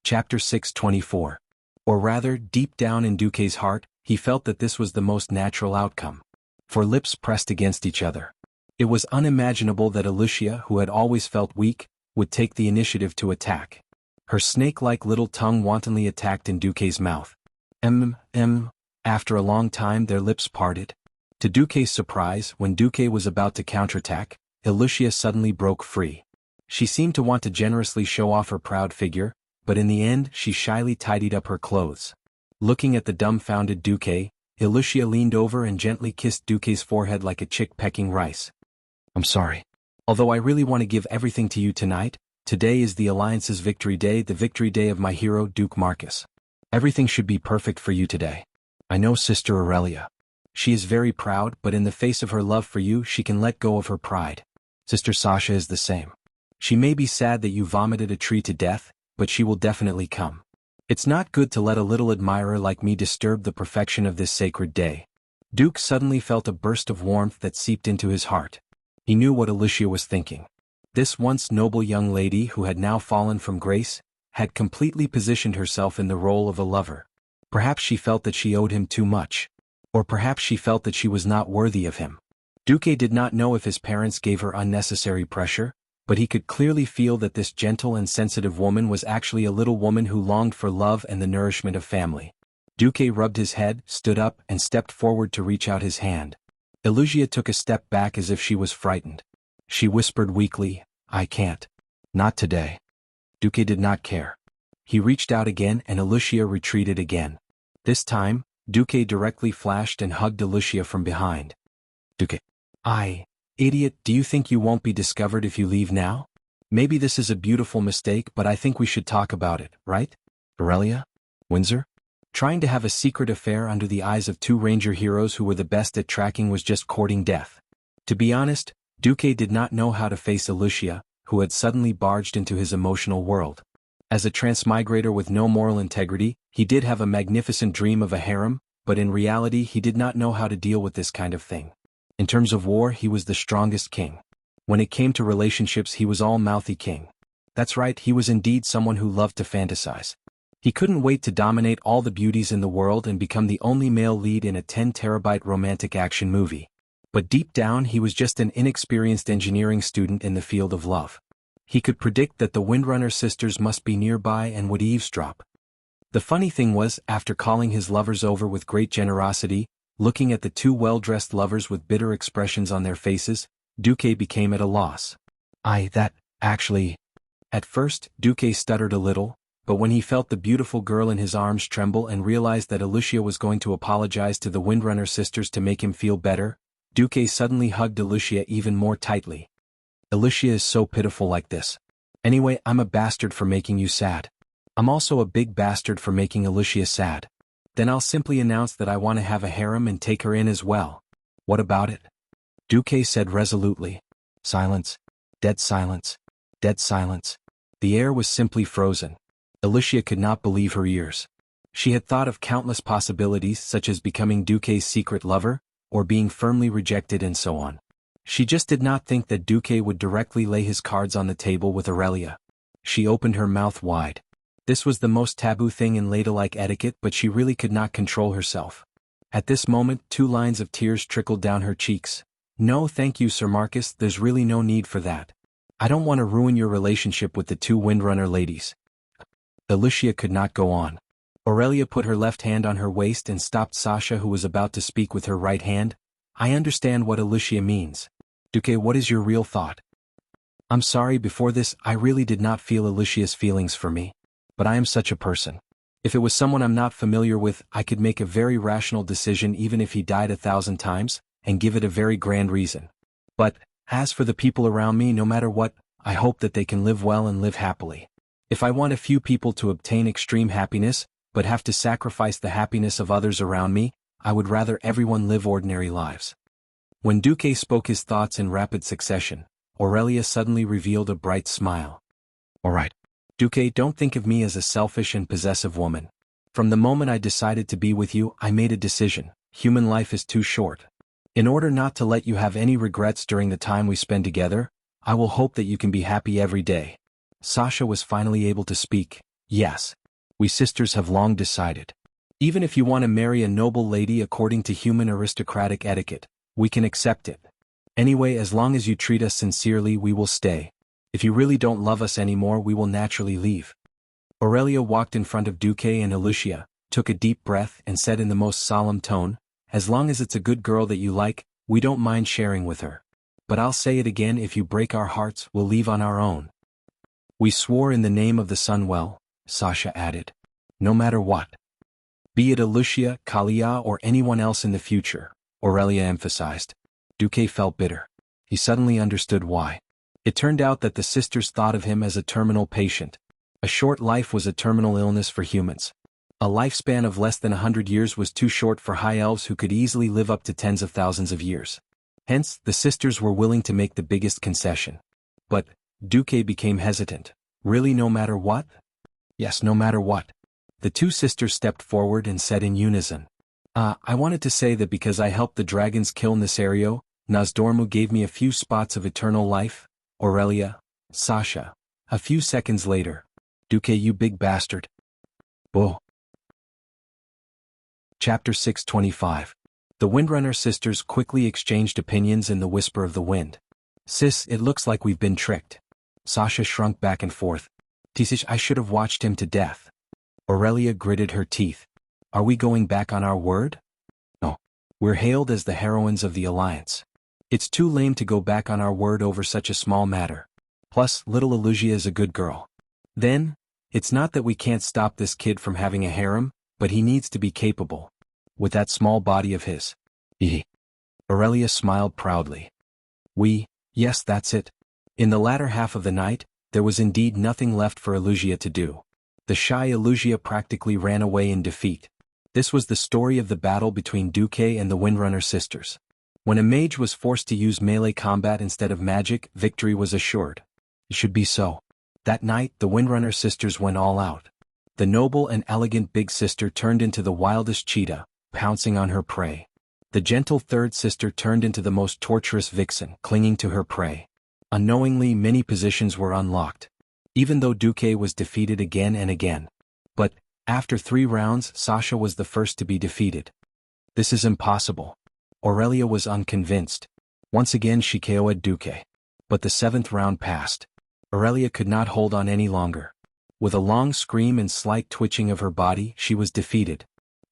Chapter 624. Or rather, deep down in Duque's heart, he felt that this was the most natural outcome. For lips pressed against each other. It was unimaginable that Alicia, who had always felt weak, would take the initiative to attack. Her snake-like little tongue wantonly attacked in Duque's mouth. After a long time their lips parted. To Duque's surprise, when Duque was about to counterattack, Alicia suddenly broke free. She seemed to want to generously show off her proud figure, but in the end she shyly tidied up her clothes. Looking at the dumbfounded Duque, Alicia leaned over and gently kissed Duque's forehead like a chick pecking rice. "I'm sorry. Although I really want to give everything to you tonight, today is the Alliance's victory day, the victory day of my hero Duke Marcus. Everything should be perfect for you today. I know Sister Aurelia. She is very proud, but in the face of her love for you she can let go of her pride. Sister Sasha is the same. She may be sad that you vomited a tree to death, but she will definitely come. It's not good to let a little admirer like me disturb the perfection of this sacred day." Duke suddenly felt a burst of warmth that seeped into his heart. He knew what Alicia was thinking. This once noble young lady who had now fallen from grace, had completely positioned herself in the role of a lover. Perhaps she felt that she owed him too much. Or perhaps she felt that she was not worthy of him. Duque did not know if his parents gave her unnecessary pressure, but he could clearly feel that this gentle and sensitive woman was actually a little woman who longed for love and the nourishment of family. Duque rubbed his head, stood up, and stepped forward to reach out his hand. Alicia took a step back as if she was frightened. She whispered weakly, "I can't. Not today." Duque did not care. He reached out again and Alicia retreated again. This time, Duque directly flashed and hugged Alicia from behind. "Duque. Idiot, do you think you won't be discovered if you leave now? Maybe this is a beautiful mistake, but I think we should talk about it, right? Aurelia? Windsor?" Trying to have a secret affair under the eyes of two ranger heroes who were the best at tracking was just courting death. To be honest, Duque did not know how to face Alicia, who had suddenly barged into his emotional world. As a transmigrator with no moral integrity, he did have a magnificent dream of a harem, but in reality he did not know how to deal with this kind of thing. In terms of war, he was the strongest king. When it came to relationships, he was all-mouthy king. That's right, he was indeed someone who loved to fantasize. He couldn't wait to dominate all the beauties in the world and become the only male lead in a 10-terabyte romantic action movie. But deep down he was just an inexperienced engineering student in the field of love. He could predict that the Windrunner sisters must be nearby and would eavesdrop. The funny thing was, after calling his lovers over with great generosity, looking at the two well-dressed lovers with bitter expressions on their faces, Duque became at a loss. Actually... At first, Duque stuttered a little, but when he felt the beautiful girl in his arms tremble and realized that Alicia was going to apologize to the Windrunner sisters to make him feel better, Duque suddenly hugged Alicia even more tightly. "Alicia is so pitiful like this. Anyway, I'm a bastard for making you sad. I'm also a big bastard for making Alicia sad. Then I'll simply announce that I want to have a harem and take her in as well. What about it?" Duque said resolutely. Silence. Dead silence. Dead silence. The air was simply frozen. Alicia could not believe her ears. She had thought of countless possibilities such as becoming Duque's secret lover, or being firmly rejected and so on. She just did not think that Duque would directly lay his cards on the table with Aurelia. She opened her mouth wide. This was the most taboo thing in ladylike etiquette, but she really could not control herself. At this moment, 2 lines of tears trickled down her cheeks. "No thank you, Sir Marcus, there's really no need for that. I don't want to ruin your relationship with the 2 Windrunner ladies." Alicia could not go on. Aurelia put her left hand on her waist and stopped Sasha, who was about to speak, with her right hand. "I understand what Alicia means. Duque, what is your real thought?" "I'm sorry, before this, I really did not feel Alicia's feelings for me. But I am such a person. If it was someone I'm not familiar with, I could make a very rational decision even if he died 1,000 times, and give it a very grand reason. But, as for the people around me, no matter what, I hope that they can live well and live happily. If I want a few people to obtain extreme happiness, but have to sacrifice the happiness of others around me, I would rather everyone live ordinary lives." When Duque spoke his thoughts in rapid succession, Aurelia suddenly revealed a bright smile. "All right. Duque, don't think of me as a selfish and possessive woman. From the moment I decided to be with you, I made a decision. Human life is too short. In order not to let you have any regrets during the time we spend together, I will hope that you can be happy every day." Sasha was finally able to speak. Yes. We sisters have long decided. Even if you want to marry a noble lady according to human aristocratic etiquette, we can accept it. Anyway, as long as you treat us sincerely, we will stay. If you really don't love us anymore, we will naturally leave. Aurelia walked in front of Duque and Alucia, took a deep breath and said in the most solemn tone, "As long as it's a good girl that you like, we don't mind sharing with her. But I'll say it again, if you break our hearts, we'll leave on our own." "We swore in the name of the sun," well, Sasha added. "No matter what. Be it Alucia, Kalia or anyone else in the future," Aurelia emphasized. Duque felt bitter. He suddenly understood why. It turned out that the sisters thought of him as a terminal patient. A short life was a terminal illness for humans. A lifespan of less than 100 years was too short for high elves who could easily live up to tens of thousands of years. Hence, the sisters were willing to make the biggest concession. But Duque became hesitant. Really, no matter what? Yes, no matter what. The two sisters stepped forward and said in unison, I wanted to say that because I helped the dragons kill Nesario, Nozdormu gave me a few spots of eternal life." Aurelia, Sasha. A few seconds later. "Duque, you big bastard." Bull. Chapter 625. The Windrunner sisters quickly exchanged opinions in the whisper of the wind. "Sis, it looks like we've been tricked." Sasha shrunk back and forth. "Tisish, I should have watched him to death." Aurelia gritted her teeth. "Are we going back on our word?" "No. We're hailed as the heroines of the Alliance. It's too lame to go back on our word over such a small matter. Plus, little Alucia is a good girl. Then, it's not that we can't stop this kid from having a harem, but he needs to be capable. With that small body of his." Aurelia smiled proudly. Yes, that's it." In the latter half of the night, there was indeed nothing left for Alucia to do. The shy Alucia practically ran away in defeat. This was the story of the battle between Duque and the Windrunner sisters. When a mage was forced to use melee combat instead of magic, victory was assured. It should be so. That night, the Windrunner sisters went all out. The noble and elegant big sister turned into the wildest cheetah, pouncing on her prey. The gentle third sister turned into the most torturous vixen, clinging to her prey. Unknowingly, many positions were unlocked. Even though Duque was defeated again and again. But, after 3 rounds, Sasha was the first to be defeated. "This is impossible." Aurelia was unconvinced. Once again she KO'd Duque. But the 7th round passed. Aurelia could not hold on any longer. With a long scream and slight twitching of her body, she was defeated.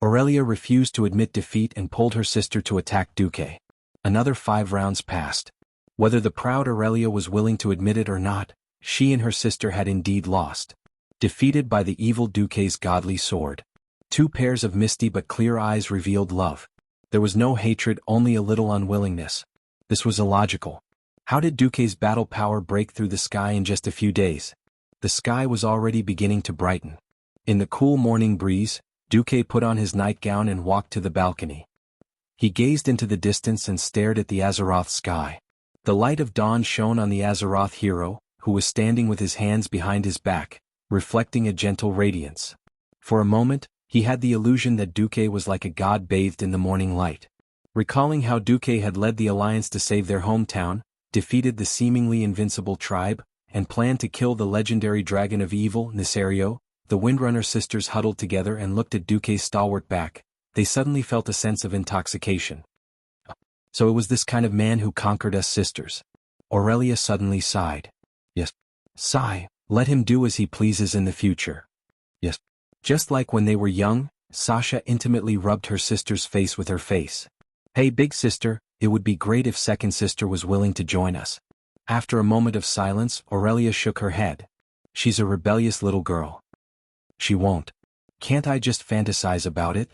Aurelia refused to admit defeat and pulled her sister to attack Duque. Another 5 rounds passed. Whether the proud Aurelia was willing to admit it or not, she and her sister had indeed lost. Defeated by the evil Duque's godly sword. 2 pairs of misty but clear eyes revealed love. There was no hatred, only a little unwillingness. This was illogical. How did Duque's battle power break through the sky in just a few days? The sky was already beginning to brighten. In the cool morning breeze, Duque put on his nightgown and walked to the balcony. He gazed into the distance and stared at the Azeroth sky. The light of dawn shone on the Azeroth hero, who was standing with his hands behind his back, reflecting a gentle radiance. For a moment, he had the illusion that Duque was like a god bathed in the morning light. Recalling how Duque had led the Alliance to save their hometown, defeated the seemingly invincible tribe, and planned to kill the legendary dragon of evil, Nesario, the Windrunner sisters huddled together and looked at Duque's stalwart back. They suddenly felt a sense of intoxication. So it was this kind of man who conquered us sisters. Aurelia suddenly sighed. Yes. Sigh, let him do as he pleases in the future. Yes. Just like when they were young, Sasha intimately rubbed her sister's face with her face. Hey big sister, it would be great if second sister was willing to join us. After a moment of silence, Aurelia shook her head. She's a rebellious little girl. She won't. Can't I just fantasize about it?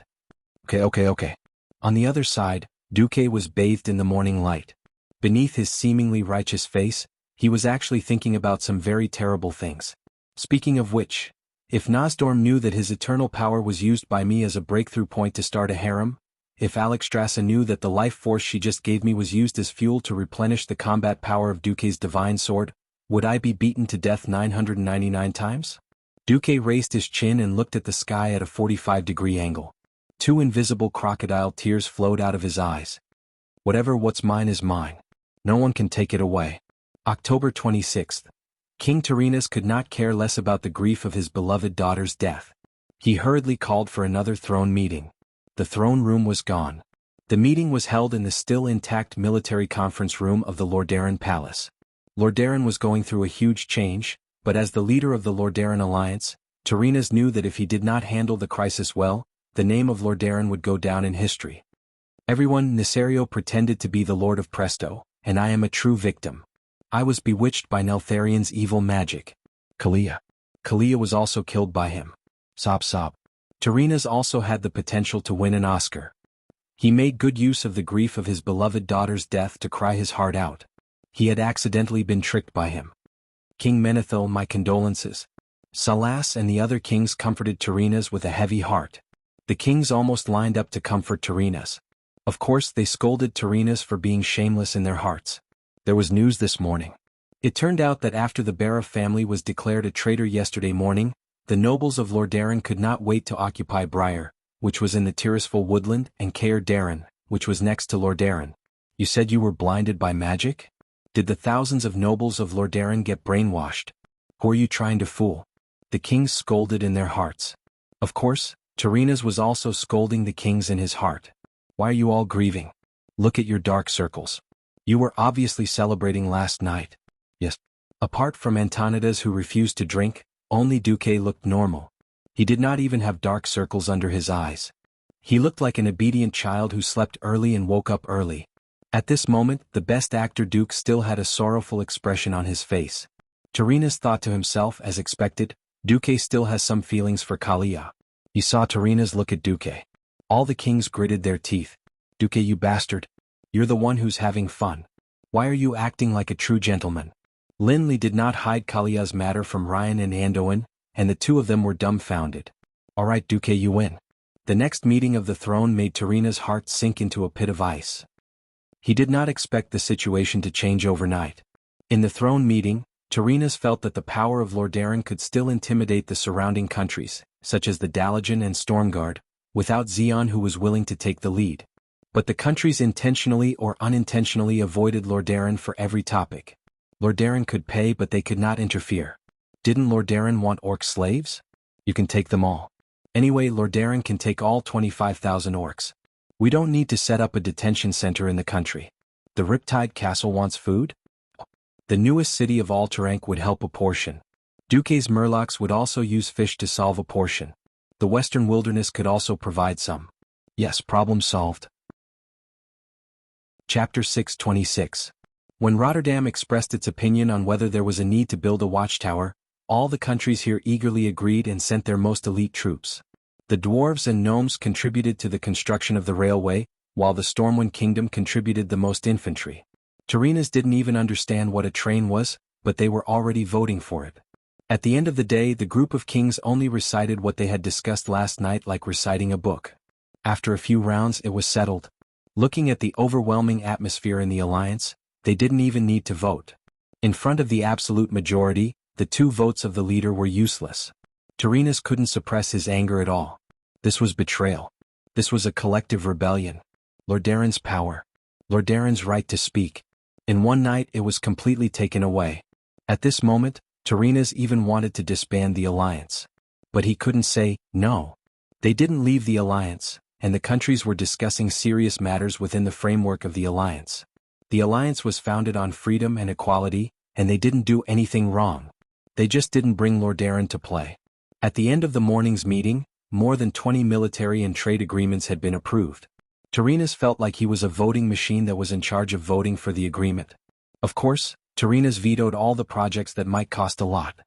Okay. On the other side, Duque was bathed in the morning light. Beneath his seemingly righteous face, he was actually thinking about some very terrible things. Speaking of which, if Nozdorm knew that his eternal power was used by me as a breakthrough point to start a harem, if Alexstrasza knew that the life force she just gave me was used as fuel to replenish the combat power of Duque's divine sword, would I be beaten to death 999 times? Duque raised his chin and looked at the sky at a 45-degree angle. 2 invisible crocodile tears flowed out of his eyes. What's mine is mine. No one can take it away. October 26th. King Tyrrhenus could not care less about the grief of his beloved daughter's death. He hurriedly called for another throne meeting. The throne room was gone. The meeting was held in the still intact military conference room of the Lordaeron Palace. Lordaeron was going through a huge change, but as the leader of the Lordaeron alliance, Tyrrhenus knew that if he did not handle the crisis well, the name of Lordaeron would go down in history. Everyone, Nesario pretended to be the Lord of Presto, and I am a true victim. I was bewitched by Neltharion's evil magic. Kalia was also killed by him. Sob sob. Tyrrhenus also had the potential to win an Oscar. He made good use of the grief of his beloved daughter's death to cry his heart out. He had accidentally been tricked by him. King Menethil, my condolences. Salas and the other kings comforted Tyrrhenus with a heavy heart. The kings almost lined up to comfort Tyrrhenus. Of course they scolded Tyrrhenus for being shameless in their hearts. There was news this morning. It turned out that after the Bara family was declared a traitor yesterday morning, the nobles of Lordaeron could not wait to occupy Briar, which was in the Tirisful woodland, and Caer Darren, which was next to Lordaeron. You said you were blinded by magic? Did the thousands of nobles of Lordaeron get brainwashed? Who are you trying to fool? The kings scolded in their hearts. Of course, Tyrrhenus was also scolding the kings in his heart. Why are you all grieving? Look at your dark circles. You were obviously celebrating last night. Yes. Apart from Antonidas, who refused to drink, only Duque looked normal. He did not even have dark circles under his eyes. He looked like an obedient child who slept early and woke up early. At this moment, the best actor Duke still had a sorrowful expression on his face. Tyrrhenus thought to himself, as expected, Duque still has some feelings for Kalia. He saw Tyrrhenus look at Duque. All the kings gritted their teeth. Duque, you bastard. You're the one who's having fun. Why are you acting like a true gentleman? Linley did not hide Kalia's matter from Ryan and Andoin, and the two of them were dumbfounded. All right, Duque, you win. The next meeting of the throne made Tyrrhenus' heart sink into a pit of ice. He did not expect the situation to change overnight. In the throne meeting, Tyrrhenus felt that the power of Lordaeron could still intimidate the surrounding countries, such as the Dalagan and Stormguard, without Xeon, who was willing to take the lead. But the countries intentionally or unintentionally avoided Lordaeron for every topic. Lordaeron could pay, but they could not interfere. Didn't Lordaeron want orc slaves? You can take them all. Anyway, Lordaeron can take all 25,000 orcs. We don't need to set up a detention center in the country. The Riptide Castle wants food? The newest city of Alterank would help a portion. Duque's Murlocs would also use fish to solve a portion. The Western Wilderness could also provide some. Yes, problem solved. Chapter 626. When Rotterdam expressed its opinion on whether there was a need to build a watchtower, all the countries here eagerly agreed and sent their most elite troops. The dwarves and gnomes contributed to the construction of the railway, while the Stormwind Kingdom contributed the most infantry. Tyrrhenus didn't even understand what a train was, but they were already voting for it. At the end of the day, the group of kings only recited what they had discussed last night like reciting a book. After a few rounds, it was settled. Looking at the overwhelming atmosphere in the alliance, they didn't even need to vote. In front of the absolute majority, the two votes of the leader were useless. Tyrrhenus couldn't suppress his anger at all. This was betrayal. This was a collective rebellion. Lordaeron's power. Lordaeron's right to speak. In one night it was completely taken away. At this moment, Tyrrhenus even wanted to disband the alliance. But he couldn't say, no. They didn't leave the alliance, and the countries were discussing serious matters within the framework of the alliance. The alliance was founded on freedom and equality, and they didn't do anything wrong. They just didn't bring Lordaeron to play. At the end of the morning's meeting, more than 20 military and trade agreements had been approved. Tyrrhenus felt like he was a voting machine that was in charge of voting for the agreement. Of course, Tyrrhenus vetoed all the projects that might cost a lot.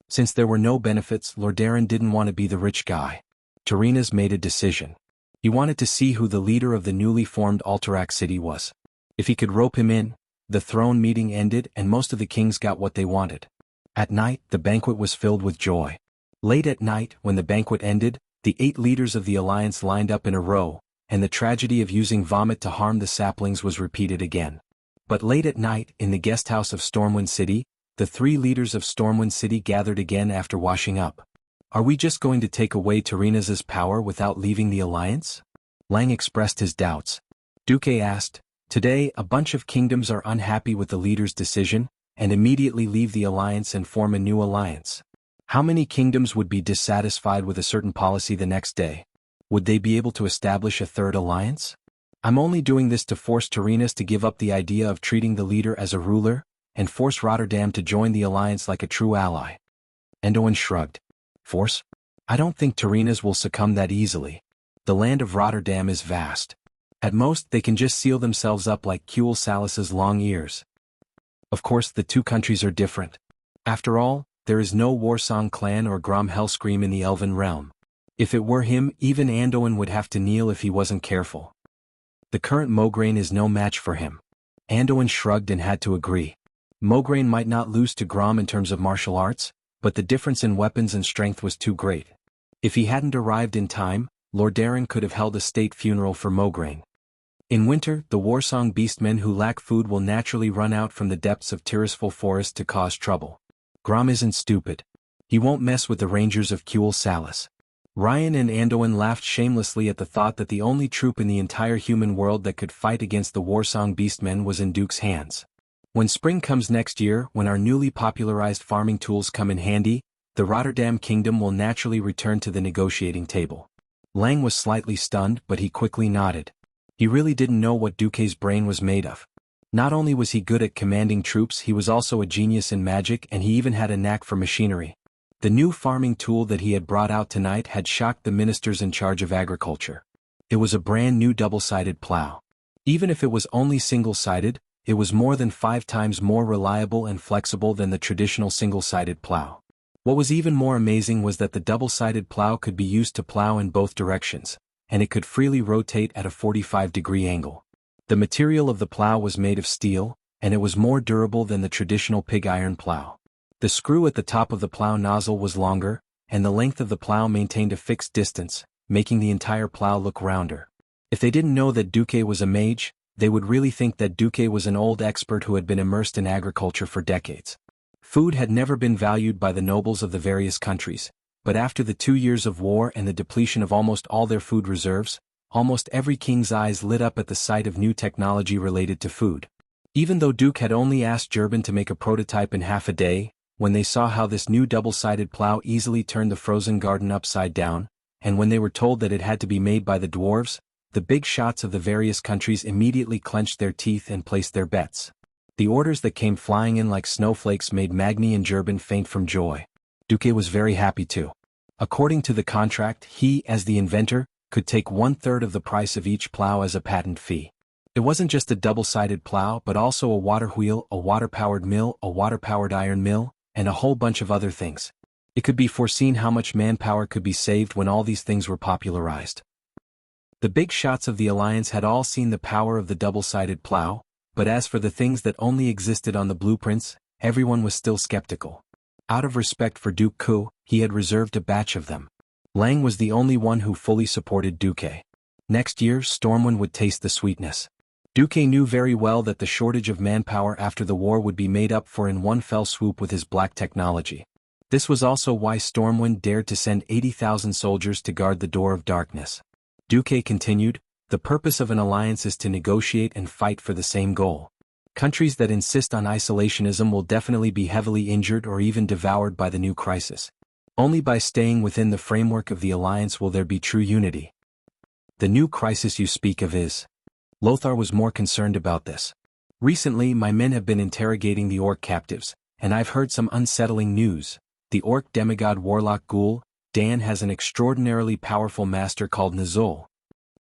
Since there were no benefits, Lordaeron didn't want to be the rich guy. Tyrrhenus made a decision. He wanted to see who the leader of the newly formed Alterac city was. If he could rope him in, the throne meeting ended and most of the kings got what they wanted. At night, the banquet was filled with joy. Late at night, when the banquet ended, the 8 leaders of the alliance lined up in a row, and the tragedy of using vomit to harm the saplings was repeated again. But late at night, in the guest house of Stormwind City, the 3 leaders of Stormwind City gathered again after washing up. Are we just going to take away Tyrrhenus's power without leaving the alliance? Lang expressed his doubts. Duque asked, today a bunch of kingdoms are unhappy with the leader's decision, and immediately leave the alliance and form a new alliance? How many kingdoms would be dissatisfied with a certain policy the next day? Would they be able to establish a third alliance? I'm only doing this to force Tyrrhenus to give up the idea of treating the leader as a ruler, and force Rotterdam to join the alliance like a true ally. Anduin shrugged. Force? I don't think Tyrrhenus will succumb that easily. The land of Rotterdam is vast. At most, they can just seal themselves up like Kuel Salus's long ears. Of course, the two countries are different. After all, there is no Warsong clan or Grom Hellscream in the Elven realm. If it were him, even Anduin would have to kneel if he wasn't careful. The current Mograine is no match for him. Anduin shrugged and had to agree. Mograine might not lose to Grom in terms of martial arts, but the difference in weapons and strength was too great. If he hadn't arrived in time, Lordaeron could have held a state funeral for Mograine. In winter, the Warsong beastmen who lack food will naturally run out from the depths of Tirisful Forest to cause trouble. Grom isn't stupid. He won't mess with the rangers of Kuel Salus. Ryan and Anduin laughed shamelessly at the thought that the only troop in the entire human world that could fight against the Warsong beastmen was in Duke's hands. When spring comes next year, when our newly popularized farming tools come in handy, the Rotterdam kingdom will naturally return to the negotiating table. Lang was slightly stunned, but he quickly nodded. He really didn't know what Duque's brain was made of. Not only was he good at commanding troops, he was also a genius in magic, and he even had a knack for machinery. The new farming tool that he had brought out tonight had shocked the ministers in charge of agriculture. It was a brand new double-sided plow. Even if it was only single-sided, it was more than 5 times more reliable and flexible than the traditional single-sided plow. What was even more amazing was that the double-sided plow could be used to plow in both directions, and it could freely rotate at a 45-degree angle. The material of the plow was made of steel, and it was more durable than the traditional pig iron plow. The screw at the top of the plow nozzle was longer, and the length of the plow maintained a fixed distance, making the entire plow look rounder. If they didn't know that Duque was a mage, they would really think that Duque was an old expert who had been immersed in agriculture for decades. Food had never been valued by the nobles of the various countries, but after the 2 years of war and the depletion of almost all their food reserves, almost every king's eyes lit up at the sight of new technology related to food. Even though Duke had only asked Gerben to make a prototype in half a day, when they saw how this new double-sided plow easily turned the frozen garden upside down, and when they were told that it had to be made by the dwarves, the big shots of the various countries immediately clenched their teeth and placed their bets. The orders that came flying in like snowflakes made Magni and Gerben faint from joy. Duque was very happy too. According to the contract, he, as the inventor, could take 1/3 of the price of each plow as a patent fee. It wasn't just a double-sided plow but also a water wheel, a water-powered mill, a water-powered iron mill, and a whole bunch of other things. It could be foreseen how much manpower could be saved when all these things were popularized. The big shots of the Alliance had all seen the power of the double-sided plow, but as for the things that only existed on the blueprints, everyone was still skeptical. Out of respect for Duke Ku, he had reserved a batch of them. Lang was the only one who fully supported Duque. Next year, Stormwind would taste the sweetness. Duque knew very well that the shortage of manpower after the war would be made up for in one fell swoop with his black technology. This was also why Stormwind dared to send 80,000 soldiers to guard the Door of Darkness. Duque continued, the purpose of an alliance is to negotiate and fight for the same goal. Countries that insist on isolationism will definitely be heavily injured or even devoured by the new crisis. Only by staying within the framework of the alliance will there be true unity. The new crisis you speak of is... Lothar was more concerned about this. Recently, my men have been interrogating the orc captives, and I've heard some unsettling news. The orc demigod warlock ghoul, Dan, has an extraordinarily powerful master called Nazul.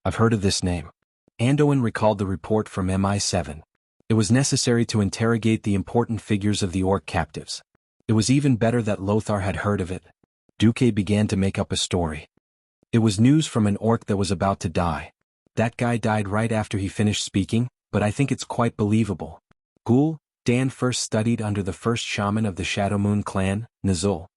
I've heard of this name. Anduin recalled the report from MI7. It was necessary to interrogate the important figures of the orc captives. It was even better that Lothar had heard of it. Duque began to make up a story. It was news from an orc that was about to die. That guy died right after he finished speaking, but I think it's quite believable. Ghoul, Dan first studied under the first shaman of the Shadowmoon clan, Nazul.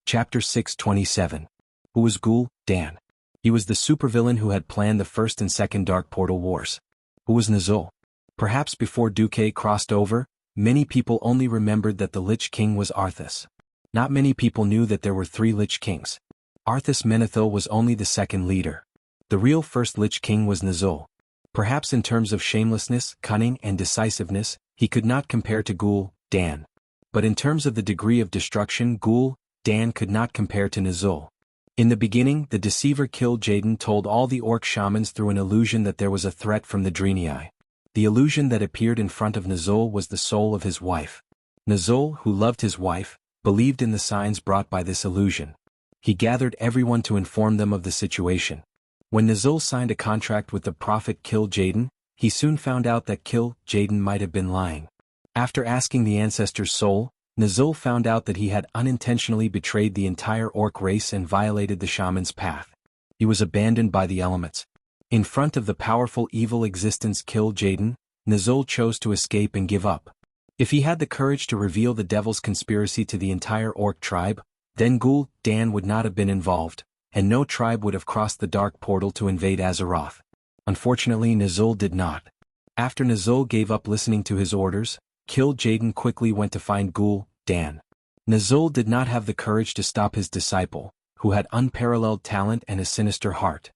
Chapter 627. Who was Ghoul? Dan. He was the supervillain who had planned the first and second Dark Portal Wars. Who was Nazul? Perhaps before Duque crossed over, many people only remembered that the Lich King was Arthas. Not many people knew that there were 3 Lich Kings. Arthas Menethil was only the second leader. The real first Lich King was Nazul. Perhaps in terms of shamelessness, cunning, and decisiveness, he could not compare to Gul Dan. But in terms of the degree of destruction, Gul Dan could not compare to Nuzul. In the beginning, the deceiver Kil Jaden told all the orc shamans through an illusion that there was a threat from the Drenii. The illusion that appeared in front of Nuzul was the soul of his wife. Nuzul, who loved his wife, believed in the signs brought by this illusion. He gathered everyone to inform them of the situation. When Nuzul signed a contract with the prophet Kil Jaden, he soon found out that Kil Jaden might have been lying. After asking the ancestor's soul, Nuzul found out that he had unintentionally betrayed the entire orc race and violated the shaman's path. He was abandoned by the elements. In front of the powerful evil existence Kil Jaden, Nuzul chose to escape and give up. If he had the courage to reveal the devil's conspiracy to the entire orc tribe, then Gul Dan would not have been involved, and no tribe would have crossed the dark portal to invade Azeroth. Unfortunately, Nuzul did not. After Nuzul gave up listening to his orders, Kil Jaden quickly went to find Gul Dan. Nuzul did not have the courage to stop his disciple, who had unparalleled talent and a sinister heart.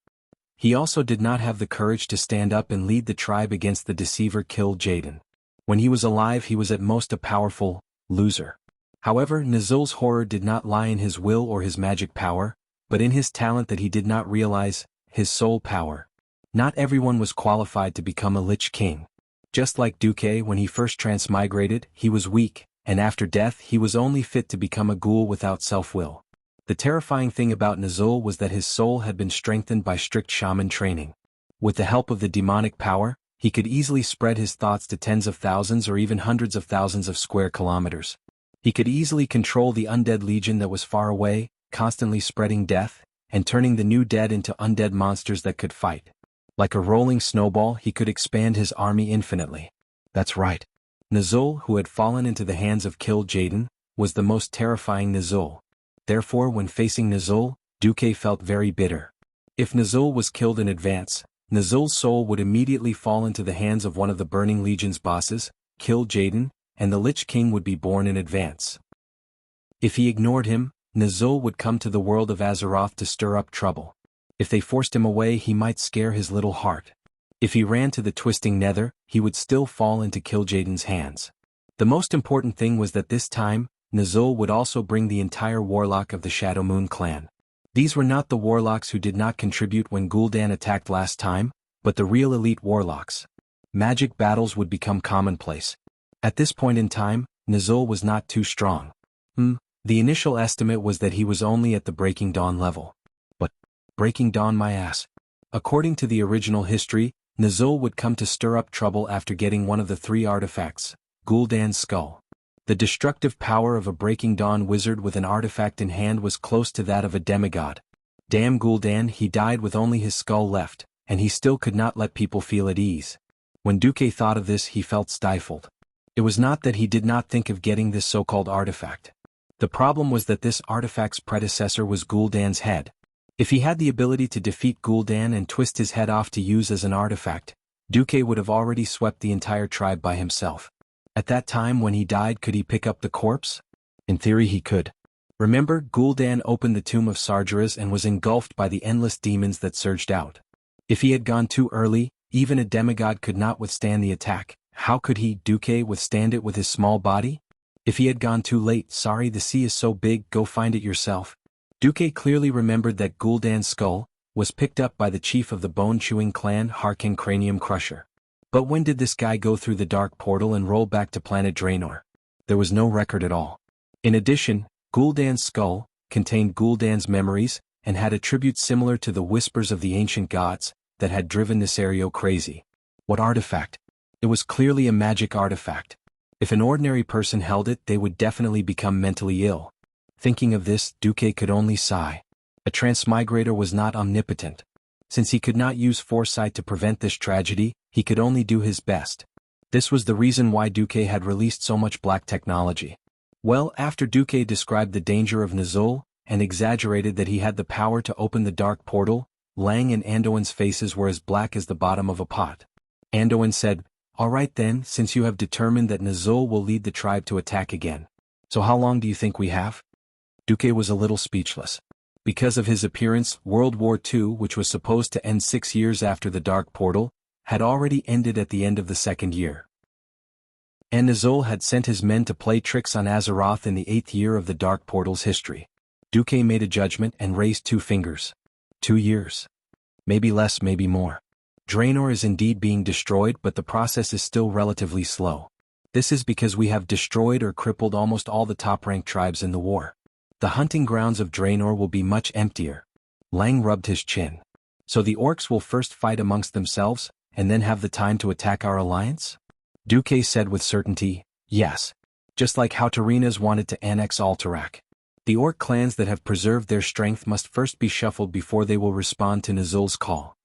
He also did not have the courage to stand up and lead the tribe against the deceiver Kil Jaden. When he was alive, he was at most a powerful loser. However, Nuzul's horror did not lie in his will or his magic power, but in his talent that he did not realize, his soul power. Not everyone was qualified to become a Lich King. Just like Duque, when he first transmigrated, he was weak, and after death he was only fit to become a ghoul without self-will. The terrifying thing about Nuzul was that his soul had been strengthened by strict shaman training. With the help of the demonic power, he could easily spread his thoughts to tens of thousands or even hundreds of thousands of square kilometers. He could easily control the undead legion that was far away, constantly spreading death, and turning the new dead into undead monsters that could fight. Like a rolling snowball, he could expand his army infinitely. That's right. Nuzul, who had fallen into the hands of Kil Jaden, was the most terrifying Nuzul. Therefore, when facing Nuzul, Duque felt very bitter. If Nuzul was killed in advance, Nuzul's soul would immediately fall into the hands of one of the Burning Legion's bosses, Kil Jaden, and the Lich King would be born in advance. If he ignored him, Nuzul would come to the world of Azeroth to stir up trouble. If they forced him away, he might scare his little heart. If he ran to the twisting nether, he would still fall into Kil Jaden's hands. The most important thing was that this time, Nuzul would also bring the entire warlock of the Shadow Moon clan. These were not the warlocks who did not contribute when Gul'dan attacked last time, but the real elite warlocks. Magic battles would become commonplace. At this point in time, Nuzul was not too strong. The initial estimate was that he was only at the Breaking Dawn level. But, Breaking Dawn my ass. According to the original history, Nuzul would come to stir up trouble after getting one of the 3 artifacts, Gul'dan's skull. The destructive power of a Breaking Dawn wizard with an artifact in hand was close to that of a demigod. Damn Gul'dan, he died with only his skull left, and he still could not let people feel at ease. When Duque thought of this, he felt stifled. It was not that he did not think of getting this so-called artifact. The problem was that this artifact's predecessor was Gul'dan's head. If he had the ability to defeat Gul'dan and twist his head off to use as an artifact, Duque would have already swept the entire tribe by himself. At that time when he died, could he pick up the corpse? In theory he could. Remember, Gul'dan opened the tomb of Sargeras and was engulfed by the endless demons that surged out. If he had gone too early, even a demigod could not withstand the attack. How could he, Duque, withstand it with his small body? If he had gone too late, sorry, the sea is so big, go find it yourself. Duque clearly remembered that Gul'dan's skull was picked up by the chief of the bone-chewing clan, Harkin Cranium Crusher. But when did this guy go through the dark portal and roll back to planet Draenor? There was no record at all. In addition, Gul'dan's skull contained Gul'dan's memories and had attributes similar to the whispers of the ancient gods that had driven Nesario crazy. What artifact? It was clearly a magic artifact. If an ordinary person held it, they would definitely become mentally ill. Thinking of this, Duque could only sigh. A transmigrator was not omnipotent. Since he could not use foresight to prevent this tragedy, he could only do his best. This was the reason why Duque had released so much black technology. Well, after Duque described the danger of Nuzul, and exaggerated that he had the power to open the dark portal, Lang and Anduin's faces were as black as the bottom of a pot. Anduin said, "All right then, since you have determined that Nuzul will lead the tribe to attack again. So how long do you think we have?" Duque was a little speechless. Because of his appearance, World War II, which was supposed to end 6 years after the Dark Portal, had already ended at the end of the 2nd year. And Azul had sent his men to play tricks on Azeroth in the 8th year of the Dark Portal's history. Duque made a judgment and raised 2 fingers. 2 years. Maybe less, maybe more. Draenor is indeed being destroyed, but the process is still relatively slow. This is because we have destroyed or crippled almost all the top-ranked tribes in the war. The hunting grounds of Draenor will be much emptier. Lang rubbed his chin. So the orcs will first fight amongst themselves, and then have the time to attack our alliance? Duque said with certainty, yes. Just like how Tarinas wanted to annex Alterac. The orc clans that have preserved their strength must first be shuffled before they will respond to Nazul's call.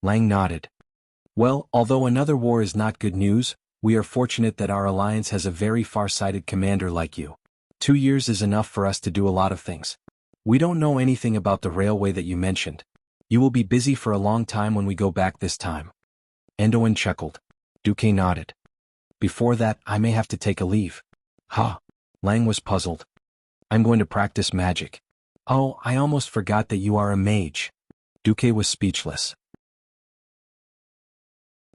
Lang nodded. Well, although another war is not good news, we are fortunate that our alliance has a very far-sighted commander like you. 2 years is enough for us to do a lot of things. We don't know anything about the railway that you mentioned. You will be busy for a long time when we go back this time. Endoin chuckled. Duque nodded. Before that, I may have to take a leave. Ha! Lang was puzzled. I'm going to practice magic. Oh, I almost forgot that you are a mage. Duque was speechless.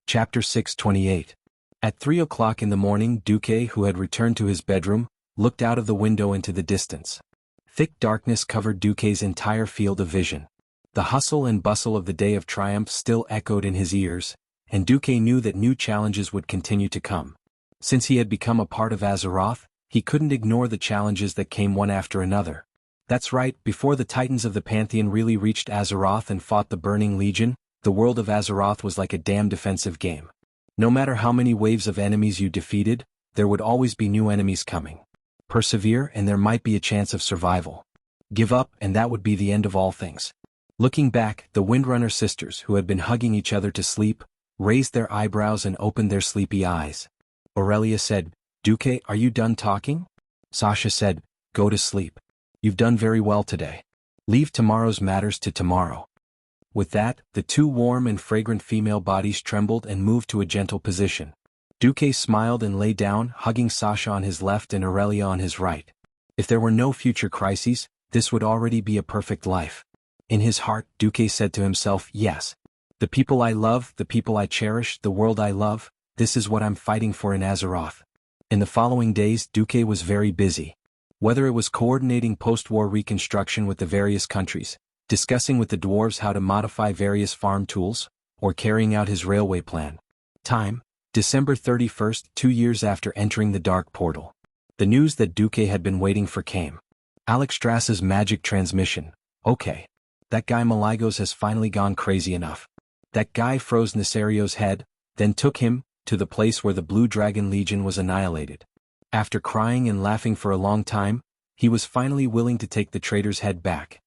Chapter 628. At 3 o'clock in the morning, Duque, who had returned to his bedroom, looked out of the window into the distance. Thick darkness covered Duque's entire field of vision. The hustle and bustle of the day of triumph still echoed in his ears, and Duque knew that new challenges would continue to come. Since he had become a part of Azeroth, he couldn't ignore the challenges that came one after another. That's right, before the Titans of the Pantheon really reached Azeroth and fought the Burning Legion, the world of Azeroth was like a damn defensive game. No matter how many waves of enemies you defeated, there would always be new enemies coming. Persevere and there might be a chance of survival. Give up and that would be the end of all things. Looking back, the Windrunner sisters, who had been hugging each other to sleep, raised their eyebrows and opened their sleepy eyes. Aurelia said, Duque, are you done talking? Sasha said, go to sleep. You've done very well today. Leave tomorrow's matters to tomorrow. With that, the 2 warm and fragrant female bodies trembled and moved to a gentle position. Duque smiled and lay down, hugging Sasha on his left and Aurelia on his right. If there were no future crises, this would already be a perfect life. In his heart, Duque said to himself, yes. The people I love, the people I cherish, the world I love, this is what I'm fighting for in Azeroth. In the following days, Duque was very busy. Whether it was coordinating post-war reconstruction with the various countries, discussing with the dwarves how to modify various farm tools, or carrying out his railway plan. Time, December 31st, 2 years after entering the Dark Portal. The news that Duque had been waiting for came. Alexstrasza's magic transmission. Okay. That guy Malygos has finally gone crazy enough. That guy froze Nesario's head, then took him to the place where the Blue Dragon Legion was annihilated. After crying and laughing for a long time, he was finally willing to take the traitor's head back.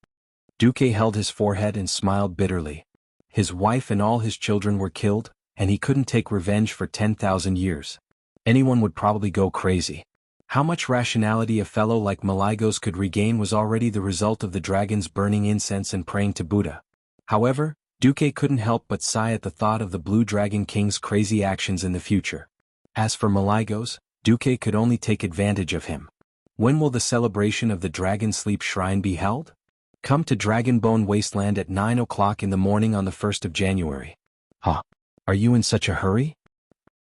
Duque held his forehead and smiled bitterly. His wife and all his children were killed, and he couldn't take revenge for 10,000 years. Anyone would probably go crazy. How much rationality a fellow like Malygos could regain was already the result of the dragons burning incense and praying to Buddha. However, Duque couldn't help but sigh at the thought of the Blue Dragon King's crazy actions in the future. As for Malygos, Duque could only take advantage of him. When will the celebration of the Dragon Sleep Shrine be held? Come to Dragonbone Wasteland at 9 o'clock in the morning on the 1st of January. Huh. Are you in such a hurry?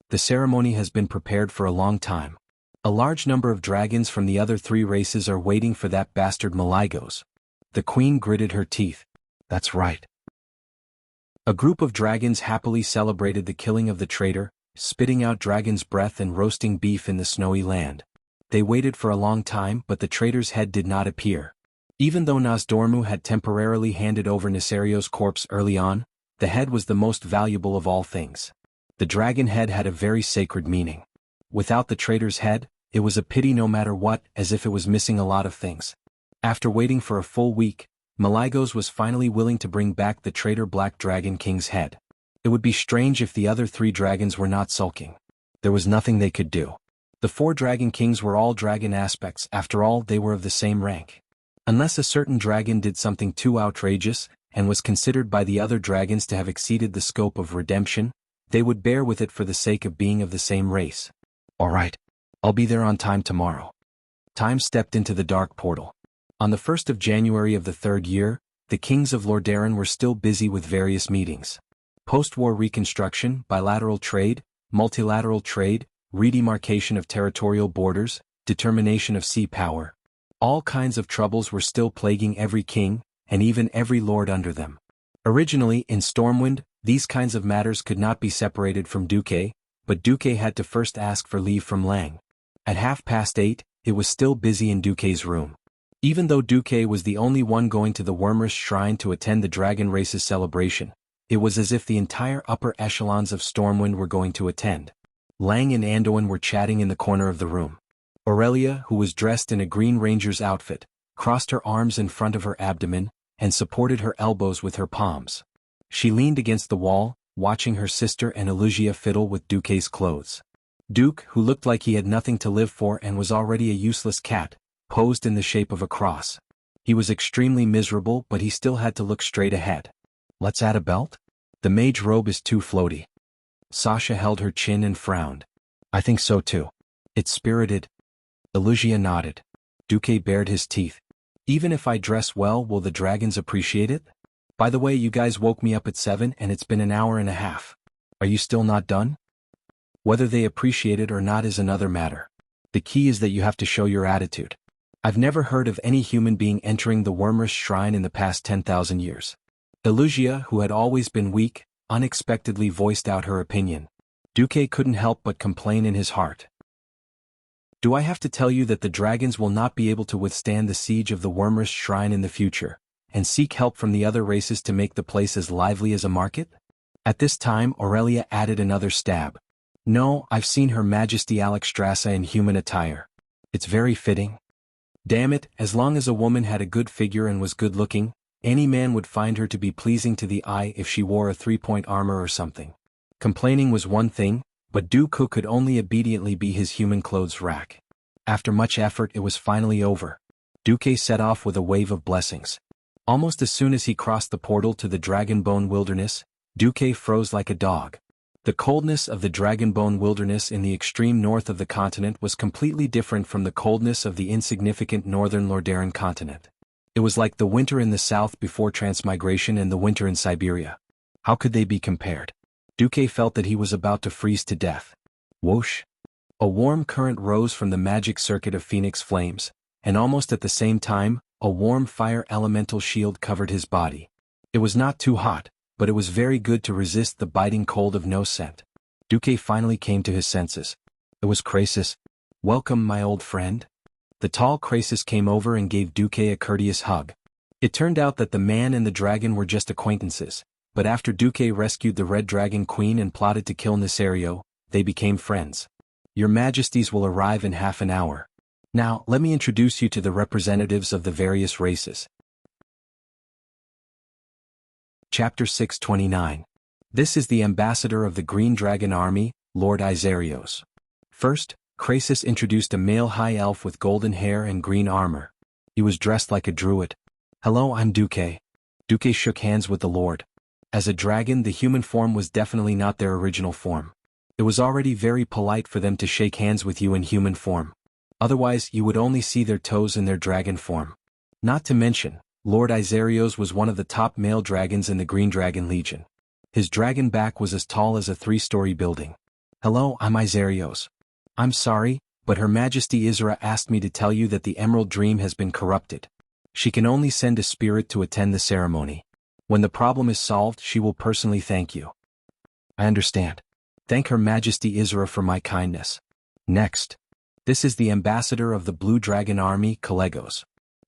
The ceremony has been prepared for a long time. A large number of dragons from the other 3 races are waiting for that bastard Malygos. The queen gritted her teeth. That's right. A group of dragons happily celebrated the killing of the traitor, spitting out dragon's breath and roasting beef in the snowy land. They waited for a long time, but the traitor's head did not appear. Even though Nosdormu had temporarily handed over Nesario's corpse early on, the head was the most valuable of all things. The dragon head had a very sacred meaning. Without the traitor's head, it was a pity no matter what, as if it was missing a lot of things. After waiting for a full week, Malygos was finally willing to bring back the traitor Black Dragon King's head. It would be strange if the other 3 dragons were not sulking. There was nothing they could do. The 4 Dragon Kings were all dragon aspects, after all they were of the same rank. Unless a certain dragon did something too outrageous, and was considered by the other dragons to have exceeded the scope of redemption, they would bear with it for the sake of being of the same race. Alright. I'll be there on time tomorrow. Time stepped into the Dark Portal. On the 1st of January of the 3rd year, the kings of Lordaeron were still busy with various meetings. Post-war reconstruction, bilateral trade, multilateral trade, redemarcation of territorial borders, determination of sea power. All kinds of troubles were still plaguing every king, and even every lord under them. Originally, in Stormwind, these kinds of matters could not be separated from Duque, but Duque had to first ask for leave from Lang. At 8:30, it was still busy in Duque's room. Even though Duque was the only one going to the Wormrest Shrine to attend the dragon race's celebration, it was as if the entire upper echelons of Stormwind were going to attend. Lang and Anduin were chatting in the corner of the room. Aurelia, who was dressed in a Green Ranger's outfit, crossed her arms in front of her abdomen, and supported her elbows with her palms. She leaned against the wall, watching her sister and Alugia fiddle with Duque's clothes. Duke, who looked like he had nothing to live for and was already a useless cat, posed in the shape of a cross. He was extremely miserable, but he still had to look straight ahead. Let's add a belt? The mage robe is too floaty. Sasha held her chin and frowned. I think so too. It's spirited. Alugia nodded. Duque bared his teeth. Even if I dress well, will the dragons appreciate it? By the way, you guys woke me up at 7 and it's been an hour and a half. Are you still not done? Whether they appreciate it or not is another matter. The key is that you have to show your attitude. I've never heard of any human being entering the Wormrest Shrine in the past 10,000 years. Alugia, who had always been weak, unexpectedly voiced out her opinion. Duque couldn't help but complain in his heart. Do I have to tell you that the dragons will not be able to withstand the siege of the Wormrest Shrine in the future, and seek help from the other races to make the place as lively as a market? At this time Aurelia added another stab. No, I've seen Her Majesty Alexstrasza in human attire. It's very fitting. Damn it, as long as a woman had a good figure and was good-looking, any man would find her to be pleasing to the eye if she wore a 3-point armor or something. Complaining was one thing, but Duque could only obediently be his human clothes rack. After much effort it was finally over. Duque set off with a wave of blessings. Almost as soon as he crossed the portal to the Dragonbone Wilderness, Duque froze like a dog. The coldness of the Dragonbone Wilderness in the extreme north of the continent was completely different from the coldness of the insignificant northern Lordaeron continent. It was like the winter in the south before transmigration and the winter in Siberia. How could they be compared? Duque felt that he was about to freeze to death. Whoosh! A warm current rose from the magic circuit of phoenix flames, and almost at the same time, a warm fire elemental shield covered his body. It was not too hot, but it was very good to resist the biting cold of no scent. Duque finally came to his senses. It was Krasis. Welcome, my old friend. The tall Krasis came over and gave Duque a courteous hug. It turned out that the man and the dragon were just acquaintances, but after Duque rescued the Red Dragon Queen and plotted to kill Nisario, they became friends. Your Majesties will arrive in half an hour. Now, let me introduce you to the representatives of the various races. Chapter 629. This is the ambassador of the Green Dragon Army, Lord Isarios. First, Krasis introduced a male high elf with golden hair and green armor. He was dressed like a druid. Hello, I'm Duque. Duque shook hands with the lord. As a dragon, the human form was definitely not their original form. It was already very polite for them to shake hands with you in human form. Otherwise, you would only see their toes in their dragon form. Not to mention, Lord Isarios was one of the top male dragons in the Green Dragon Legion. His dragon back was as tall as a 3-story building. Hello, I'm Isarios. I'm sorry, but Her Majesty Isra asked me to tell you that the Emerald Dream has been corrupted. She can only send a spirit to attend the ceremony. When the problem is solved, she will personally thank you. I understand. Thank Her Majesty Isra for my kindness. Next. This is the ambassador of the Blue Dragon Army, Kalegos.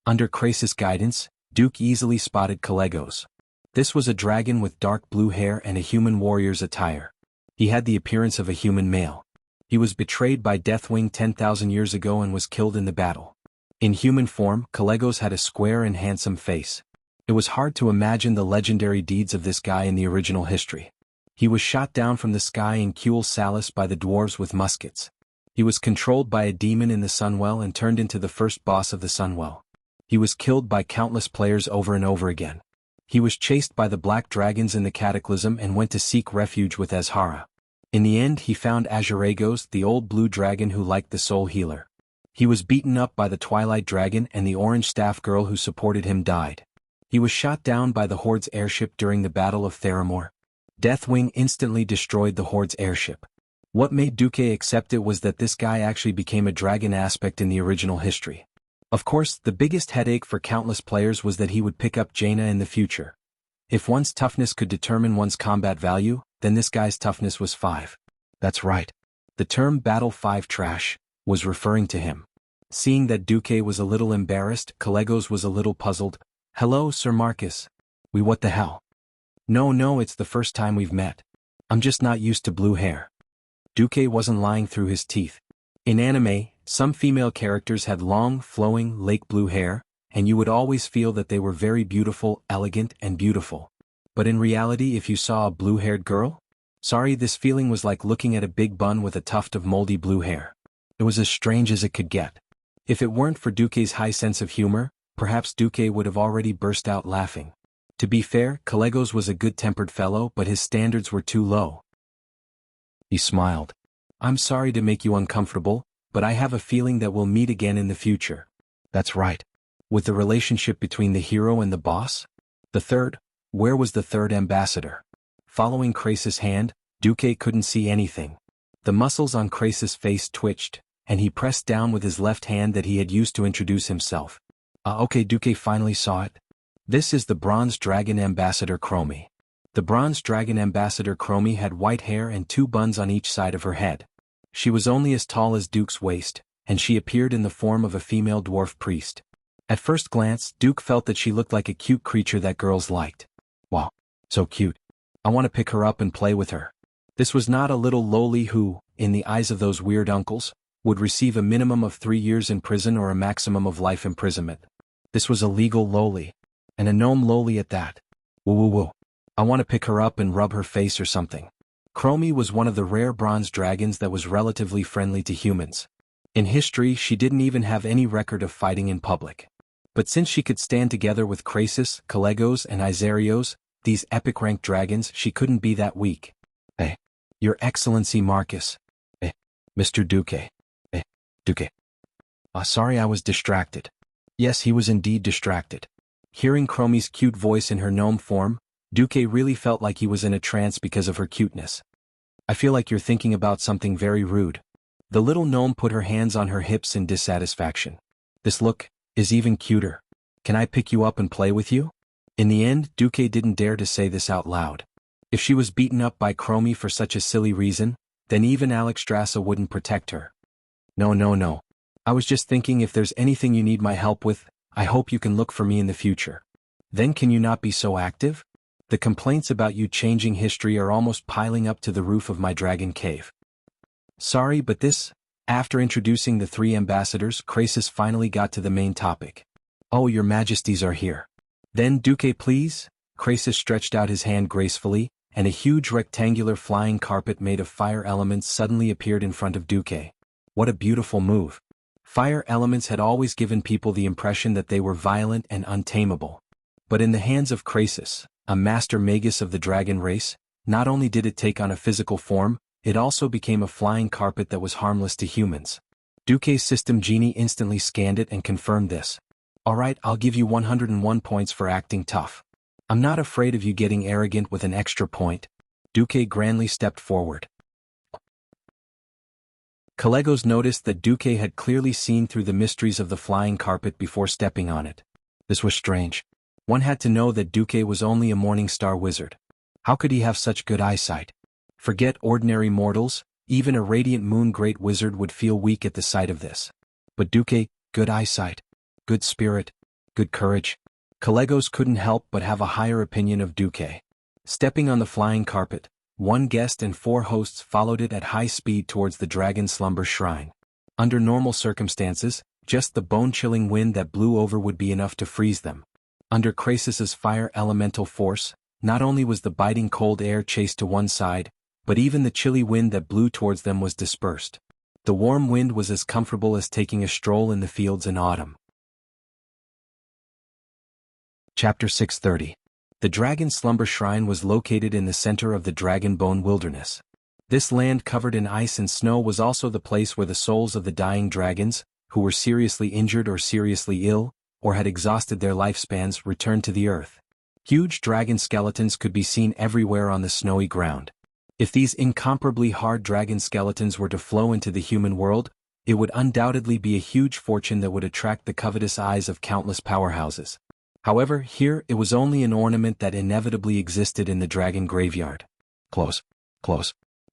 Under Krasis' guidance, Duque easily spotted Kalegos. This was a dragon with dark blue hair and a human warrior's attire. He had the appearance of a human male. He was betrayed by Deathwing 10,000 years ago and was killed in the battle. In human form, Kalegos had a square and handsome face. It was hard to imagine the legendary deeds of this guy in the original history. He was shot down from the sky in Kuel Salis by the dwarves with muskets. He was controlled by a demon in the Sunwell and turned into the first boss of the Sunwell. He was killed by countless players over and over again. He was chased by the black dragons in the Cataclysm and went to seek refuge with Azhara. In the end he found Azuragos, the old blue dragon who liked the soul healer. He was beaten up by the Twilight Dragon and the orange staff girl who supported him died. He was shot down by the Horde's airship during the Battle of Theramore. Deathwing instantly destroyed the Horde's airship. What made Duque accept it was that this guy actually became a dragon aspect in the original history. Of course, the biggest headache for countless players was that he would pick up Jaina in the future. If one's toughness could determine one's combat value, then this guy's toughness was 5. That's right. The term Battle 5 Trash was referring to him. Seeing that Duque was a little embarrassed, Calegos was a little puzzled. Hello, Sir Marcus. What the hell? No, it's the first time we've met. I'm just not used to blue hair. Duque wasn't lying through his teeth. In anime, some female characters had long, flowing, lake blue hair, and you would always feel that they were very beautiful, elegant, and beautiful. But in reality, if you saw a blue-haired girl? Sorry, this feeling was like looking at a big bun with a tuft of moldy blue hair. It was as strange as it could get. If it weren't for Duque's high sense of humor, perhaps Duque would have already burst out laughing. To be fair, Calegos was a good-tempered fellow, but his standards were too low. He smiled. I'm sorry to make you uncomfortable, but I have a feeling that we'll meet again in the future. That's right. With the relationship between the hero and the boss? The third? Where was the third ambassador? Following Krasis' hand, Duque couldn't see anything. The muscles on Krasis' face twitched, and he pressed down with his left hand that he had used to introduce himself. Okay, Duque finally saw it. This is the Bronze Dragon Ambassador Chromie. The Bronze Dragon Ambassador Chromie had white hair and 2 buns on each side of her head. She was only as tall as Duke's waist, and she appeared in the form of a female dwarf priest. At first glance, Duke felt that she looked like a cute creature that girls liked. Wow, so cute. I want to pick her up and play with her. This was not a little loli who, in the eyes of those weird uncles, would receive a minimum of 3 years in prison or a maximum of life imprisonment. This was a legal loli. And a gnome loli at that. Woo. I want to pick her up and rub her face or something. Chromie was one of the rare bronze dragons that was relatively friendly to humans. In history, she didn't even have any record of fighting in public. But since she could stand together with Krasis, Calegos, and Isarios, these epic-ranked dragons, she couldn't be that weak. Hey, Your Excellency Marcus. Mr. Duque. Duque. Sorry I was distracted. Yes, he was indeed distracted. Hearing Chromie's cute voice in her gnome form, Duque really felt like he was in a trance because of her cuteness. I feel like you're thinking about something very rude. The little gnome put her hands on her hips in dissatisfaction. This look is even cuter. Can I pick you up and play with you? In the end, Duque didn't dare to say this out loud. If she was beaten up by Chromie for such a silly reason, then even Alexstrasza wouldn't protect her. No. I was just thinking if there's anything you need my help with, I hope you can look for me in the future. Then can you not be so active? The complaints about you changing history are almost piling up to the roof of my dragon cave. Sorry, but this... After introducing the 3 ambassadors, Krasis finally got to the main topic. Oh, your majesties are here. Then Duque please? Krasis stretched out his hand gracefully, and a huge rectangular flying carpet made of fire elements suddenly appeared in front of Duque. What a beautiful move. Fire elements had always given people the impression that they were violent and untamable. But in the hands of Krasis, a master magus of the dragon race, not only did it take on a physical form, it also became a flying carpet that was harmless to humans. Duque's system genie instantly scanned it and confirmed this. Alright, I'll give you 101 points for acting tough. I'm not afraid of you getting arrogant with an extra point. Duque grandly stepped forward. Calegos noticed that Duque had clearly seen through the mysteries of the flying carpet before stepping on it. This was strange. One had to know that Duque was only a Morning Star wizard. How could he have such good eyesight? Forget ordinary mortals, even a Radiant Moon Great Wizard would feel weak at the sight of this. But Duque, good eyesight, good spirit, good courage. Calegos couldn't help but have a higher opinion of Duque. Stepping on the flying carpet, 1 guest and 4 hosts followed it at high speed towards the Dragon Slumber Shrine. Under normal circumstances, just the bone-chilling wind that blew over would be enough to freeze them. Under Krasis's fire elemental force, not only was the biting cold air chased to one side, but even the chilly wind that blew towards them was dispersed. The warm wind was as comfortable as taking a stroll in the fields in autumn. Chapter 630. The Dragon Slumber Shrine was located in the center of the Dragon Bone Wilderness. This land covered in ice and snow was also the place where the souls of the dying dragons, who were seriously injured or seriously ill, or had exhausted their lifespans, returned to the earth. Huge dragon skeletons could be seen everywhere on the snowy ground. If these incomparably hard dragon skeletons were to flow into the human world, it would undoubtedly be a huge fortune that would attract the covetous eyes of countless powerhouses. However, here it was only an ornament that inevitably existed in the dragon graveyard. Close.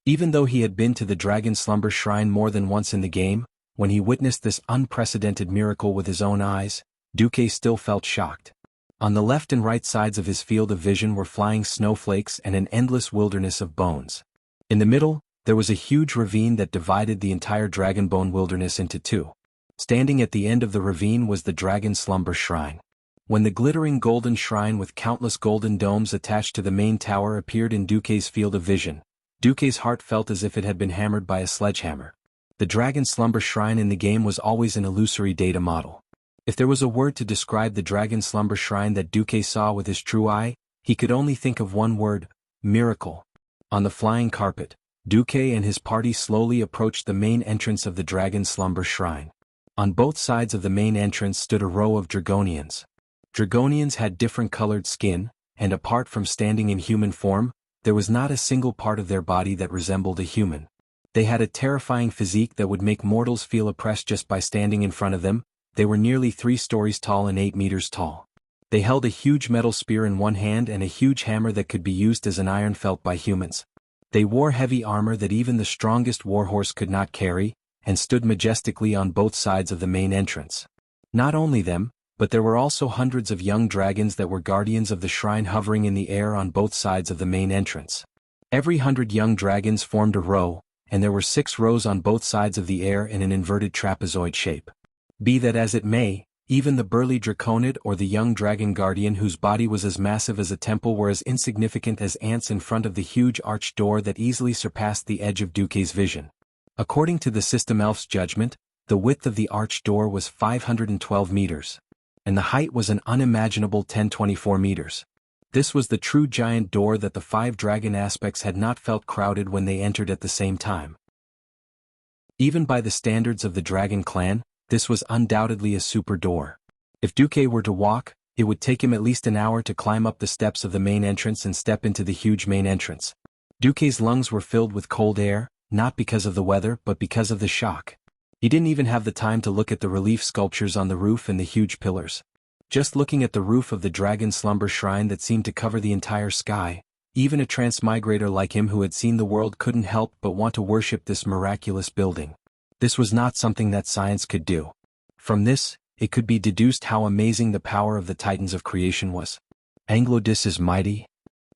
Even though he had been to the dragon slumber shrine more than once in the game, when he witnessed this unprecedented miracle with his own eyes, Duque still felt shocked. On the left and right sides of his field of vision were flying snowflakes and an endless wilderness of bones. In the middle, there was a huge ravine that divided the entire Dragonbone wilderness into two. Standing at the end of the ravine was the Dragon Slumber Shrine. When the glittering golden shrine with countless golden domes attached to the main tower appeared in Duque's field of vision, Duque's heart felt as if it had been hammered by a sledgehammer. The Dragon Slumber Shrine in the game was always an illusory data model. If there was a word to describe the Dragon Slumber Shrine that Duque saw with his true eye, he could only think of one word: miracle. On the flying carpet, Duque and his party slowly approached the main entrance of the Dragon Slumber Shrine. On both sides of the main entrance stood a row of Dragonians. Dragonians had different colored skin, and apart from standing in human form, there was not a single part of their body that resembled a human. They had a terrifying physique that would make mortals feel oppressed just by standing in front of them. They were nearly 3 stories tall and 8 meters tall. They held a huge metal spear in one hand and a huge hammer that could be used as an iron felt by humans. They wore heavy armor that even the strongest warhorse could not carry, and stood majestically on both sides of the main entrance. Not only them, but there were also hundreds of young dragons that were guardians of the shrine hovering in the air on both sides of the main entrance. Every 100 young dragons formed a row, and there were 6 rows on both sides of the air in an inverted trapezoid shape. Be that as it may, even the burly Draconid or the young dragon guardian whose body was as massive as a temple were as insignificant as ants in front of the huge arched door that easily surpassed the edge of Duque's vision. According to the system elf's judgment, the width of the arched door was 512 meters. And the height was an unimaginable 1024 meters. This was the true giant door that the 5 dragon aspects had not felt crowded when they entered at the same time. Even by the standards of the dragon clan, this was undoubtedly a super door. If Duque were to walk, it would take him at least an hour to climb up the steps of the main entrance and step into the huge main entrance. Duque's lungs were filled with cold air, not because of the weather but because of the shock. He didn't even have the time to look at the relief sculptures on the roof and the huge pillars. Just looking at the roof of the Dragon Slumber Shrine that seemed to cover the entire sky, even a transmigrator like him who had seen the world couldn't help but want to worship this miraculous building. This was not something that science could do. From this, it could be deduced how amazing the power of the titans of creation was. Anglodis is mighty.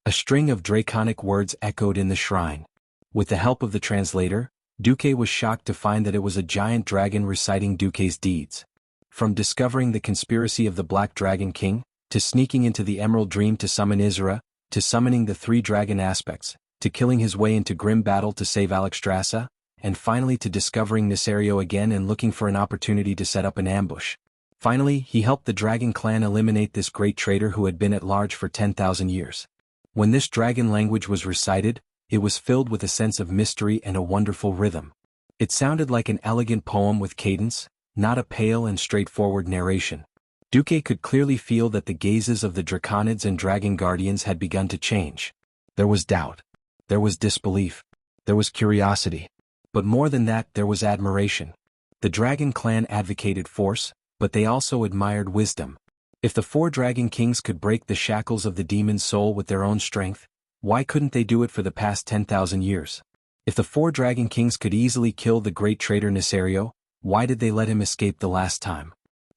A string of draconic words echoed in the shrine. With the help of the translator, Duque was shocked to find that it was a giant dragon reciting Duque's deeds. From discovering the conspiracy of the Black Dragon King, to sneaking into the Emerald Dream to summon Isra, to summoning the 3 dragon aspects, to killing his way into grim battle to save Alexstrasza, and finally to discovering Nisario again and looking for an opportunity to set up an ambush. Finally, he helped the dragon clan eliminate this great traitor who had been at large for 10,000 years. When this dragon language was recited, it was filled with a sense of mystery and a wonderful rhythm. It sounded like an elegant poem with cadence, not a pale and straightforward narration. Duque could clearly feel that the gazes of the Draconids and Dragon Guardians had begun to change. There was doubt. There was disbelief. There was curiosity. But more than that, there was admiration. The Dragon Clan advocated force, but they also admired wisdom. If the 4 Dragon Kings could break the shackles of the demon's soul with their own strength, why couldn't they do it for the past 10,000 years? If the 4 Dragon Kings could easily kill the great traitor Nisario, why did they let him escape the last time?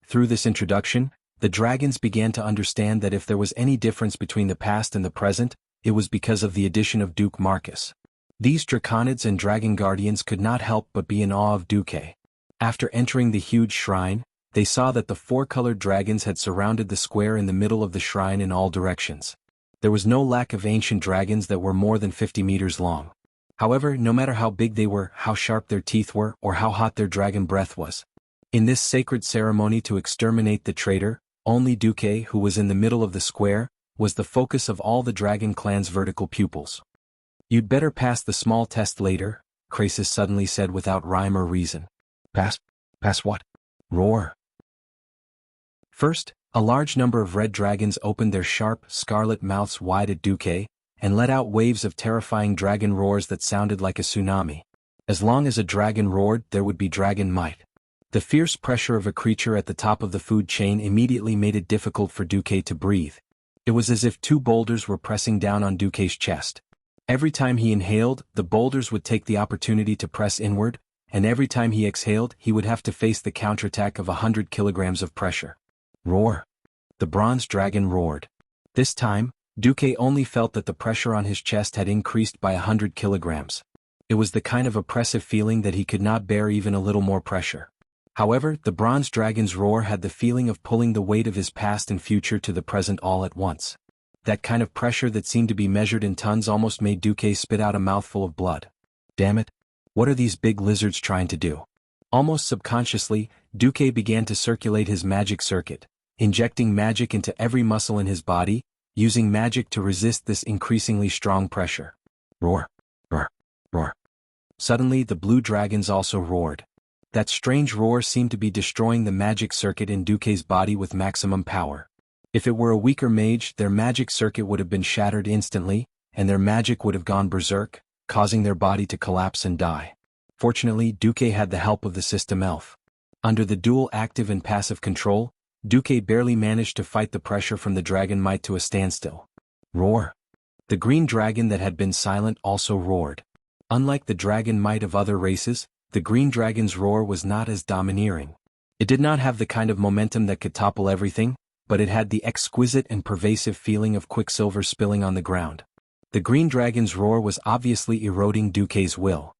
Through this introduction, the dragons began to understand that if there was any difference between the past and the present, it was because of the addition of Duke Marcus. These Draconids and Dragon Guardians could not help but be in awe of Duque. After entering the huge shrine, they saw that the 4-colored dragons had surrounded the square in the middle of the shrine in all directions. There was no lack of ancient dragons that were more than 50 meters long. However, no matter how big they were, how sharp their teeth were, or how hot their dragon breath was, in this sacred ceremony to exterminate the traitor, only Duque, who was in the middle of the square, was the focus of all the dragon clan's vertical pupils. "You'd better pass the small test later," Krasis suddenly said without rhyme or reason. Pass? Pass what? Roar. First, a large number of red dragons opened their sharp, scarlet mouths wide at Duque, and let out waves of terrifying dragon roars that sounded like a tsunami. As long as a dragon roared, there would be dragon might. The fierce pressure of a creature at the top of the food chain immediately made it difficult for Duque to breathe. It was as if two boulders were pressing down on Duque's chest. Every time he inhaled, the boulders would take the opportunity to press inward, and every time he exhaled, he would have to face the counterattack of 100 kilograms of pressure. Roar! The bronze dragon roared. This time, Duque only felt that the pressure on his chest had increased by 100 kilograms. It was the kind of oppressive feeling that he could not bear even a little more pressure. However, the bronze dragon's roar had the feeling of pulling the weight of his past and future to the present all at once. That kind of pressure that seemed to be measured in tons almost made Duque spit out a mouthful of blood. Damn it! What are these big lizards trying to do? Almost subconsciously, Duque began to circulate his magic circuit, injecting magic into every muscle in his body, using magic to resist this increasingly strong pressure. Roar! Roar! Roar! Suddenly the blue dragons also roared. That strange roar seemed to be destroying the magic circuit in Duque's body with maximum power. If it were a weaker mage, their magic circuit would have been shattered instantly, and their magic would have gone berserk, causing their body to collapse and die. Fortunately, Duque had the help of the system elf. Under the dual active and passive control, Duque barely managed to fight the pressure from the dragon might to a standstill. Roar! The green dragon that had been silent also roared. Unlike the dragon might of other races, the green dragon's roar was not as domineering. It did not have the kind of momentum that could topple everything, but it had the exquisite and pervasive feeling of quicksilver spilling on the ground. The green dragon's roar was obviously eroding Duque's will.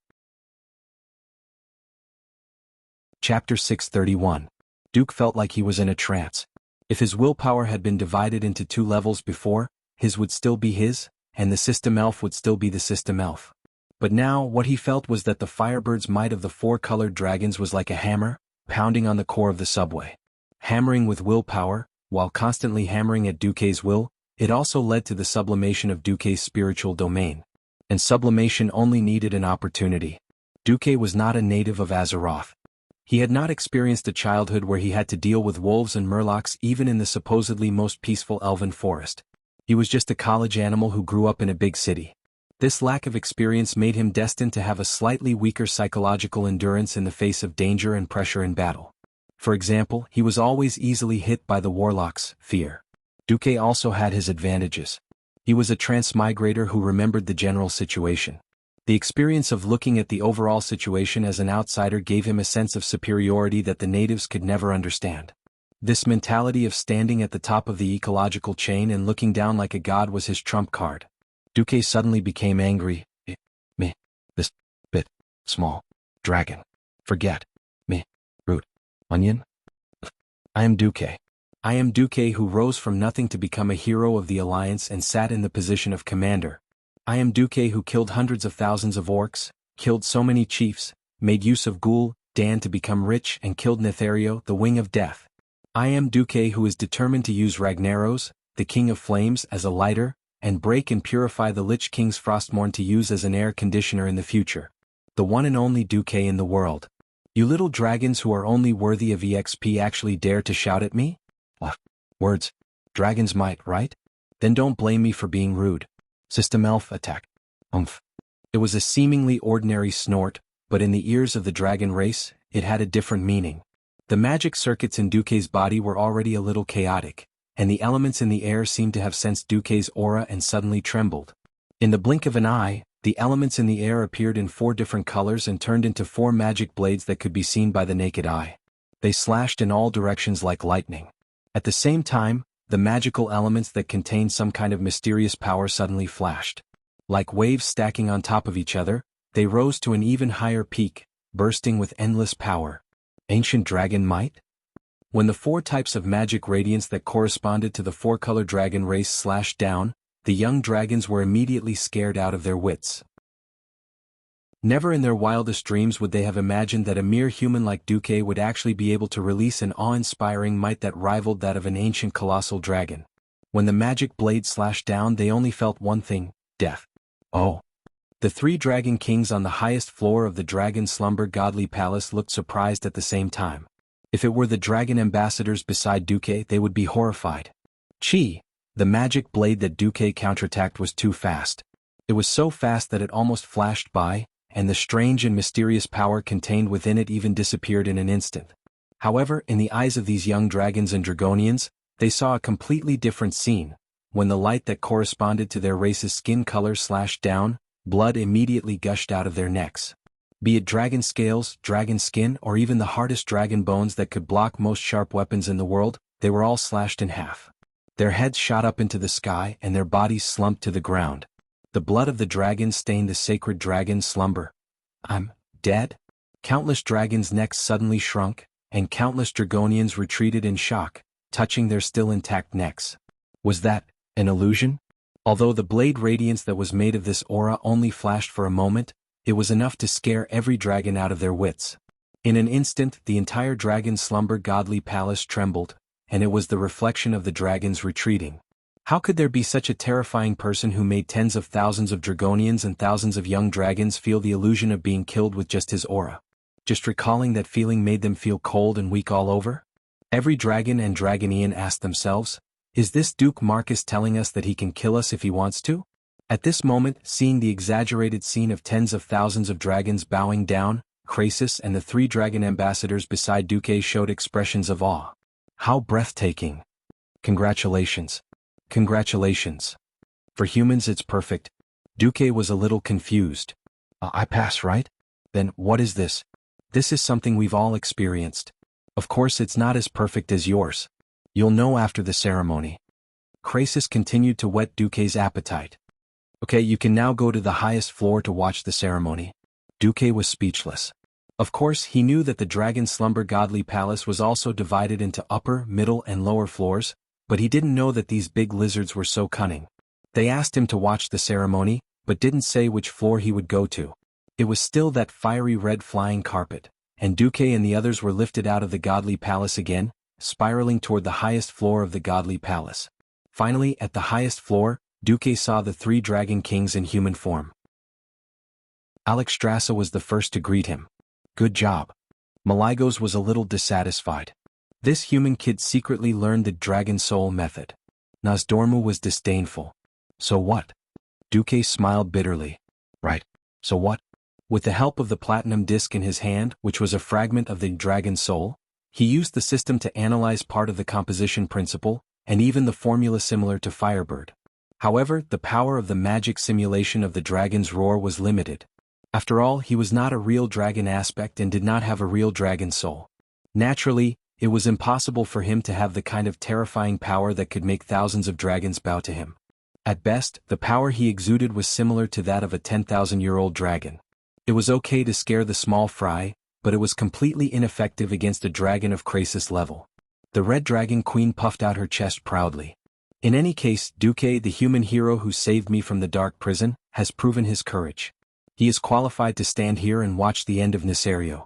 Chapter 631. Duque felt like he was in a trance. If his willpower had been divided into two levels before, his would still be his, and the system elf would still be the system elf. But now, what he felt was that the Firebird's might of the four-colored dragons was like a hammer, pounding on the core of the subway. Hammering with willpower, while constantly hammering at Duque's will, it also led to the sublimation of Duque's spiritual domain. And sublimation only needed an opportunity. Duque was not a native of Azeroth. He had not experienced a childhood where he had to deal with wolves and murlocs even in the supposedly most peaceful elven forest. He was just a college animal who grew up in a big city. This lack of experience made him destined to have a slightly weaker psychological endurance in the face of danger and pressure in battle. For example, he was always easily hit by the warlock's fear. Duque also had his advantages. He was a transmigrator who remembered the general situation. The experience of looking at the overall situation as an outsider gave him a sense of superiority that the natives could never understand. This mentality of standing at the top of the ecological chain and looking down like a god was his trump card. Duque suddenly became angry. Me. This bit. Small. Dragon. Forget. Me. Root. Onion. I am Duque. I am Duque who rose from nothing to become a hero of the Alliance and sat in the position of commander. I am Duque who killed hundreds of thousands of orcs, killed so many chiefs, made use of Ghoul, Dan to become rich and killed Nethario, the Wing of Death. I am Duque who is determined to use Ragnaros, the King of Flames, as a lighter, and break and purify the Lich King's Frostmourne to use as an air conditioner in the future. The one and only Duque in the world. You little dragons who are only worthy of EXP actually dare to shout at me? Words. Dragons might, right? Then don't blame me for being rude. System elf attack. It was a seemingly ordinary snort, but in the ears of the dragon race, it had a different meaning. The magic circuits in Duque's body were already a little chaotic, and the elements in the air seemed to have sensed Duque's aura and suddenly trembled. In the blink of an eye, the elements in the air appeared in 4 different colors and turned into 4 magic blades that could be seen by the naked eye. They slashed in all directions like lightning. At the same time, the magical elements that contained some kind of mysterious power suddenly flashed. Like waves stacking on top of each other, they rose to an even higher peak, bursting with endless power. Ancient dragon might? When the 4 types of magic radiance that corresponded to the 4-color dragon race slashed down, the young dragons were immediately scared out of their wits. Never in their wildest dreams would they have imagined that a mere human like Duque would actually be able to release an awe-inspiring might that rivaled that of an ancient colossal dragon. When the magic blade slashed down, they only felt one thing: death. Oh. The 3 dragon kings on the highest floor of the Dragon Slumber Godly Palace looked surprised at the same time. If it were the dragon ambassadors beside Duque, they would be horrified. Chi! The magic blade that Duque counterattacked was too fast. It was so fast that it almost flashed by, and the strange and mysterious power contained within it even disappeared in an instant. However, in the eyes of these young dragons and dragonians, they saw a completely different scene. When the light that corresponded to their race's skin color slashed down, blood immediately gushed out of their necks. Be it dragon scales, dragon skin, or even the hardest dragon bones that could block most sharp weapons in the world, they were all slashed in half. Their heads shot up into the sky and their bodies slumped to the ground. The blood of the dragon stained the sacred dragon's slumber. I'm dead? Countless dragons' necks suddenly shrunk, and countless dragonians retreated in shock, touching their still intact necks. Was that an illusion? Although the blade radiance that was made of this aura only flashed for a moment, it was enough to scare every dragon out of their wits. In an instant, the entire dragon slumber godly palace trembled, and it was the reflection of the dragons retreating. How could there be such a terrifying person who made tens of thousands of dragonians and thousands of young dragons feel the illusion of being killed with just his aura? Just recalling that feeling made them feel cold and weak all over? Every dragon and dragonian asked themselves, is this Duke Marcus telling us that he can kill us if he wants to? At this moment, seeing the exaggerated scene of tens of thousands of dragons bowing down, Krasis and the 3 dragon ambassadors beside Duque showed expressions of awe. How breathtaking! Congratulations. Congratulations. For humans it's perfect. Duque was a little confused. I pass, right? Then what is this? This is something we've all experienced. Of course it's not as perfect as yours. You'll know after the ceremony. Krasis continued to whet Duque's appetite. Okay, you can now go to the highest floor to watch the ceremony. Duque was speechless. Of course, he knew that the Dragon Slumber Godly Palace was also divided into upper, middle, and lower floors, but he didn't know that these big lizards were so cunning. They asked him to watch the ceremony, but didn't say which floor he would go to. It was still that fiery red flying carpet, and Duque and the others were lifted out of the Godly Palace again, spiraling toward the highest floor of the Godly Palace. Finally, at the highest floor, Duque saw the 3 dragon kings in human form. Alexstrasza was the first to greet him. Good job. Maligos was a little dissatisfied. This human kid secretly learned the Dragon Soul method. Nozdormu was disdainful. So what? Duque smiled bitterly. Right. So what? With the help of the platinum disc in his hand, which was a fragment of the Dragon Soul, he used the system to analyze part of the composition principle, and even the formula similar to Firebird. However, the power of the magic simulation of the dragon's roar was limited. After all, he was not a real dragon aspect and did not have a real dragon soul. Naturally, it was impossible for him to have the kind of terrifying power that could make thousands of dragons bow to him. At best, the power he exuded was similar to that of a 10,000-year-old dragon. It was okay to scare the small fry, but it was completely ineffective against a dragon of Krasis level. The Red Dragon Queen puffed out her chest proudly. In any case, Duque, the human hero who saved me from the dark prison, has proven his courage. He is qualified to stand here and watch the end of Nesario.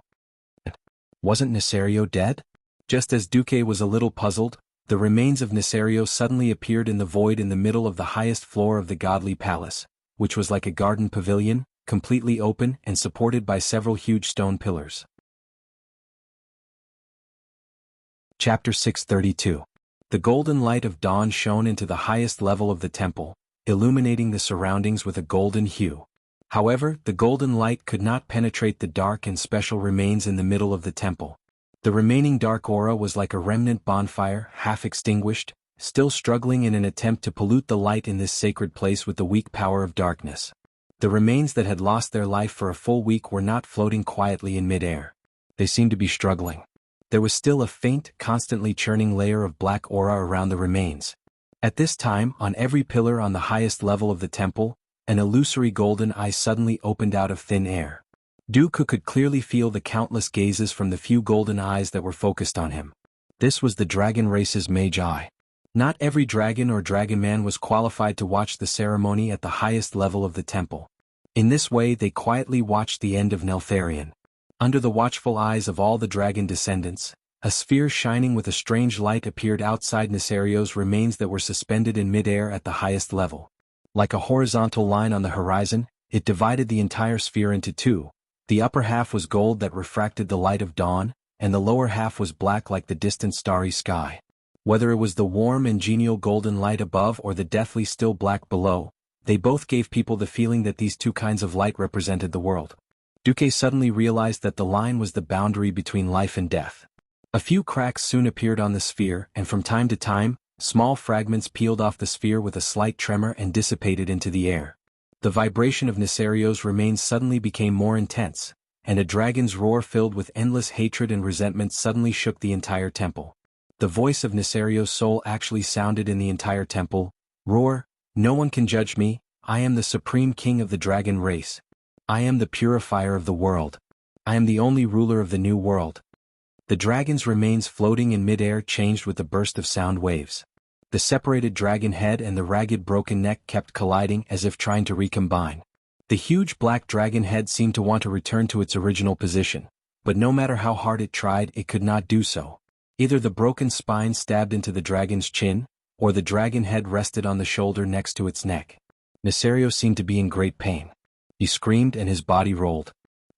Wasn't Nesario dead? Just as Duque was a little puzzled, the remains of Nesario suddenly appeared in the void in the middle of the highest floor of the Godly Palace, which was like a garden pavilion, completely open and supported by several huge stone pillars. Chapter 632. The golden light of dawn shone into the highest level of the temple, illuminating the surroundings with a golden hue. However, the golden light could not penetrate the dark and special remains in the middle of the temple. The remaining dark aura was like a remnant bonfire, half extinguished, still struggling in an attempt to pollute the light in this sacred place with the weak power of darkness. The remains that had lost their life for a full week were not floating quietly in midair. They seemed to be struggling. There was still a faint, constantly churning layer of black aura around the remains. At this time, on every pillar on the highest level of the temple, an illusory golden eye suddenly opened out of thin air. Duque could clearly feel the countless gazes from the few golden eyes that were focused on him. This was the dragon race's mage eye. Not every dragon or dragon man was qualified to watch the ceremony at the highest level of the temple. In this way they quietly watched the end of Neltharion. Under the watchful eyes of all the dragon descendants, a sphere shining with a strange light appeared outside Nesario's remains that were suspended in midair at the highest level. Like a horizontal line on the horizon, it divided the entire sphere into 2. The upper half was gold that refracted the light of dawn, and the lower half was black like the distant starry sky. Whether it was the warm and genial golden light above or the deathly still black below, they both gave people the feeling that these two kinds of light represented the world. Duque suddenly realized that the line was the boundary between life and death. A few cracks soon appeared on the sphere, and from time to time, small fragments peeled off the sphere with a slight tremor and dissipated into the air. The vibration of Nesario's remains suddenly became more intense, and a dragon's roar filled with endless hatred and resentment suddenly shook the entire temple. The voice of Nesario's soul actually sounded in the entire temple. Roar, no one can judge me, I am the supreme king of the dragon race. I am the purifier of the world. I am the only ruler of the new world. The dragon's remains floating in mid-air changed with a burst of sound waves. The separated dragon head and the ragged broken neck kept colliding as if trying to recombine. The huge black dragon head seemed to want to return to its original position, but no matter how hard it tried, it could not do so. Either the broken spine stabbed into the dragon's chin, or the dragon head rested on the shoulder next to its neck. Nesario seemed to be in great pain. He screamed and his body rolled.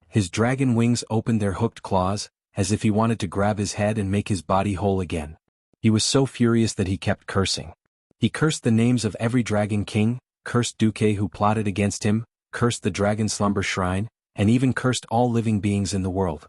His dragon wings opened their hooked claws, as if he wanted to grab his head and make his body whole again. He was so furious that he kept cursing. He cursed the names of every dragon king, cursed Duque who plotted against him, cursed the dragon slumber shrine, and even cursed all living beings in the world.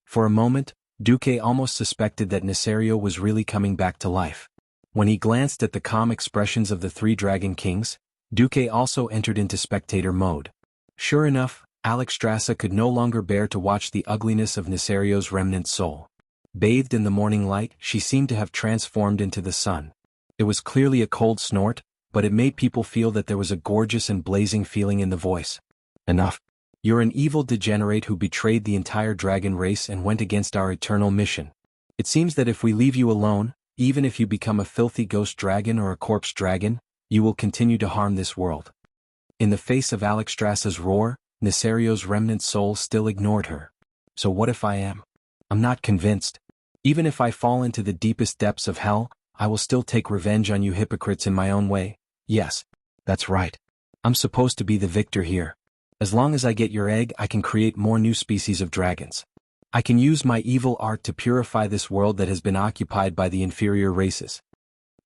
For a moment, Duque almost suspected that Nesario was really coming back to life. When he glanced at the calm expressions of the three dragon kings, Duque also entered into spectator mode. Sure enough, Alexstrasza could no longer bear to watch the ugliness of Nesario's remnant soul. Bathed in the morning light, she seemed to have transformed into the sun. It was clearly a cold snort, but it made people feel that there was a gorgeous and blazing feeling in the voice. Enough. You're an evil degenerate who betrayed the entire dragon race and went against our eternal mission. It seems that if we leave you alone, even if you become a filthy ghost dragon or a corpse dragon, you will continue to harm this world. In the face of Alexstrasza's roar, Nesario's remnant soul still ignored her. So what if I am? I'm not convinced. Even if I fall into the deepest depths of hell, I will still take revenge on you hypocrites in my own way. Yes, that's right. I'm supposed to be the victor here. As long as I get your egg, I can create more new species of dragons. I can use my evil art to purify this world that has been occupied by the inferior races.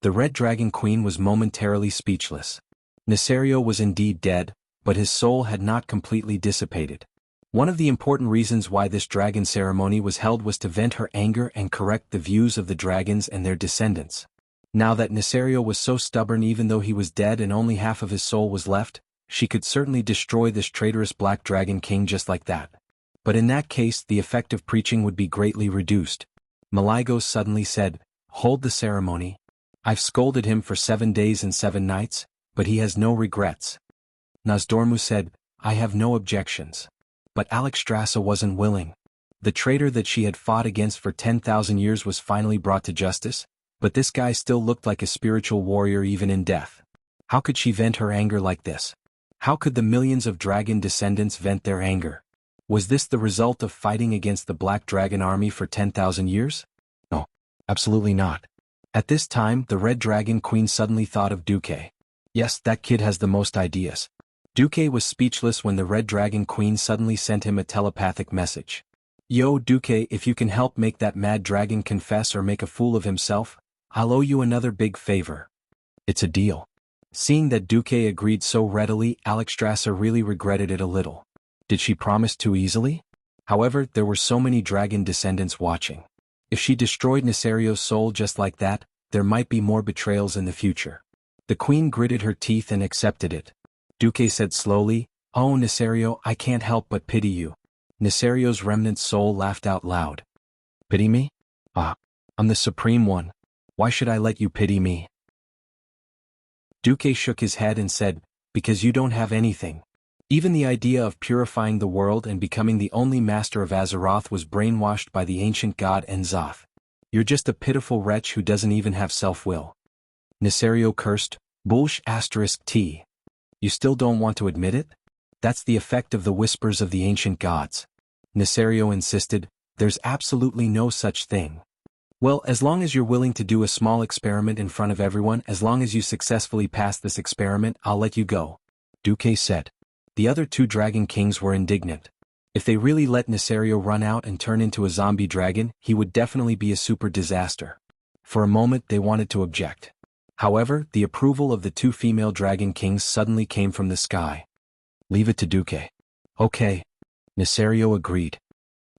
The Red Dragon Queen was momentarily speechless. Nesario was indeed dead, but his soul had not completely dissipated. One of the important reasons why this dragon ceremony was held was to vent her anger and correct the views of the dragons and their descendants. Now that Nesario was so stubborn, even though he was dead and only half of his soul was left, she could certainly destroy this traitorous Black Dragon King just like that. But in that case, the effect of preaching would be greatly reduced. Maligos suddenly said, "Hold the ceremony. I've scolded him for 7 days and 7 nights, but he has no regrets." Nosdormu said, "I have no objections." But Alexstrasza wasn't willing. The traitor that she had fought against for 10,000 years was finally brought to justice, but this guy still looked like a spiritual warrior even in death. How could she vent her anger like this? How could the millions of dragon descendants vent their anger? Was this the result of fighting against the Black Dragon army for 10,000 years? No, absolutely not. At this time, the Red Dragon Queen suddenly thought of Duque. Yes, that kid has the most ideas. Duque was speechless when the Red Dragon Queen suddenly sent him a telepathic message. Yo, Duque, if you can help make that mad dragon confess or make a fool of himself, I'll owe you another big favor. It's a deal. Seeing that Duque agreed so readily, Alexstrasza really regretted it a little. Did she promise too easily? However, there were so many dragon descendants watching. If she destroyed Nesario's soul just like that, there might be more betrayals in the future. The queen gritted her teeth and accepted it. Duque said slowly, "Oh Nesario, I can't help but pity you." Nesario's remnant soul laughed out loud. "Pity me? Ah, I'm the Supreme One. Why should I let you pity me?" Duque shook his head and said, "Because you don't have anything." Even the idea of purifying the world and becoming the only master of Azeroth was brainwashed by the ancient god Enzoth. You're just a pitiful wretch who doesn't even have self-will. Nesario cursed, "Bullsh**T. You still don't want to admit it? That's the effect of the whispers of the ancient gods." Nesario insisted, "There's absolutely no such thing." "Well, as long as you're willing to do a small experiment in front of everyone, as long as you successfully pass this experiment, I'll let you go," Duque said. The other 2 dragon kings were indignant. If they really let Nesario run out and turn into a zombie dragon, he would definitely be a super disaster. For a moment they wanted to object. However, the approval of the two female dragon kings suddenly came from the sky. Leave it to Duque. Okay. Nesario agreed.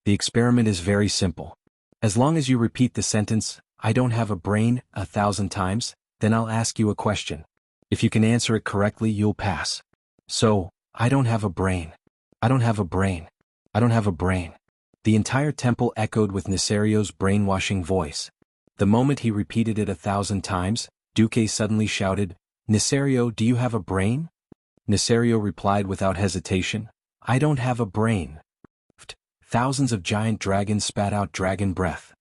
The experiment is very simple. As long as you repeat the sentence, I don't have a brain, 1,000 times, then I'll ask you a question. If you can answer it correctly, you'll pass. So, I don't have a brain. I don't have a brain. I don't have a brain. The entire temple echoed with Nesario's brainwashing voice. The moment he repeated it 1,000 times, Duque suddenly shouted, Nesario, do you have a brain? Nesario replied without hesitation, I don't have a brain. Thousands of giant dragons spat out dragon breath.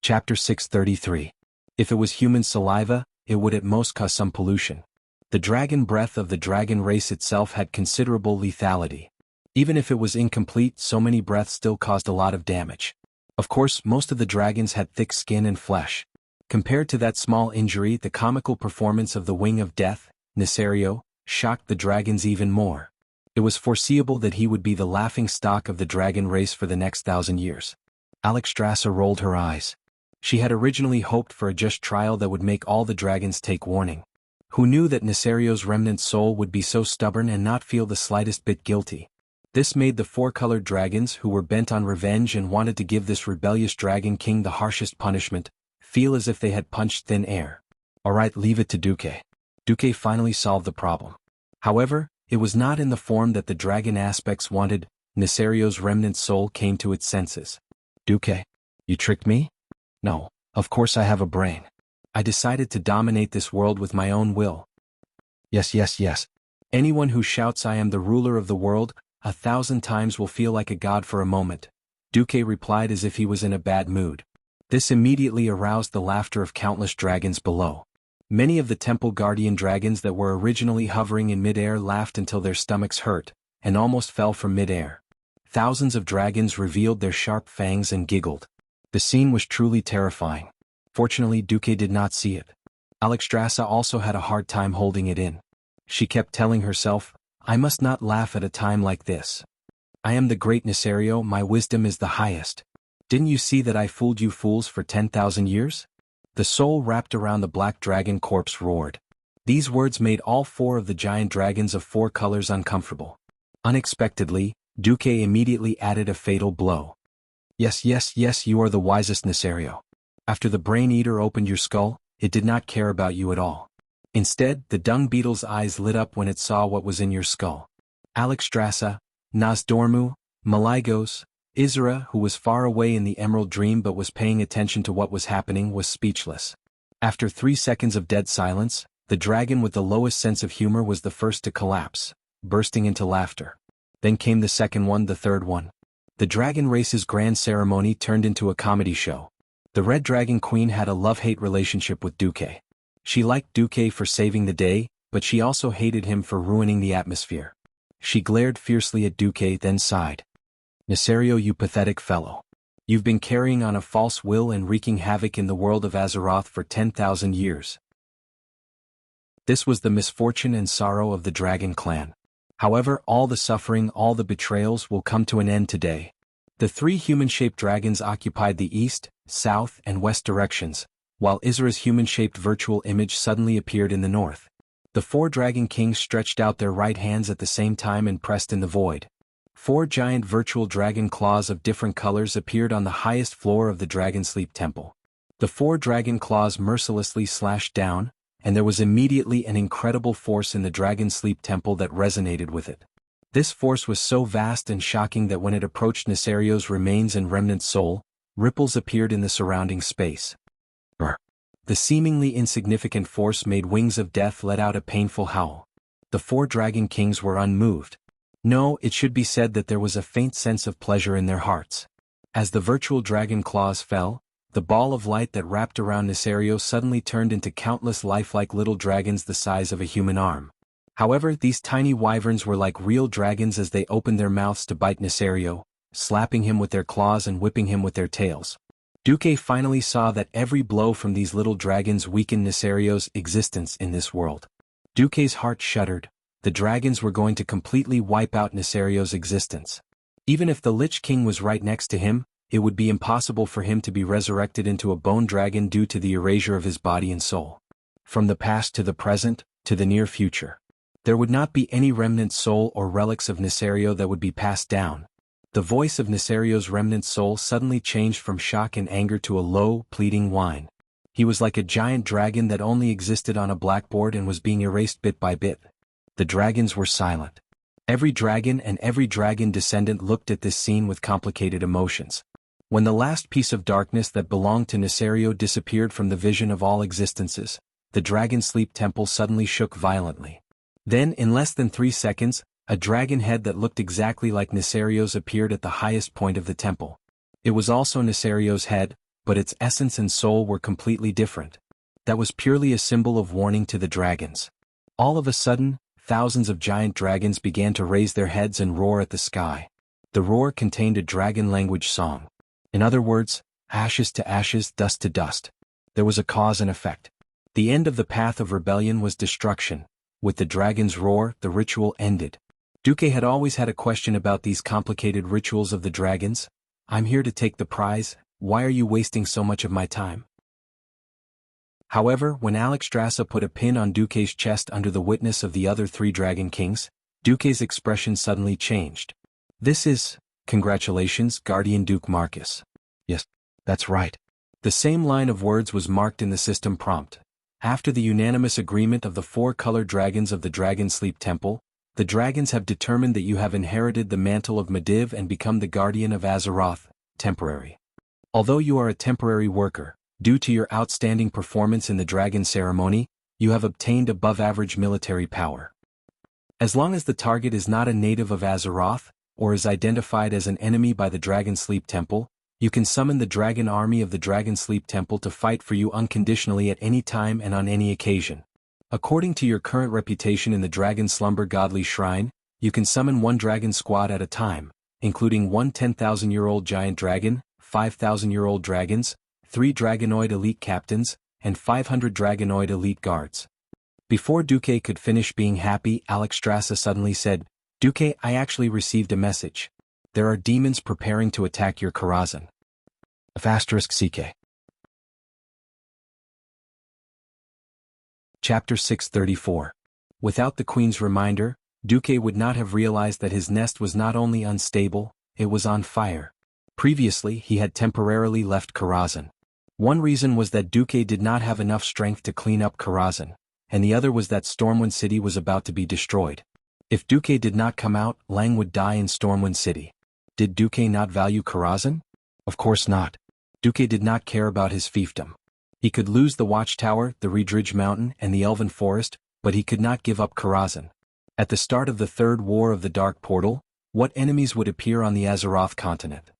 Chapter 633. If it was human saliva, it would at most cause some pollution. The dragon breath of the dragon race itself had considerable lethality. Even if it was incomplete, so many breaths still caused a lot of damage. Of course, most of the dragons had thick skin and flesh. Compared to that small injury, the comical performance of the Wing of Death, Nesario, shocked the dragons even more. It was foreseeable that he would be the laughing stock of the dragon race for the next 1,000 years. Alexstrasza rolled her eyes. She had originally hoped for a just trial that would make all the dragons take warning. Who knew that Nesario's remnant soul would be so stubborn and not feel the slightest bit guilty? This made the four-colored dragons, who were bent on revenge and wanted to give this rebellious dragon king the harshest punishment, feel as if they had punched thin air. Alright, leave it to Duque. Duque finally solved the problem. However, it was not in the form that the dragon aspects wanted. Nesario's remnant soul came to its senses. Duque, you tricked me? No, of course I have a brain. I decided to dominate this world with my own will. Yes. Anyone who shouts I am the ruler of the world 1,000 times will feel like a god for a moment, Duque replied as if he was in a bad mood. This immediately aroused the laughter of countless dragons below. Many of the temple guardian dragons that were originally hovering in midair laughed until their stomachs hurt, and almost fell from midair. Thousands of dragons revealed their sharp fangs and giggled. The scene was truly terrifying. Fortunately, Duque did not see it. Alexstrasza also had a hard time holding it in. She kept telling herself, I must not laugh at a time like this. I am the great Nesario, my wisdom is the highest. Didn't you see that I fooled you fools for 10,000 years? The soul wrapped around the black dragon corpse roared. These words made all four of the giant dragons of four colors uncomfortable. Unexpectedly, Duque immediately added a fatal blow. Yes, you are the wisest, Nesario. After the brain eater opened your skull, it did not care about you at all. Instead, the dung beetle's eyes lit up when it saw what was in your skull. Alexstrasza, Nosdormu, Maligos, Isra, who was far away in the Emerald Dream but was paying attention to what was happening, was speechless. After 3 seconds of dead silence, the dragon with the lowest sense of humor was the first to collapse, bursting into laughter. Then came the second one, the third one. The dragon race's grand ceremony turned into a comedy show. The Red Dragon Queen had a love-hate relationship with Duque. She liked Duque for saving the day, but she also hated him for ruining the atmosphere. She glared fiercely at Duque, then sighed. Nesario, you pathetic fellow. You've been carrying on a false will and wreaking havoc in the world of Azeroth for 10,000 years. This was the misfortune and sorrow of the Dragon Clan. However, all the suffering, all the betrayals will come to an end today. The 3 human-shaped dragons occupied the east, south, and west directions, while Isra's human-shaped virtual image suddenly appeared in the north. The 4 dragon kings stretched out their right hands at the same time and pressed in the void. 4 giant virtual dragon claws of different colors appeared on the highest floor of the Dragon Sleep Temple. The 4 dragon claws mercilessly slashed down, and there was immediately an incredible force in the Dragon Sleep Temple that resonated with it. This force was so vast and shocking that when it approached Nesario's remains and remnant soul, ripples appeared in the surrounding space. The seemingly insignificant force made Wings of Death let out a painful howl. The 4 dragon kings were unmoved. No, it should be said that there was a faint sense of pleasure in their hearts. As the virtual dragon claws fell, the ball of light that wrapped around Nesario suddenly turned into countless lifelike little dragons the size of a human arm. However, these tiny wyverns were like real dragons as they opened their mouths to bite Nesario, slapping him with their claws and whipping him with their tails. Duque finally saw that every blow from these little dragons weakened Nesario's existence in this world. Duque's heart shuddered. The dragons were going to completely wipe out Nesario's existence. Even if the Lich King was right next to him, it would be impossible for him to be resurrected into a bone dragon due to the erasure of his body and soul. From the past to the present, to the near future. There would not be any remnant soul or relics of Nesario that would be passed down. The voice of Nesario's remnant soul suddenly changed from shock and anger to a low, pleading whine. He was like a giant dragon that only existed on a blackboard and was being erased bit by bit. The dragons were silent. Every dragon and every dragon descendant looked at this scene with complicated emotions. When the last piece of darkness that belonged to Nesario disappeared from the vision of all existences, the dragon sleep temple suddenly shook violently. Then, in less than 3 seconds, a dragon head that looked exactly like Nesario's appeared at the highest point of the temple. It was also Nesario's head, but its essence and soul were completely different. That was purely a symbol of warning to the dragons. All of a sudden, thousands of giant dragons began to raise their heads and roar at the sky. The roar contained a dragon language song. In other words, ashes to ashes, dust to dust. There was a cause and effect. The end of the path of rebellion was destruction. With the dragon's roar, the ritual ended. Duque had always had a question about these complicated rituals of the dragons. I'm here to take the prize, why are you wasting so much of my time? However, when Alexstrasza put a pin on Duque's chest under the witness of the other 3 dragon kings, Duque's expression suddenly changed. This is, congratulations, Guardian Duke Marcus. Yes, that's right. The same line of words was marked in the system prompt. After the unanimous agreement of the 4 colored dragons of the Dragon Sleep Temple, the dragons have determined that you have inherited the mantle of Mediv and become the guardian of Azeroth, temporary. Although you are a temporary worker, due to your outstanding performance in the dragon ceremony, you have obtained above-average military power. As long as the target is not a native of Azeroth, or is identified as an enemy by the Dragon Sleep Temple, you can summon the dragon army of the Dragon Sleep Temple to fight for you unconditionally at any time and on any occasion. According to your current reputation in the Dragon Slumber Godly Shrine, you can summon 1 dragon squad at a time, including 1 10,000-year-old giant dragon, 5,000-year-old dragons, 3 dragonoid elite captains, and 500 dragonoid elite guards. Before Duque could finish being happy, Alexstrasza suddenly said, Duque, I actually received a message. There are demons preparing to attack your Karazhan. *CK. Chapter 634. Without the Queen's reminder, Duque would not have realized that his nest was not only unstable, it was on fire. Previously, he had temporarily left Karazhan. One reason was that Duque did not have enough strength to clean up Karazhan, and the other was that Stormwind City was about to be destroyed. If Duque did not come out, Lang would die in Stormwind City. Did Duque not value Karazhan? Of course not. Duque did not care about his fiefdom. He could lose the Watchtower, the Redridge Mountain, and the Elven Forest, but he could not give up Karazhan. At the start of the Third War of the Dark Portal, what enemies would appear on the Azeroth continent?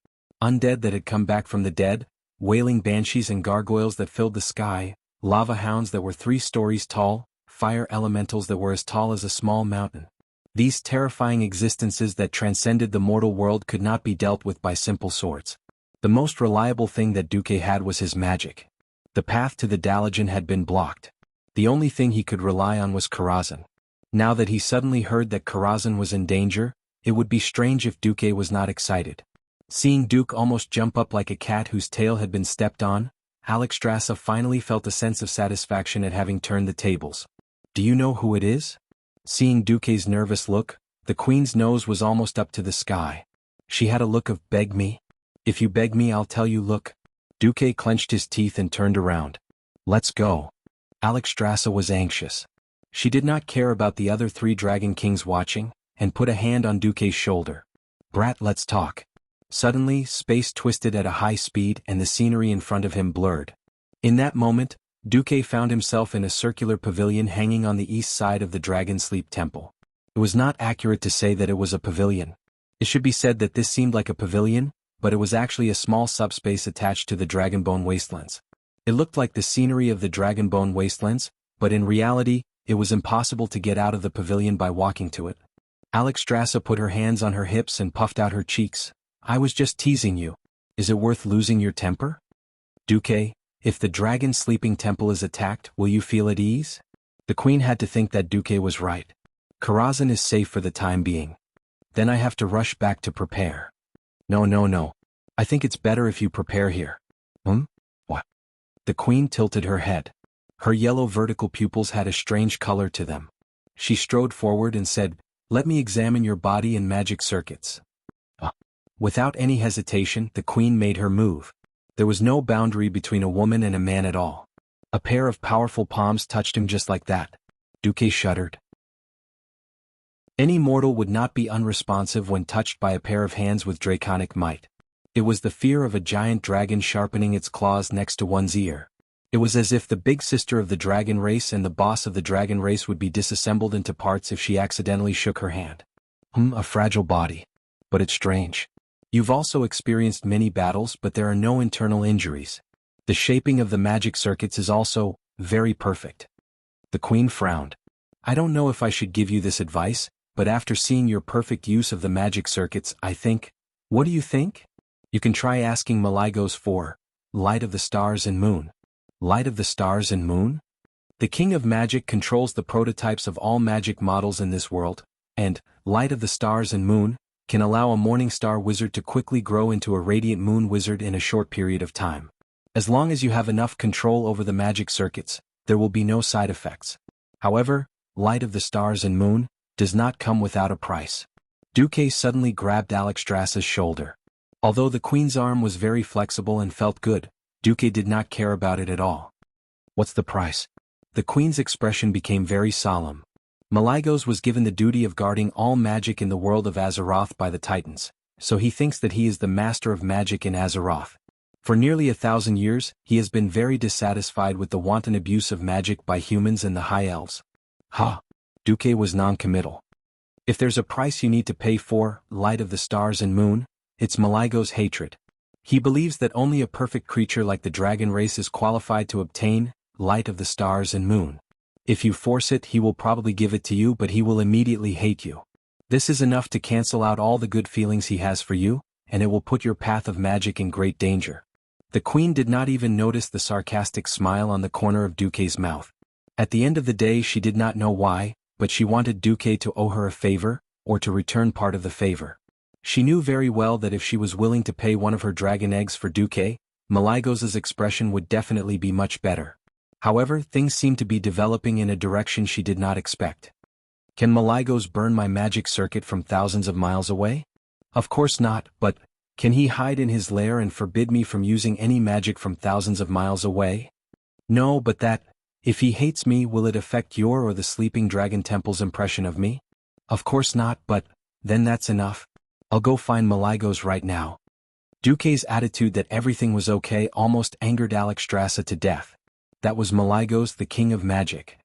Undead that had come back from the dead, wailing banshees and gargoyles that filled the sky, lava hounds that were 3 stories tall, fire elementals that were as tall as a small mountain. These terrifying existences that transcended the mortal world could not be dealt with by simple swords. The most reliable thing that Duque had was his magic. The path to the Dalajan had been blocked. The only thing he could rely on was Karazhan. Now that he suddenly heard that Karazhan was in danger, it would be strange if Duque was not excited. Seeing Duke almost jump up like a cat whose tail had been stepped on, Alexstrasza finally felt a sense of satisfaction at having turned the tables. Do you know who it is? Seeing Duque's nervous look, the Queen's nose was almost up to the sky. She had a look of, beg me? If you beg me I'll tell you. Look. Duque clenched his teeth and turned around. Let's go. Alexstrasza was anxious. She did not care about the other 3 dragon kings watching, and put a hand on Duque's shoulder. Brat, let's talk. Suddenly, space twisted at a high speed and the scenery in front of him blurred. In that moment, Duque found himself in a circular pavilion hanging on the east side of the Dragon Sleep Temple. It was not accurate to say that it was a pavilion. It should be said that this seemed like a pavilion, but it was actually a small subspace attached to the Dragonbone Wastelands. It looked like the scenery of the Dragonbone Wastelands, but in reality, it was impossible to get out of the pavilion by walking to it. Alexstrasza put her hands on her hips and puffed out her cheeks. I was just teasing you. Is it worth losing your temper? Duque, if the Dragon Sleeping Temple is attacked, will you feel at ease? The Queen had to think that Duque was right. Karazhan is safe for the time being. Then I have to rush back to prepare. No. I think it's better if you prepare here. What? The queen tilted her head. Her yellow vertical pupils had a strange color to them. She strode forward and said, "Let me examine your body and magic circuits." Without any hesitation, the queen made her move. There was no boundary between a woman and a man at all. A pair of powerful palms touched him just like that. Duque shuddered. Any mortal would not be unresponsive when touched by a pair of hands with draconic might. It was the fear of a giant dragon sharpening its claws next to one's ear. It was as if the big sister of the dragon race and the boss of the dragon race would be disassembled into parts if she accidentally shook her hand. A fragile body. But it's strange. You've also experienced many battles, but there are no internal injuries. The shaping of the magic circuits is also very perfect. The queen frowned. I don't know if I should give you this advice, but after seeing your perfect use of the magic circuits, I think... What do you think? You can try asking Malygos for Light of the Stars and Moon. Light of the Stars and Moon? The King of Magic controls the prototypes of all magic models in this world, and Light of the Stars and Moon can allow a morning star wizard to quickly grow into a radiant moon wizard in a short period of time. As long as you have enough control over the magic circuits, there will be no side effects. However, Light of the Stars and Moon does not come without a price. Duque suddenly grabbed Alexstrasza's shoulder. Although the queen's arm was very flexible and felt good, Duque did not care about it at all. What's the price? The queen's expression became very solemn. Malygos was given the duty of guarding all magic in the world of Azeroth by the Titans, so he thinks that he is the master of magic in Azeroth. For nearly 1,000 years, he has been very dissatisfied with the wanton abuse of magic by humans and the High Elves. Duque was non-committal. If there's a price you need to pay for Light of the Stars and Moon, it's Malygos' hatred. He believes that only a perfect creature like the dragon race is qualified to obtain Light of the Stars and Moon. If you force it, he will probably give it to you, but he will immediately hate you. This is enough to cancel out all the good feelings he has for you, and it will put your path of magic in great danger. The queen did not even notice the sarcastic smile on the corner of Duque's mouth. At the end of the day, she did not know why, but she wanted Duque to owe her a favor, or to return part of the favor. She knew very well that if she was willing to pay one of her dragon eggs for Duque, Malygos' expression would definitely be much better. However, things seemed to be developing in a direction she did not expect. Can Malygos burn my magic circuit from thousands of miles away? Of course not, but can he hide in his lair and forbid me from using any magic from thousands of miles away? No, but if he hates me, will it affect your or the Sleeping Dragon Temple's impression of me? Of course not, but then that's enough. I'll go find Malygos right now. Duque's attitude that everything was okay almost angered Alexstrasza to death. That was Malygos, the King of Magic.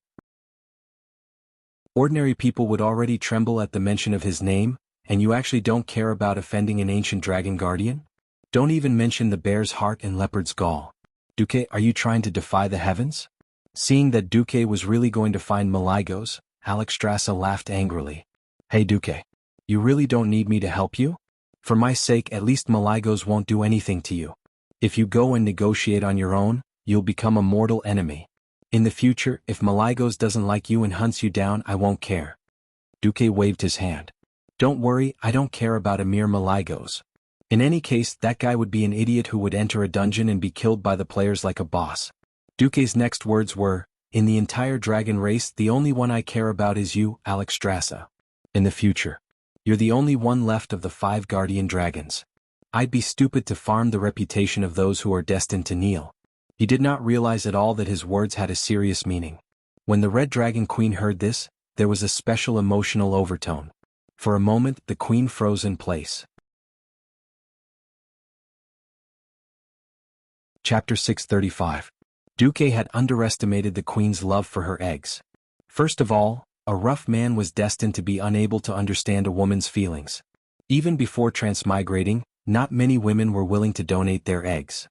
Ordinary people would already tremble at the mention of his name, and you actually don't care about offending an ancient dragon guardian? Don't even mention the bear's heart and leopard's gall. Duque, are you trying to defy the heavens? Seeing that Duque was really going to find Malygos, Alexstrasza laughed angrily. Hey Duque, you really don't need me to help you? For my sake, at least Malygos won't do anything to you. If you go and negotiate on your own, you'll become a mortal enemy. In the future, if Malygos doesn't like you and hunts you down, I won't care. Duque waved his hand. Don't worry, I don't care about a mere Malygos. In any case, that guy would be an idiot who would enter a dungeon and be killed by the players like a boss. Duque's next words were, in the entire dragon race, the only one I care about is you, Alexstrasza. In the future, you're the only one left of the 5 guardian dragons. I'd be stupid to farm the reputation of those who are destined to kneel. He did not realize at all that his words had a serious meaning. When the Red Dragon Queen heard this, there was a special emotional overtone. For a moment, the queen froze in place. Chapter 635. Duque had underestimated the queen's love for her eggs. First of all, a rough man was destined to be unable to understand a woman's feelings. Even before transmigrating, not many women were willing to donate their eggs.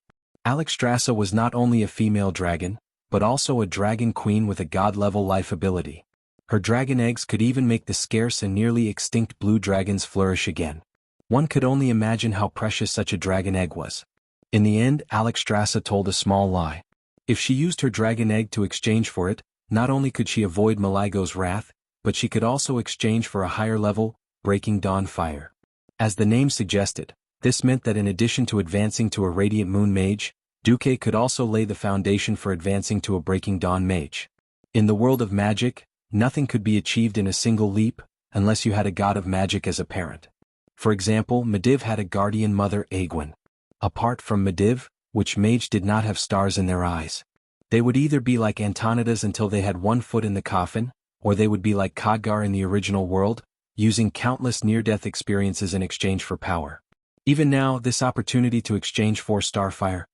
Alexstrasza was not only a female dragon, but also a dragon queen with a god-level life ability. Her dragon eggs could even make the scarce and nearly extinct blue dragons flourish again. One could only imagine how precious such a dragon egg was. In the end, Alexstrasza told a small lie. If she used her dragon egg to exchange for it, not only could she avoid Malygos' wrath, but she could also exchange for a higher level, Breaking Dawn fire. As the name suggested, This meant that in addition to advancing to a Radiant Moon Mage, Duque could also lay the foundation for advancing to a Breaking Dawn Mage. In the world of magic, nothing could be achieved in a single leap, unless you had a god of magic as a parent. For example, Medivh had a guardian mother, Egwene. Apart from Medivh, which mage did not have stars in their eyes? They would either be like Antonidas until they had one foot in the coffin, or they would be like Khadgar in the original world, using countless near-death experiences in exchange for power. Even now, this opportunity to exchange 4 starfire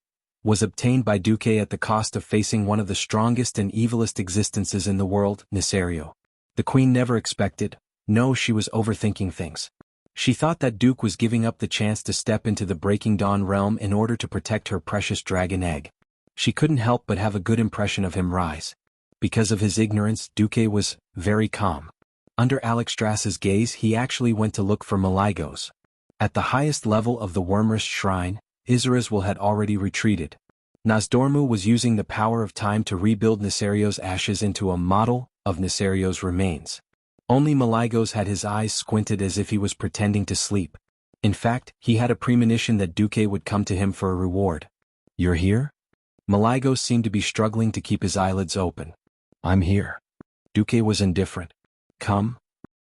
was obtained by Duque at the cost of facing one of the strongest and evilest existences in the world, Nesario. The queen never expected. No, she was overthinking things. She thought that Duque was giving up the chance to step into the Breaking Dawn realm in order to protect her precious dragon egg. She couldn't help but have a good impression of him rise. Because of his ignorance, Duque was very calm. Under Alexstrasza's gaze, he actually went to look for Malygos. At the highest level of the Wyrmrest Shrine, Yggdrasil had already retreated. Nozdormu was using the power of time to rebuild Nesario's ashes into a model of Nesario's remains. Only Malygos had his eyes squinted as if he was pretending to sleep. In fact, he had a premonition that Duque would come to him for a reward. "You're here?" Malygos seemed to be struggling to keep his eyelids open. "I'm here." Duque was indifferent. "Come?"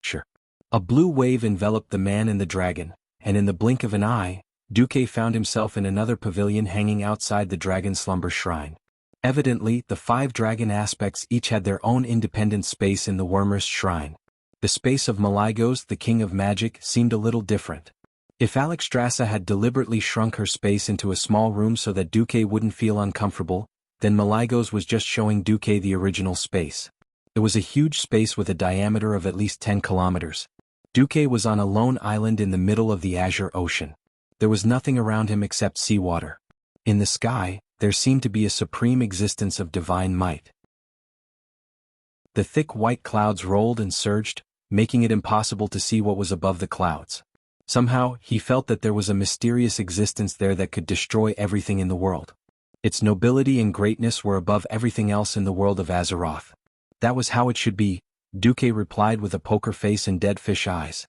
"Sure." A blue wave enveloped the man and the dragon, and in the blink of an eye, Duque found himself in another pavilion hanging outside the Dragon Slumber Shrine. Evidently, the 5 dragon aspects each had their own independent space in the Wyrmrest Shrine. The space of Malygos, the king of magic, seemed a little different. If Alexstrasza had deliberately shrunk her space into a small room so that Duque wouldn't feel uncomfortable, then Malygos was just showing Duque the original space. It was a huge space with a diameter of at least 10 kilometers. Duque was on a lone island in the middle of the Azure Ocean. There was nothing around him except seawater. In the sky, there seemed to be a supreme existence of divine might. The thick white clouds rolled and surged, making it impossible to see what was above the clouds. Somehow, he felt that there was a mysterious existence there that could destroy everything in the world. Its nobility and greatness were above everything else in the world of Azeroth. That was how it should be, Duque replied with a poker face and dead fish eyes.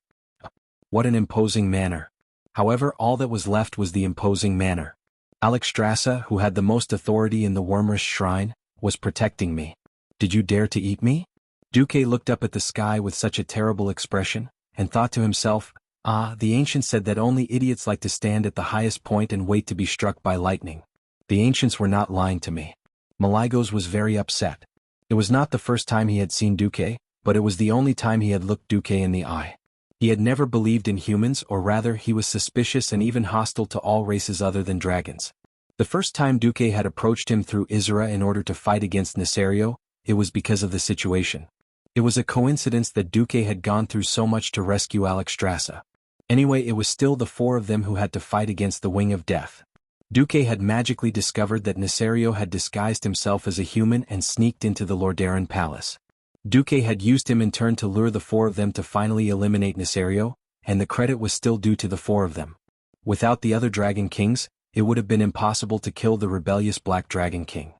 What an imposing manner. However, all that was left was the imposing manner. Alexstrasza, who had the most authority in the Wyrmrest Shrine, was protecting me. Did you dare to eat me? Duque looked up at the sky with such a terrible expression, and thought to himself, the ancients said that only idiots like to stand at the highest point and wait to be struck by lightning. The ancients were not lying to me. Malygos was very upset. It was not the first time he had seen Duque, but it was the only time he had looked Duque in the eye. He had never believed in humans, or rather he was suspicious and even hostile to all races other than dragons. The first time Duque had approached him through Isra in order to fight against Nesario, it was because of the situation. It was a coincidence that Duque had gone through so much to rescue Alexstrasza. Anyway, it was still the 4 of them who had to fight against the Wing of Death. Duque had magically discovered that Nesario had disguised himself as a human and sneaked into the Lordaeron Palace. Duque had used him in turn to lure the 4 of them to finally eliminate Nesario, and the credit was still due to the 4 of them. Without the other Dragon Kings, it would have been impossible to kill the rebellious Black Dragon King.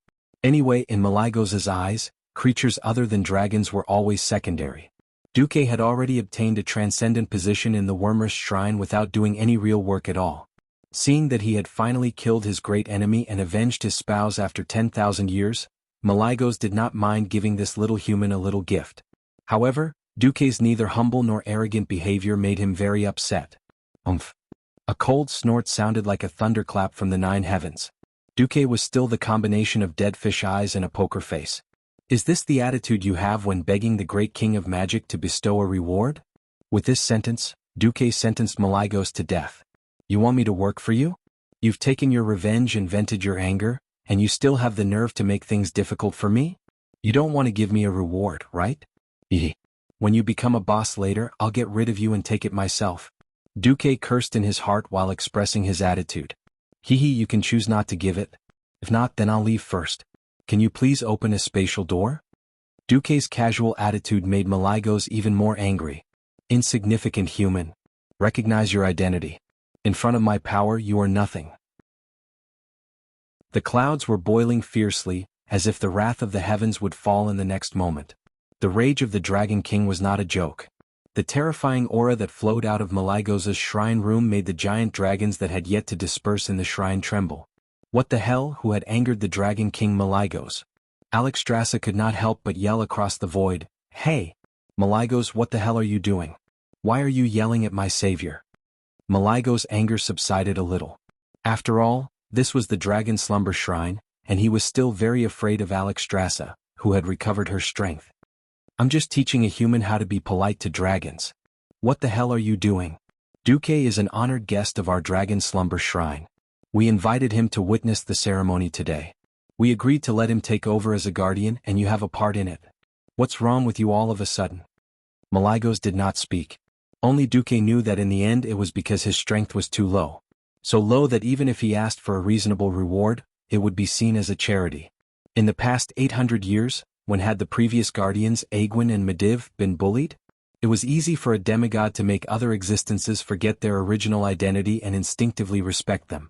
Anyway, in Malygos' eyes, creatures other than dragons were always secondary. Duque had already obtained a transcendent position in the Wyrmrest Shrine without doing any real work at all. Seeing that he had finally killed his great enemy and avenged his spouse after 10,000 years, Malygos did not mind giving this little human a little gift. However, Duque's neither humble nor arrogant behavior made him very upset. Umph. A cold snort sounded like a thunderclap from the 9 heavens. Duque was still the combination of dead fish eyes and a poker face. Is this the attitude you have when begging the great king of magic to bestow a reward? With this sentence, Duque sentenced Malygos to death. You want me to work for you? You've taken your revenge and vented your anger, and you still have the nerve to make things difficult for me? You don't want to give me a reward, right? When you become a boss later, I'll get rid of you and take it myself. Duque cursed in his heart while expressing his attitude. You can choose not to give it. If not, then I'll leave first. Can you please open a spatial door? Duque's casual attitude made Malygos even more angry. Insignificant human. Recognize your identity. In front of my power, you are nothing. The clouds were boiling fiercely, as if the wrath of the heavens would fall in the next moment. The rage of the Dragon King was not a joke. The terrifying aura that flowed out of Malygos's shrine room made the giant dragons that had yet to disperse in the shrine tremble. What the hell? Who had angered the Dragon King Malygos? Alexstrasza could not help but yell across the void, "Hey! Malygos, what the hell are you doing? Why are you yelling at my savior?" Malygos' anger subsided a little. After all, this was the Dragon Slumber Shrine, and he was still very afraid of Alexstrasza, who had recovered her strength. "I'm just teaching a human how to be polite to dragons. What the hell are you doing? Duque is an honored guest of our Dragon Slumber Shrine. We invited him to witness the ceremony today. We agreed to let him take over as a guardian and you have a part in it. What's wrong with you all of a sudden?" Malygos did not speak. Only Duque knew that in the end it was because his strength was too low. So low that even if he asked for a reasonable reward, it would be seen as a charity. In the past 800 years, when had the previous guardians Aegwin and Medivh been bullied? It was easy for a demigod to make other existences forget their original identity and instinctively respect them.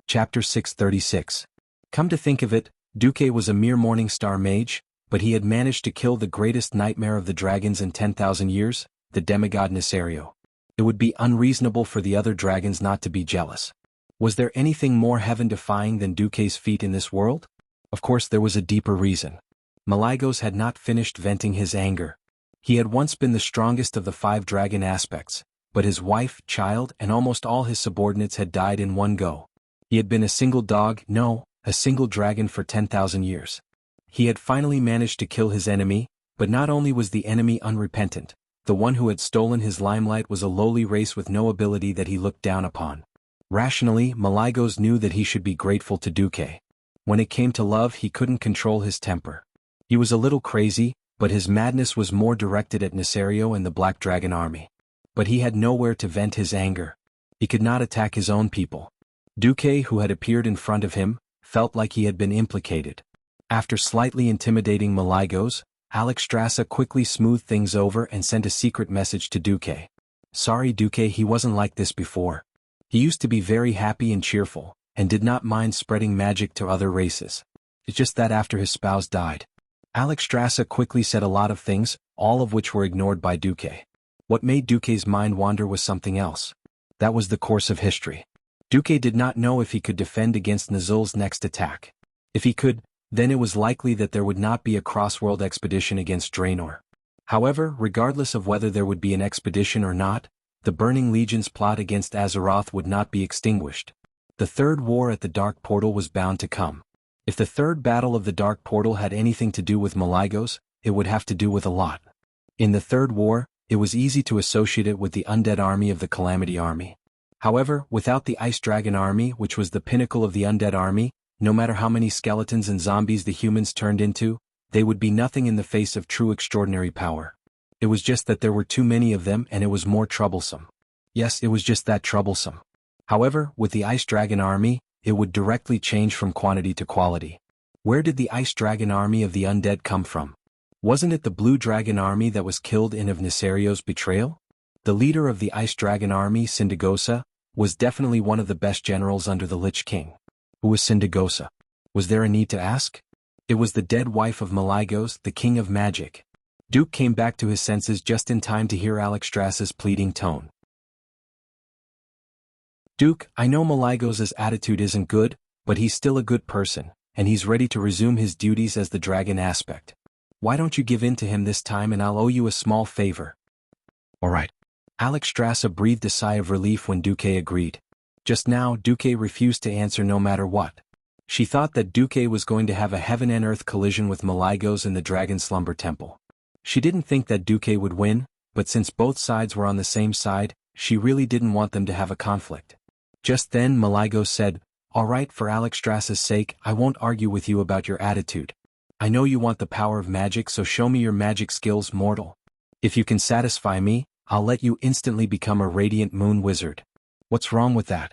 Chapter 636. Come to think of it, Duque was a mere Morningstar mage, but he had managed to kill the greatest nightmare of the dragons in 10,000 years, the demigod Nesario. It would be unreasonable for the other dragons not to be jealous. Was there anything more heaven-defying than Duque's feat in this world? Of course there was a deeper reason. Malygos had not finished venting his anger. He had once been the strongest of the 5 dragon aspects, but his wife, child, and almost all his subordinates had died in one go. He had been a single dog, no, a single dragon for 10,000 years. He had finally managed to kill his enemy, but not only was the enemy unrepentant, the one who had stolen his limelight was a lowly race with no ability that he looked down upon. Rationally, Malygos knew that he should be grateful to Duque. When it came to love, he couldn't control his temper. He was a little crazy, but his madness was more directed at Nesario and the Black Dragon army. But he had nowhere to vent his anger. He could not attack his own people. Duque, who had appeared in front of him, felt like he had been implicated. After slightly intimidating Malygos, Alexstrasza quickly smoothed things over and sent a secret message to Duque. "Sorry Duque, he wasn't like this before. He used to be very happy and cheerful, and did not mind spreading magic to other races. It's just that after his spouse died." Alexstrasza quickly said a lot of things, all of which were ignored by Duque. What made Duque's mind wander was something else. That was the course of history. Duque did not know if he could defend against Nazul's next attack. If he could, then it was likely that there would not be a cross-world expedition against Draenor. However, regardless of whether there would be an expedition or not, the Burning Legion's plot against Azeroth would not be extinguished. The third war at the Dark Portal was bound to come. If the third battle of the Dark Portal had anything to do with Malygos, it would have to do with a lot. In the third war, it was easy to associate it with the undead army of the Calamity Army. However, without the Ice Dragon army, which was the pinnacle of the undead army, no matter how many skeletons and zombies the humans turned into, they would be nothing in the face of true extraordinary power. It was just that there were too many of them and it was more troublesome. Yes, it was just that troublesome. However, with the Ice Dragon army, it would directly change from quantity to quality. Where did the Ice Dragon army of the undead come from? Wasn't it the Blue Dragon army that was killed in of Nesario's betrayal? The leader of the Ice Dragon army, Sindagosa, was definitely one of the best generals under the Lich King. Who was Sindagosa? Was there a need to ask? It was the dead wife of Malygos, the king of magic. Duke came back to his senses just in time to hear Alexstrasza's pleading tone. "Duke, I know Malygos' attitude isn't good, but he's still a good person, and he's ready to resume his duties as the dragon aspect. Why don't you give in to him this time and I'll owe you a small favor?" "All right." Alexstrasza breathed a sigh of relief when Duque agreed. Just now, Duque refused to answer no matter what. She thought that Duque was going to have a heaven and earth collision with Malygos in the Dragon Slumber Temple. She didn't think that Duque would win, but since both sides were on the same side, she really didn't want them to have a conflict. Just then Malygos said, "All right, for Alexstrasza's sake, I won't argue with you about your attitude. I know you want the power of magic, so show me your magic skills, mortal. If you can satisfy me, I'll let you instantly become a Radiant Moon Wizard." "What's wrong with that?"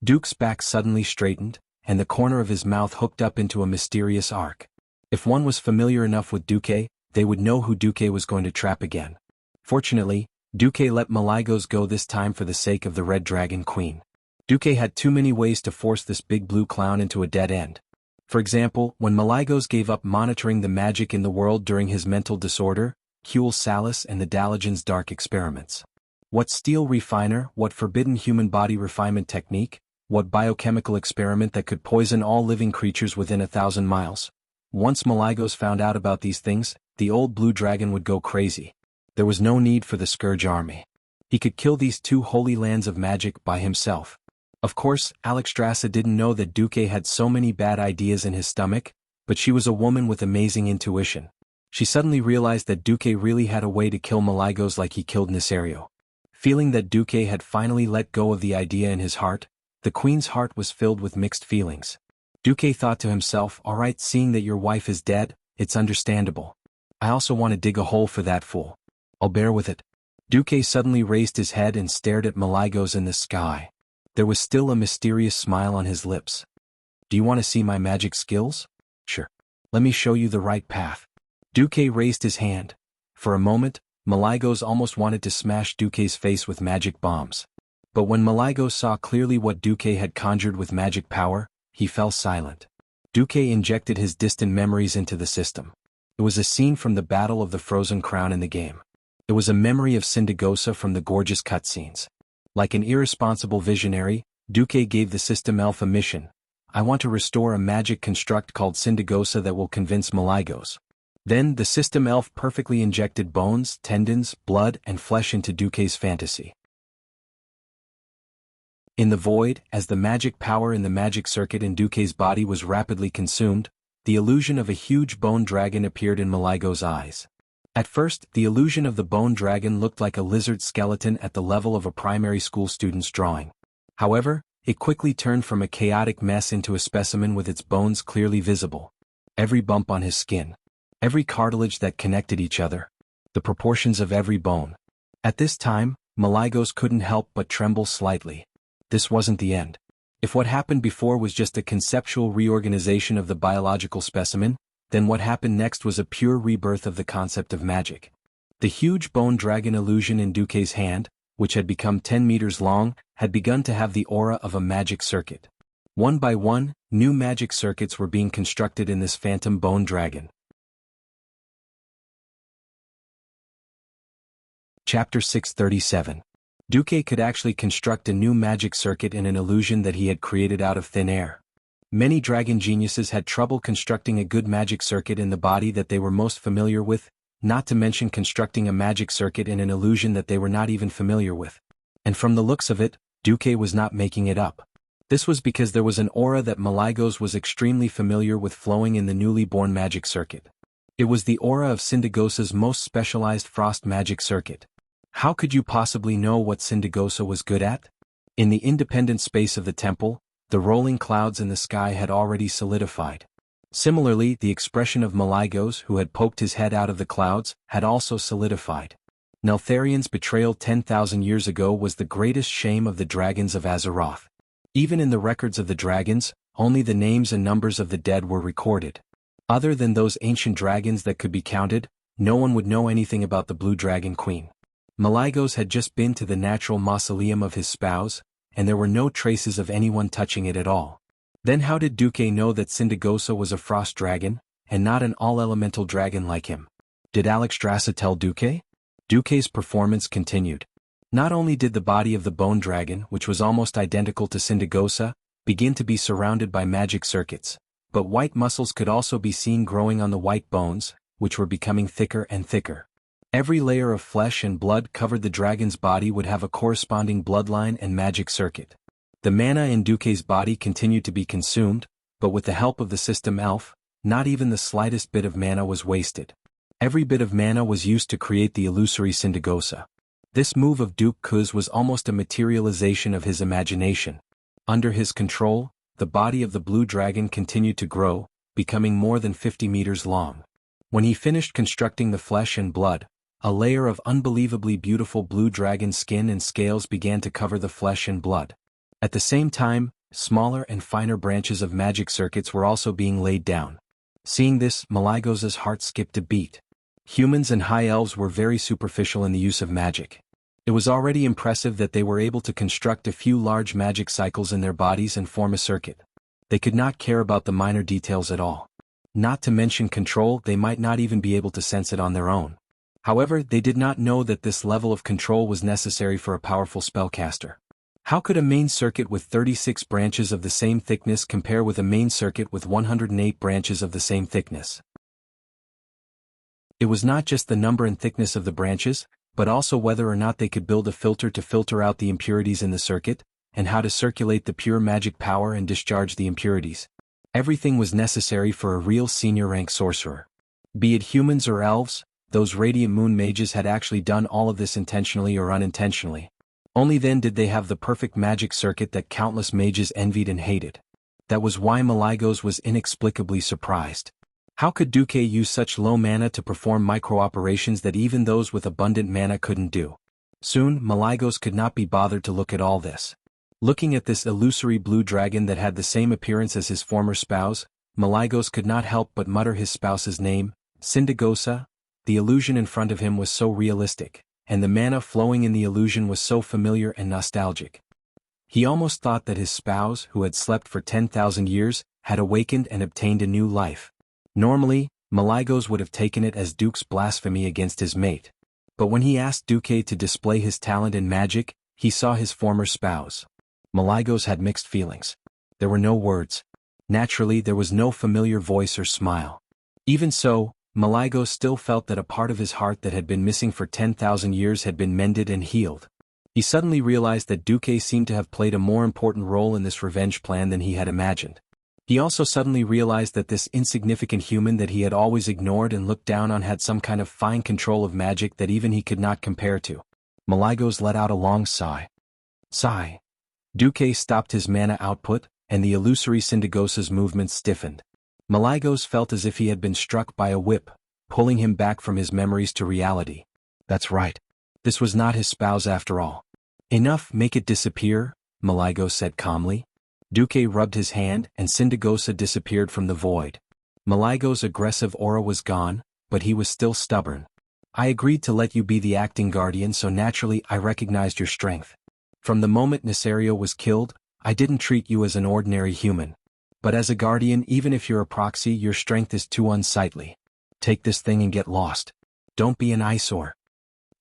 Duke's back suddenly straightened, and the corner of his mouth hooked up into a mysterious arc. If one was familiar enough with Duque, they would know who Duque was going to trap again. Fortunately, Duque let Malygos go this time for the sake of the Red Dragon Queen. Duque had too many ways to force this big blue clown into a dead end. For example, when Malygos gave up monitoring the magic in the world during his mental disorder, Huel Salis and the Dalajan's dark experiments. What steel refiner, what forbidden human body refinement technique, what biochemical experiment that could poison all living creatures within 1,000 miles. Once Malygos found out about these things, the old blue dragon would go crazy. There was no need for the Scourge army. He could kill these two holy lands of magic by himself. Of course, Alexstrasza didn't know that Duque had so many bad ideas in his stomach, but she was a woman with amazing intuition. She suddenly realized that Duque really had a way to kill Malygos like he killed Nisario. Feeling that Duque had finally let go of the idea in his heart, the queen's heart was filled with mixed feelings. Duque thought to himself, alright, seeing that your wife is dead, it's understandable. I also want to dig a hole for that fool. I'll bear with it. Duque suddenly raised his head and stared at Malygos in the sky. There was still a mysterious smile on his lips. Do you want to see my magic skills? Sure. Let me show you the right path. Duque raised his hand. For a moment, Malygos almost wanted to smash Duque's face with magic bombs. But when Malygos saw clearly what Duque had conjured with magic power, he fell silent. Duque injected his distant memories into the system. It was a scene from the Battle of the Frozen Crown in the game. It was a memory of Sindagosa from the gorgeous cutscenes. Like an irresponsible visionary, Duque gave the system elf a mission. I want to restore a magic construct called Sindagosa that will convince Malygos. Then the system elf perfectly injected bones, tendons, blood, and flesh into Duque's fantasy. In the void, as the magic power in the magic circuit in Duque's body was rapidly consumed, the illusion of a huge bone dragon appeared in Malygos' eyes. At first, the illusion of the bone dragon looked like a lizard skeleton at the level of a primary school student's drawing. However, it quickly turned from a chaotic mess into a specimen with its bones clearly visible. Every bump on his skin. Every cartilage that connected each other. The proportions of every bone. At this time, Malygos couldn't help but tremble slightly. This wasn't the end. If what happened before was just a conceptual reorganization of the biological specimen, then what happened next was a pure rebirth of the concept of magic. The huge bone dragon illusion in Duque's hand, which had become 10 meters long, had begun to have the aura of a magic circuit. One by one, new magic circuits were being constructed in this phantom bone dragon. Chapter 637. Duque could actually construct a new magic circuit in an illusion that he had created out of thin air. Many dragon geniuses had trouble constructing a good magic circuit in the body that they were most familiar with, not to mention constructing a magic circuit in an illusion that they were not even familiar with. And from the looks of it, Duque was not making it up. This was because there was an aura that Malygos was extremely familiar with flowing in the newly born magic circuit. It was the aura of Sindagosa's most specialized frost magic circuit. How could you possibly know what Sindagosa was good at? In the independent space of the temple, the rolling clouds in the sky had already solidified. Similarly, the expression of Malygos, who had poked his head out of the clouds, had also solidified. Neltharion's betrayal 10,000 years ago was the greatest shame of the dragons of Azeroth. Even in the records of the dragons, only the names and numbers of the dead were recorded. Other than those ancient dragons that could be counted, no one would know anything about the Blue Dragon Queen. Malygos had just been to the natural mausoleum of his spouse, and there were no traces of anyone touching it at all. Then how did Duque know that Sindagosa was a frost dragon, and not an all-elemental dragon like him? Did Alexstrasza tell Duque? Duque's performance continued. Not only did the body of the bone dragon, which was almost identical to Sindagosa, begin to be surrounded by magic circuits, but white muscles could also be seen growing on the white bones, which were becoming thicker and thicker. Every layer of flesh and blood covered the dragon's body would have a corresponding bloodline and magic circuit. The mana in Duque's body continued to be consumed, but with the help of the system elf, not even the slightest bit of mana was wasted. Every bit of mana was used to create the illusory Sindagosa. This move of Duke Kuz was almost a materialization of his imagination. Under his control, the body of the blue dragon continued to grow, becoming more than 50 meters long. When he finished constructing the flesh and blood, a layer of unbelievably beautiful blue dragon skin and scales began to cover the flesh and blood. At the same time, smaller and finer branches of magic circuits were also being laid down. Seeing this, Malygos' heart skipped a beat. Humans and high elves were very superficial in the use of magic. It was already impressive that they were able to construct a few large magic cycles in their bodies and form a circuit. They could not care about the minor details at all. Not to mention control, they might not even be able to sense it on their own. However, they did not know that this level of control was necessary for a powerful spellcaster. How could a main circuit with 36 branches of the same thickness compare with a main circuit with 108 branches of the same thickness? It was not just the number and thickness of the branches, but also whether or not they could build a filter to filter out the impurities in the circuit, and how to circulate the pure magic power and discharge the impurities. Everything was necessary for a real senior rank sorcerer. Be it humans or elves, those Radiant Moon mages had actually done all of this intentionally or unintentionally. Only then did they have the perfect magic circuit that countless mages envied and hated. That was why Malygos was inexplicably surprised. How could Duque use such low mana to perform micro-operations that even those with abundant mana couldn't do? Soon, Malygos could not be bothered to look at all this. Looking at this illusory blue dragon that had the same appearance as his former spouse, Malygos could not help but mutter his spouse's name, Sindagosa. The illusion in front of him was so realistic, and the mana flowing in the illusion was so familiar and nostalgic. He almost thought that his spouse, who had slept for 10,000 years, had awakened and obtained a new life. Normally, Malygos would have taken it as Duke's blasphemy against his mate. But when he asked Duque to display his talent in magic, he saw his former spouse. Malygos had mixed feelings. There were no words. Naturally, there was no familiar voice or smile. Even so, Malygos still felt that a part of his heart that had been missing for 10,000 years had been mended and healed. He suddenly realized that Duque seemed to have played a more important role in this revenge plan than he had imagined. He also suddenly realized that this insignificant human that he had always ignored and looked down on had some kind of fine control of magic that even he could not compare to. Malygos let out a long sigh. Sigh. Duque stopped his mana output, and the illusory Sindagosa's movements stiffened. Malygos felt as if he had been struck by a whip, pulling him back from his memories to reality. That's right. This was not his spouse after all. Enough, make it disappear, Malygos said calmly. Duque rubbed his hand and Sindagosa disappeared from the void. Malygos' aggressive aura was gone, but he was still stubborn. I agreed to let you be the acting guardian, so naturally I recognized your strength. From the moment Nesario was killed, I didn't treat you as an ordinary human. But as a guardian, even if you're a proxy, your strength is too unsightly. Take this thing and get lost. Don't be an eyesore.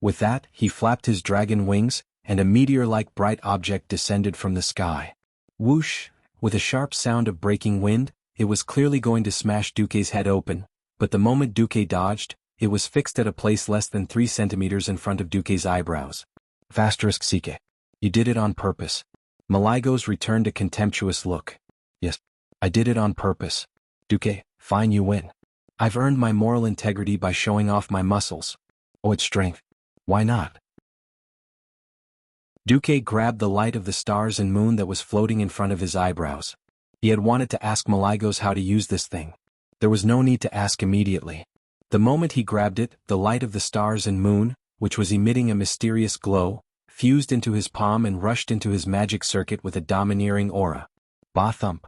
With that, he flapped his dragon wings, and a meteor-like bright object descended from the sky. Whoosh! With a sharp sound of breaking wind, it was clearly going to smash Duque's head open, but the moment Duque dodged, it was fixed at a place less than 3 centimeters in front of Duque's eyebrows. Fasterisk Sike. You did it on purpose. Malygos returned a contemptuous look. Yes, I did it on purpose. Duque, fine, you win. I've earned my moral integrity by showing off my muscles. Oh, it's strength. Why not? Duque grabbed the light of the stars and moon that was floating in front of his eyebrows. He had wanted to ask Malygos how to use this thing. There was no need to ask immediately. The moment he grabbed it, the light of the stars and moon, which was emitting a mysterious glow, fused into his palm and rushed into his magic circuit with a domineering aura. Ba-thump.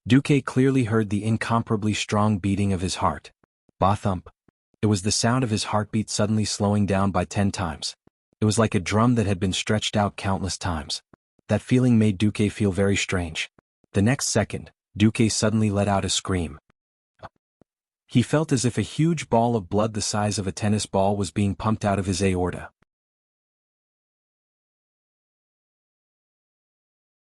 Duque clearly heard the incomparably strong beating of his heart. Ba-thump. It was the sound of his heartbeat suddenly slowing down by 10 times. It was like a drum that had been stretched out countless times. That feeling made Duque feel very strange. The next second, Duque suddenly let out a scream. He felt as if a huge ball of blood the size of a tennis ball was being pumped out of his aorta.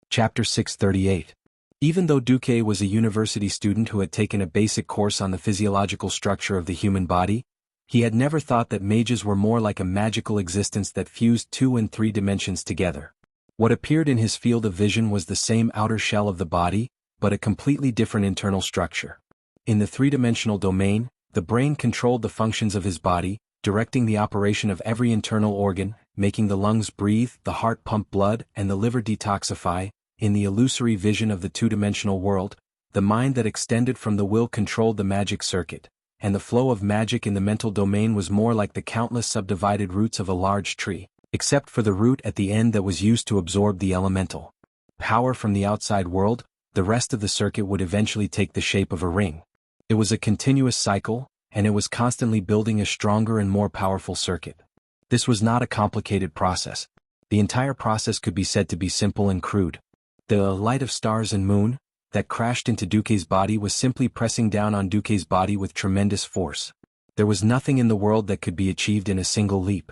Chapter 638. Even though Duque was a university student who had taken a basic course on the physiological structure of the human body, he had never thought that mages were more like a magical existence that fused 2 and 3 dimensions together. What appeared in his field of vision was the same outer shell of the body, but a completely different internal structure. In the 3-dimensional domain, the brain controlled the functions of his body, directing the operation of every internal organ, making the lungs breathe, the heart pump blood, and the liver detoxify. In the illusory vision of the 2-dimensional world, the mind that extended from the will controlled the magic circuit, and the flow of magic in the mental domain was more like the countless subdivided roots of a large tree, except for the root at the end that was used to absorb the elemental power from the outside world. The rest of the circuit would eventually take the shape of a ring. It was a continuous cycle, and it was constantly building a stronger and more powerful circuit. This was not a complicated process. The entire process could be said to be simple and crude. The light of stars and moon, that crashed into Duque's body was simply pressing down on Duque's body with tremendous force. There was nothing in the world that could be achieved in a single leap.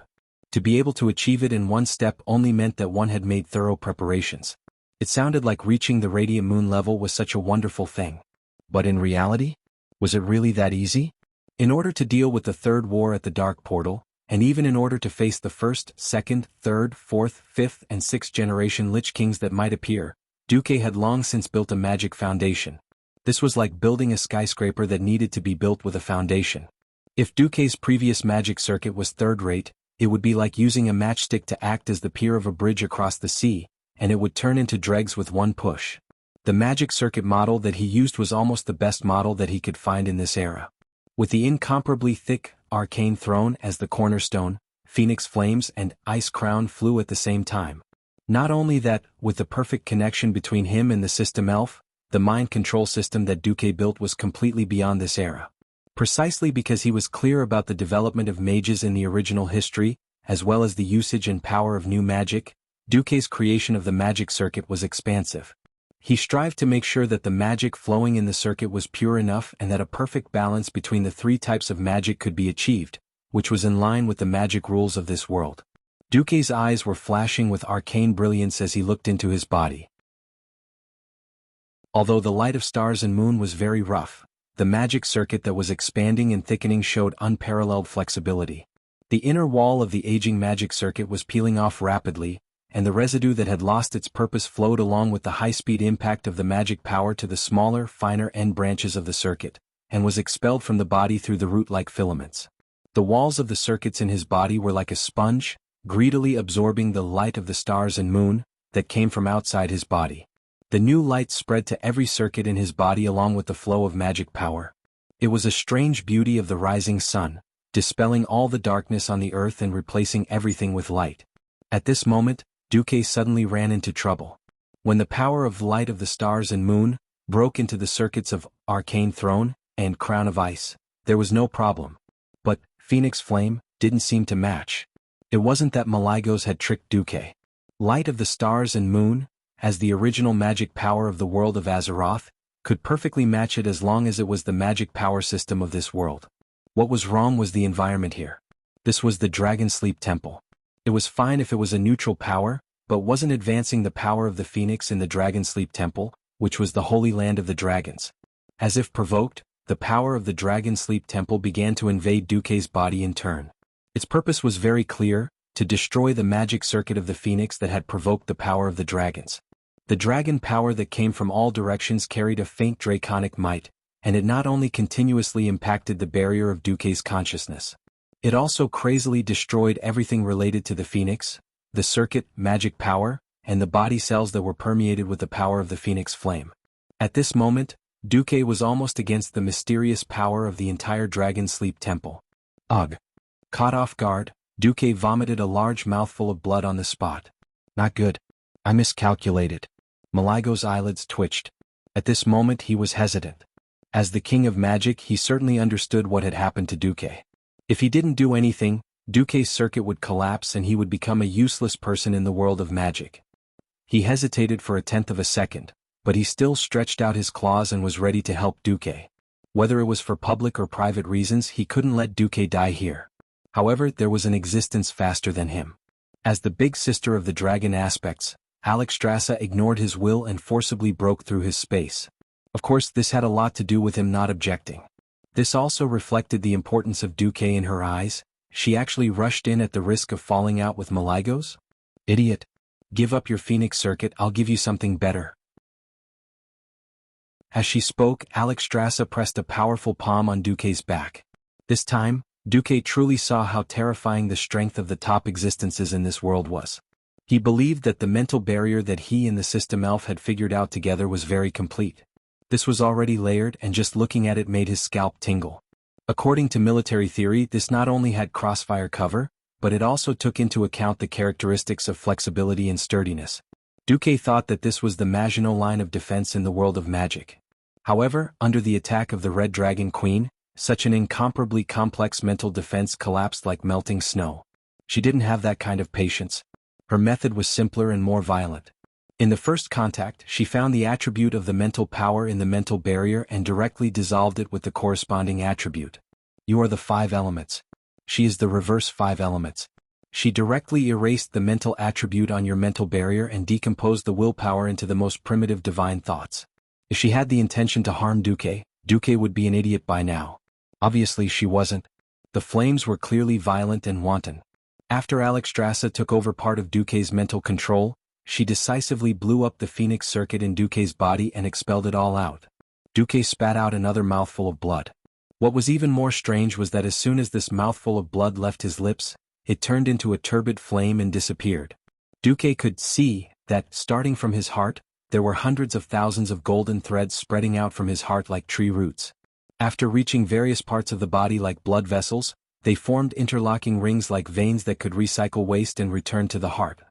To be able to achieve it in one step only meant that one had made thorough preparations. It sounded like reaching the radiant moon level was such a wonderful thing. But in reality? Was it really that easy? In order to deal with the third war at the Dark Portal, and even in order to face the first, second, third, fourth, fifth, and sixth generation Lich Kings that might appear, Duque had long since built a magic foundation. This was like building a skyscraper that needed to be built with a foundation. If Duque's previous magic circuit was third-rate, it would be like using a matchstick to act as the pier of a bridge across the sea, and it would turn into dregs with one push. The magic circuit model that he used was almost the best model that he could find in this era. With the incomparably thick, arcane throne as the cornerstone, phoenix flames and ice crown flew at the same time. Not only that, with the perfect connection between him and the system elf, the mind control system that Duque built was completely beyond this era. Precisely because he was clear about the development of mages in the original history, as well as the usage and power of new magic, Duque's creation of the magic circuit was expansive. He strived to make sure that the magic flowing in the circuit was pure enough and that a perfect balance between the three types of magic could be achieved, which was in line with the magic rules of this world. Duque's eyes were flashing with arcane brilliance as he looked into his body. Although the light of stars and moon was very rough, the magic circuit that was expanding and thickening showed unparalleled flexibility. The inner wall of the aging magic circuit was peeling off rapidly, and the residue that had lost its purpose flowed along with the high-speed impact of the magic power to the smaller, finer end branches of the circuit, and was expelled from the body through the root-like filaments. The walls of the circuits in his body were like a sponge, greedily absorbing the light of the stars and moon that came from outside his body. The new light spread to every circuit in his body along with the flow of magic power. It was a strange beauty of the rising sun, dispelling all the darkness on the earth and replacing everything with light. At this moment, Duque suddenly ran into trouble. When the power of light of the stars and moon broke into the circuits of Arcane Throne and Crown of Ice, there was no problem. But Phoenix Flame didn't seem to match. It wasn't that Malygos had tricked Duque. Light of the stars and moon, as the original magic power of the world of Azeroth, could perfectly match it as long as it was the magic power system of this world. What was wrong was the environment here. This was the Dragon Sleep Temple. It was fine if it was a neutral power, but wasn't advancing the power of the Phoenix in the Dragon Sleep Temple, which was the holy land of the dragons. As if provoked, the power of the Dragon Sleep Temple began to invade Duque's body in turn. Its purpose was very clear, to destroy the magic circuit of the Phoenix that had provoked the power of the dragons. The dragon power that came from all directions carried a faint draconic might, and it not only continuously impacted the barrier of Duque's consciousness. It also crazily destroyed everything related to the Phoenix, the circuit, magic power, and the body cells that were permeated with the power of the Phoenix flame. At this moment, Duque was almost against the mysterious power of the entire Dragon Sleep Temple. Ugh! Caught off guard, Duque vomited a large mouthful of blood on the spot. Not good. I miscalculated. Malygos' eyelids twitched. At this moment he was hesitant. As the king of magic, he certainly understood what had happened to Duque. If he didn't do anything, Duque's circuit would collapse and he would become a useless person in the world of magic. He hesitated for a tenth of a second, but he still stretched out his claws and was ready to help Duque. Whether it was for public or private reasons, he couldn't let Duque die here. However, there was an existence faster than him. As the big sister of the dragon aspects, Alexstrasza ignored his will and forcibly broke through his space. Of course, this had a lot to do with him not objecting. This also reflected the importance of Duque in her eyes. She actually rushed in at the risk of falling out with Malygos? Idiot. Give up your Phoenix circuit, I'll give you something better. As she spoke, Alexstrasza pressed a powerful palm on Duque's back. This time, Duque truly saw how terrifying the strength of the top existences in this world was. He believed that the mental barrier that he and the system elf had figured out together was very complete. This was already layered and just looking at it made his scalp tingle. According to military theory, this not only had crossfire cover, but it also took into account the characteristics of flexibility and sturdiness. Duque thought that this was the Maginot line of defense in the world of magic. However, under the attack of the Red Dragon Queen, such an incomparably complex mental defense collapsed like melting snow. She didn't have that kind of patience. Her method was simpler and more violent. In the first contact, she found the attribute of the mental power in the mental barrier and directly dissolved it with the corresponding attribute. You are the 5 elements. She is the reverse 5 elements. She directly erased the mental attribute on your mental barrier and decomposed the willpower into the most primitive divine thoughts. If she had the intention to harm Duque, Duque would be an idiot by now. Obviously she wasn't. The flames were clearly violent and wanton. After Alexstrasza took over part of Duque's mental control, she decisively blew up the Phoenix circuit in Duque's body and expelled it all out. Duque spat out another mouthful of blood. What was even more strange was that as soon as this mouthful of blood left his lips, it turned into a turbid flame and disappeared. Duque could see that, starting from his heart, there were hundreds of thousands of golden threads spreading out from his heart like tree roots. After reaching various parts of the body like blood vessels, they formed interlocking rings like veins that could recycle waste and return to the heart.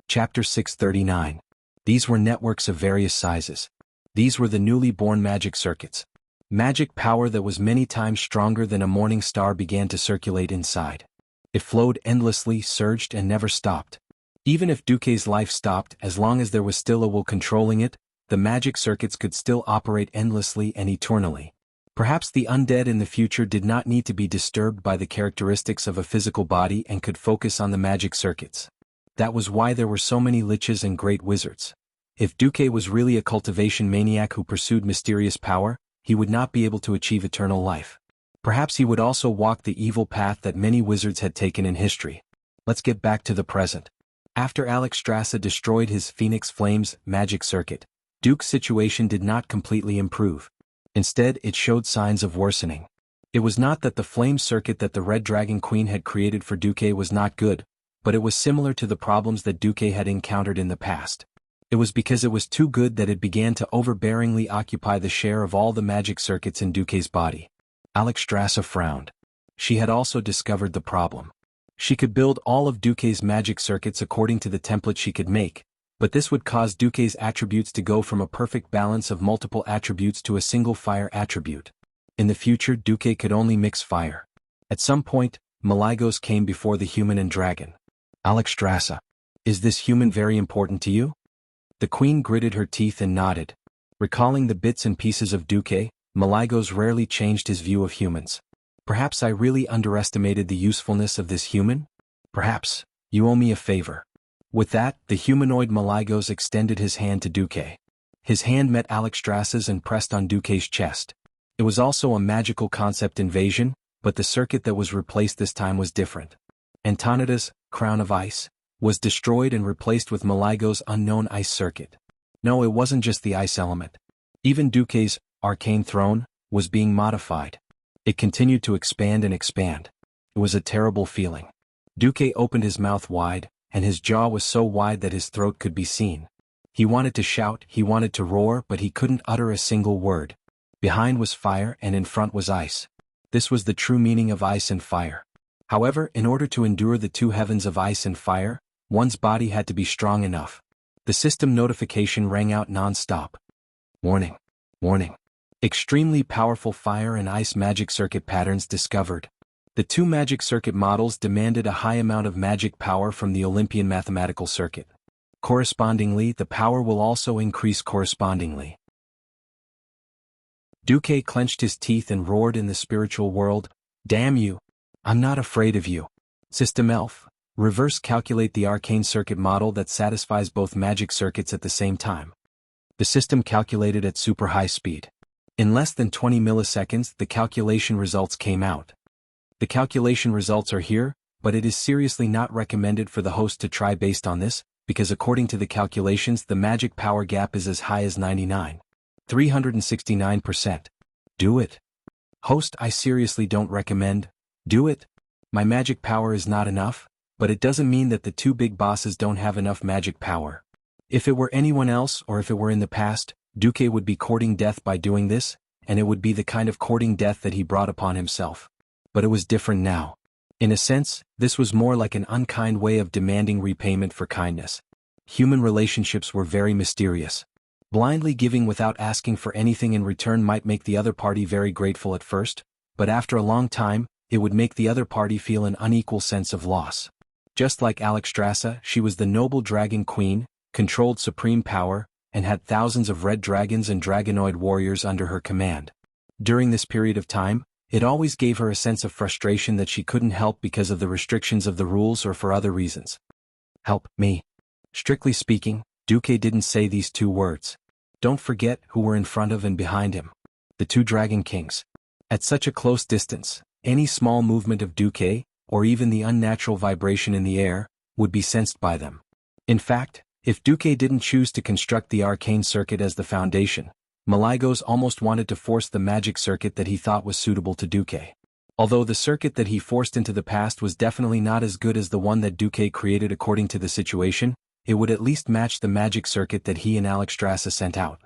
Chapter 639. These were networks of various sizes. These were the newly born magic circuits. Magic power that was many times stronger than a morning star began to circulate inside. It flowed endlessly, surged, and never stopped. Even if Duque's life stopped, as long as there was still a will controlling it, the magic circuits could still operate endlessly and eternally. Perhaps the undead in the future did not need to be disturbed by the characteristics of a physical body and could focus on the magic circuits. That was why there were so many liches and great wizards. If Duque was really a cultivation maniac who pursued mysterious power, he would not be able to achieve eternal life. Perhaps he would also walk the evil path that many wizards had taken in history. Let's get back to the present. After Alexstrasza destroyed his Phoenix Flames magic circuit, Duke's situation did not completely improve. Instead, it showed signs of worsening. It was not that the flame circuit that the Red Dragon Queen had created for Duque was not good, but it was similar to the problems that Duque had encountered in the past. It was because it was too good that it began to overbearingly occupy the share of all the magic circuits in Duque's body. Alexstrasza frowned. She had also discovered the problem. She could build all of Duque's magic circuits according to the template she could make, but this would cause Duque's attributes to go from a perfect balance of multiple attributes to a single fire attribute. In the future, Duque could only mix fire. At some point, Malygos came before the human and dragon. Alexstrasza, is this human very important to you? The queen gritted her teeth and nodded. Recalling the bits and pieces of Duque, Malygos rarely changed his view of humans. Perhaps I really underestimated the usefulness of this human? Perhaps, you owe me a favor. With that, the humanoid Malygos extended his hand to Duque. His hand met Alexstrasza's and pressed on Duque's chest. It was also a magical concept invasion, but the circuit that was replaced this time was different. Antonida's crown of ice was destroyed and replaced with Malygos' unknown ice circuit. No, it wasn't just the ice element. Even Duque's arcane throne was being modified. It continued to expand and expand. It was a terrible feeling. Duque opened his mouth wide, and his jaw was so wide that his throat could be seen. He wanted to shout, he wanted to roar, but he couldn't utter a single word. Behind was fire and in front was ice. This was the true meaning of ice and fire. However, in order to endure the two heavens of ice and fire, one's body had to be strong enough. The system notification rang out non-stop. Warning. Warning. Extremely powerful fire and ice magic circuit patterns discovered. The two magic circuit models demanded a high amount of magic power from the Olympian mathematical circuit. Correspondingly, the power will also increase correspondingly. Duque clenched his teeth and roared in the spiritual world, "Damn you! I'm not afraid of you. System Elf, reverse calculate the arcane circuit model that satisfies both magic circuits at the same time." The system calculated at super high speed. In less than 20 milliseconds, the calculation results came out. The calculation results are here, but it is seriously not recommended for the host to try based on this, because according to the calculations the magic power gap is as high as 369%. Do it. Host, I seriously don't recommend. Do it. My magic power is not enough, but it doesn't mean that the two big bosses don't have enough magic power. If it were anyone else or if it were in the past, Duque would be courting death by doing this, and it would be the kind of courting death that he brought upon himself. But it was different now. In a sense, this was more like an unkind way of demanding repayment for kindness. Human relationships were very mysterious. Blindly giving without asking for anything in return might make the other party very grateful at first, but after a long time, it would make the other party feel an unequal sense of loss. Just like Alexstrasza, she was the noble dragon queen, controlled supreme power, and had thousands of red dragons and dragonoid warriors under her command. During this period of time, it always gave her a sense of frustration that she couldn't help because of the restrictions of the rules or for other reasons. Help me. Strictly speaking, Duque didn't say these two words. Don't forget who were in front of and behind him. The two dragon kings. At such a close distance, any small movement of Duque, or even the unnatural vibration in the air, would be sensed by them. In fact, if Duque didn't choose to construct the arcane circuit as the foundation, Malygos almost wanted to force the magic circuit that he thought was suitable to Duque. Although the circuit that he forced into the past was definitely not as good as the one that Duque created according to the situation, it would at least match the magic circuit that he and Alexstrasza sent out.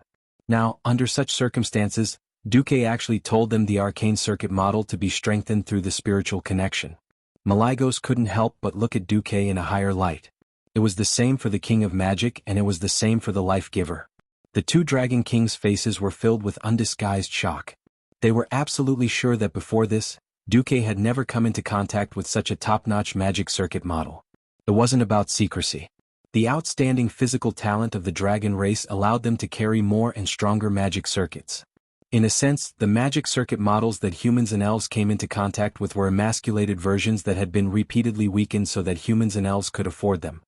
Now, under such circumstances, Duque actually told them the arcane circuit model to be strengthened through the spiritual connection. Malygos couldn't help but look at Duque in a higher light. It was the same for the King of Magic and it was the same for the Life Giver. The two Dragon Kings' faces were filled with undisguised shock. They were absolutely sure that before this, Duque had never come into contact with such a top-notch magic circuit model. It wasn't about secrecy. The outstanding physical talent of the dragon race allowed them to carry more and stronger magic circuits. In a sense, the magic circuit models that humans and elves came into contact with were emasculated versions that had been repeatedly weakened so that humans and elves could afford them.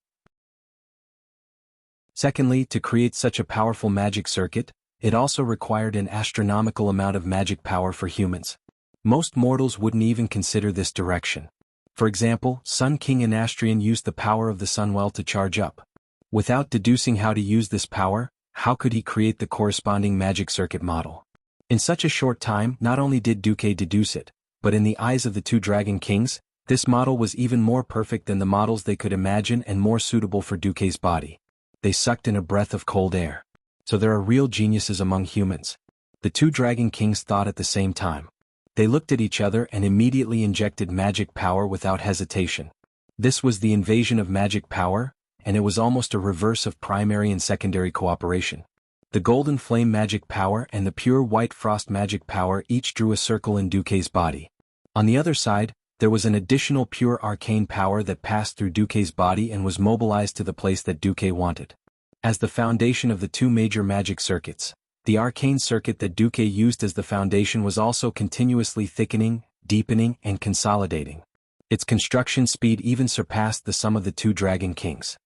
Secondly, to create such a powerful magic circuit, it also required an astronomical amount of magic power for humans. Most mortals wouldn't even consider this direction. For example, Sun King Anastrian used the power of the Sunwell to charge up. Without deducing how to use this power, how could he create the corresponding magic circuit model? In such a short time, not only did Duque deduce it, but in the eyes of the two Dragon Kings, this model was even more perfect than the models they could imagine and more suitable for Duque's body. They sucked in a breath of cold air. So there are real geniuses among humans. The two Dragon Kings thought at the same time. They looked at each other and immediately injected magic power without hesitation. This was the invasion of magic power, and it was almost a reverse of primary and secondary cooperation. The golden flame magic power and the pure white frost magic power each drew a circle in Duque's body. On the other side, there was an additional pure arcane power that passed through Duque's body and was mobilized to the place that Duque wanted. As the foundation of the two major magic circuits, the arcane circuit that Duque used as the foundation was also continuously thickening, deepening, and consolidating. Its construction speed even surpassed the sum of the two Dragon Kings.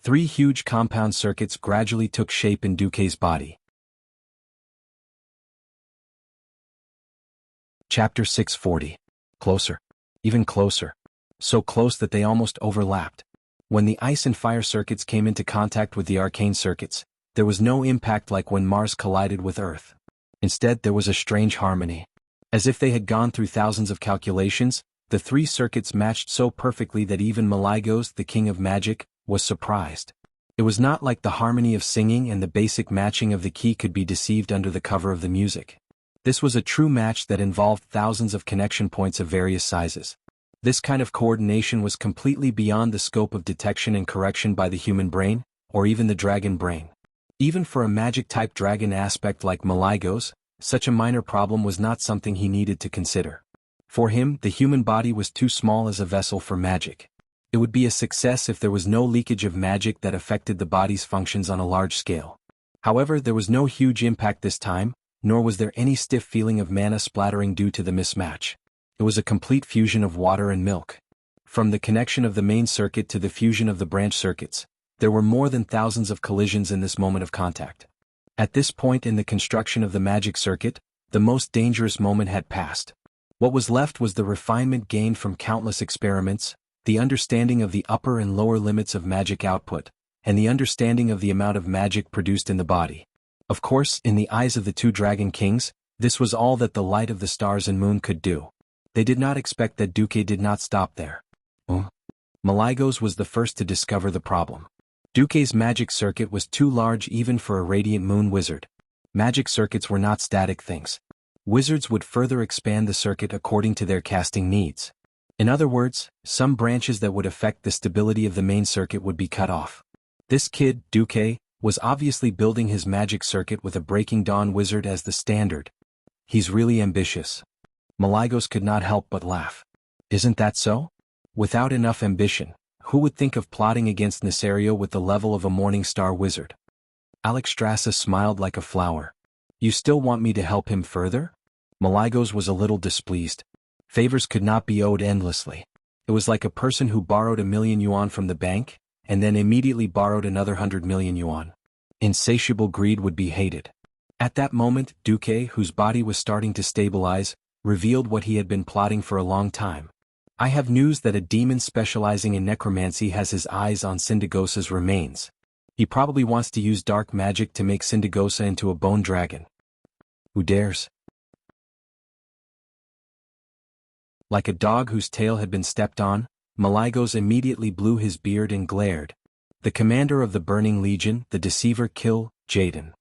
3 huge compound circuits gradually took shape in Duque's body. Chapter 640. Closer. Even closer. So close that they almost overlapped. When the ice and fire circuits came into contact with the arcane circuits, there was no impact like when Mars collided with Earth. Instead, there was a strange harmony. As if they had gone through thousands of calculations, the 3 circuits matched so perfectly that even Malygos, the King of Magic, was surprised. It was not like the harmony of singing and the basic matching of the key could be deceived under the cover of the music. This was a true match that involved thousands of connection points of various sizes. This kind of coordination was completely beyond the scope of detection and correction by the human brain, or even the dragon brain. Even for a magic-type dragon aspect like Malygos, such a minor problem was not something he needed to consider. For him, the human body was too small as a vessel for magic. It would be a success if there was no leakage of magic that affected the body's functions on a large scale. However, there was no huge impact this time, nor was there any stiff feeling of mana splattering due to the mismatch. It was a complete fusion of water and milk. From the connection of the main circuit to the fusion of the branch circuits, there were more than thousands of collisions in this moment of contact. At this point in the construction of the magic circuit, the most dangerous moment had passed. What was left was the refinement gained from countless experiments, the understanding of the upper and lower limits of magic output, and the understanding of the amount of magic produced in the body. Of course, in the eyes of the two Dragon Kings, this was all that the light of the stars and moon could do. They did not expect that Duque did not stop there. Malygos was the first to discover the problem. Duque's magic circuit was too large even for a radiant moon wizard. Magic circuits were not static things. Wizards would further expand the circuit according to their casting needs. In other words, some branches that would affect the stability of the main circuit would be cut off. This kid, Duque, was obviously building his magic circuit with a Breaking Dawn wizard as the standard. He's really ambitious. Malygos could not help but laugh. Isn't that so? Without enough ambition, who would think of plotting against Nesario with the level of a Morningstar wizard? Alexstrasza smiled like a flower. You still want me to help him further? Malygos was a little displeased. Favors could not be owed endlessly. It was like a person who borrowed 1,000,000 yuan from the bank, and then immediately borrowed another 100,000,000 yuan. Insatiable greed would be hated. At that moment, Duque, whose body was starting to stabilize, revealed what he had been plotting for a long time. I have news that a demon specializing in necromancy has his eyes on Syndagosa's remains. He probably wants to use dark magic to make Syndagosa into a bone dragon. Who dares? Like a dog whose tail had been stepped on, Malygos immediately blew his beard and glared. The commander of the Burning Legion, the deceiver, kill Jaden.